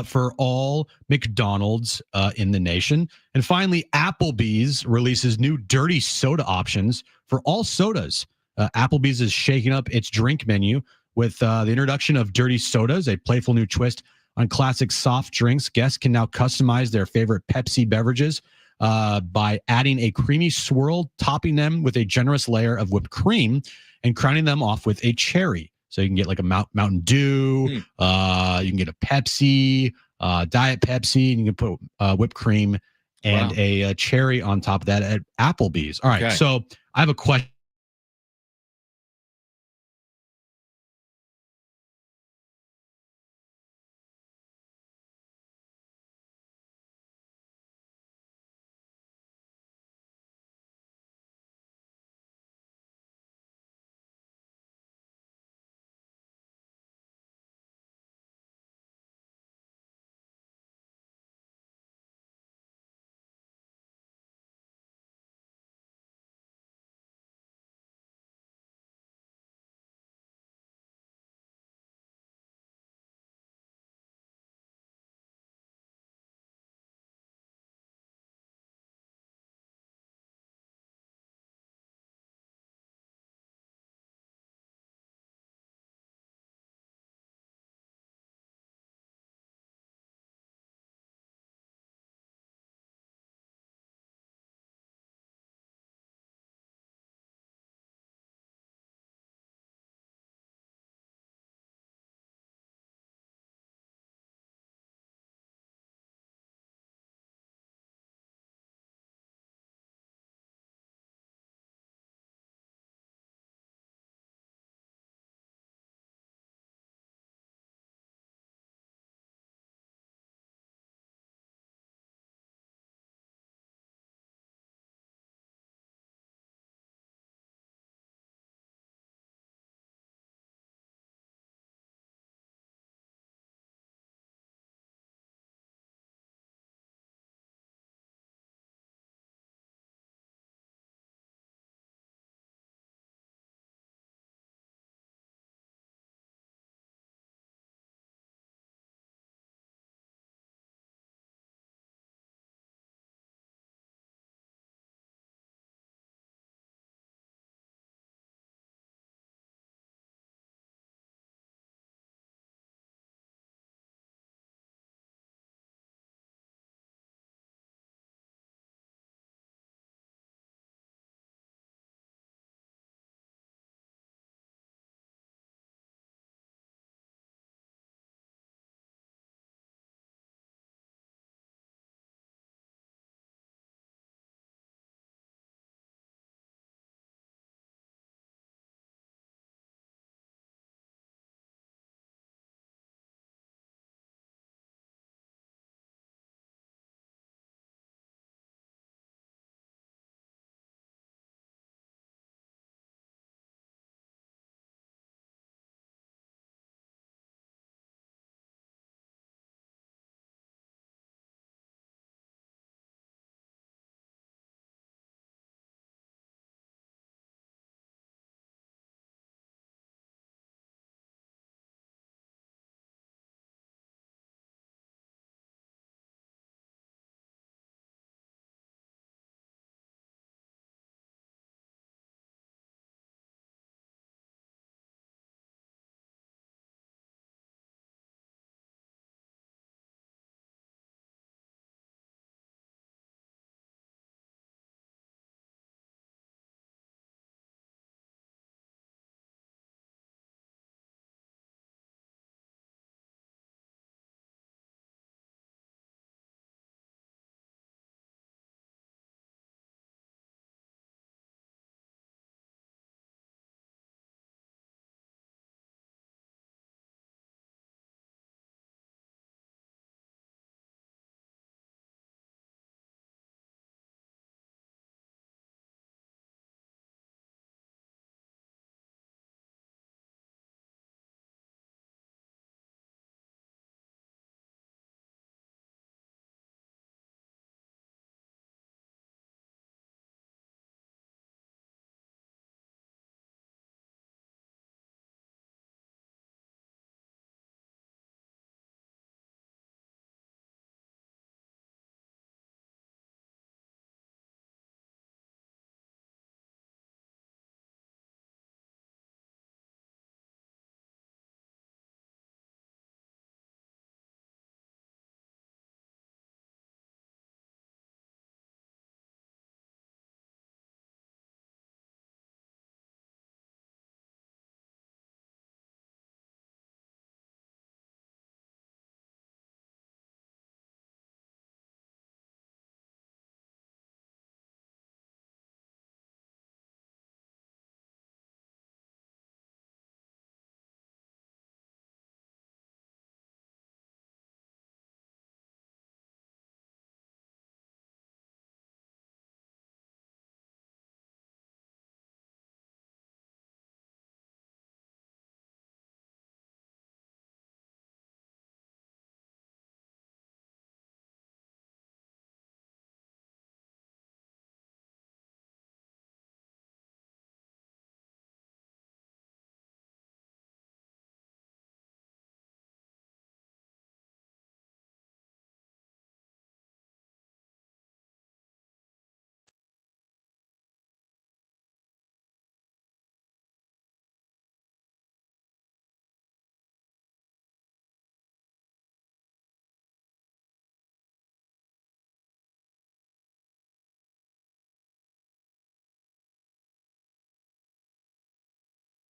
for all McDonald's in the nation. And finally, Applebee's releases new dirty soda options for all sodas. Applebee's is shaking up its drink menu with the introduction of dirty sodas, a playful new twist on classic soft drinks. Guests can now customize their favorite Pepsi beverages by adding a creamy swirl, topping them with a generous layer of whipped cream, and crowning them off with a cherry. So you can get like a Mountain Dew, you can get a Pepsi, Diet Pepsi, and you can put whipped cream and a cherry on top of that at Applebee's. All right, so I have a question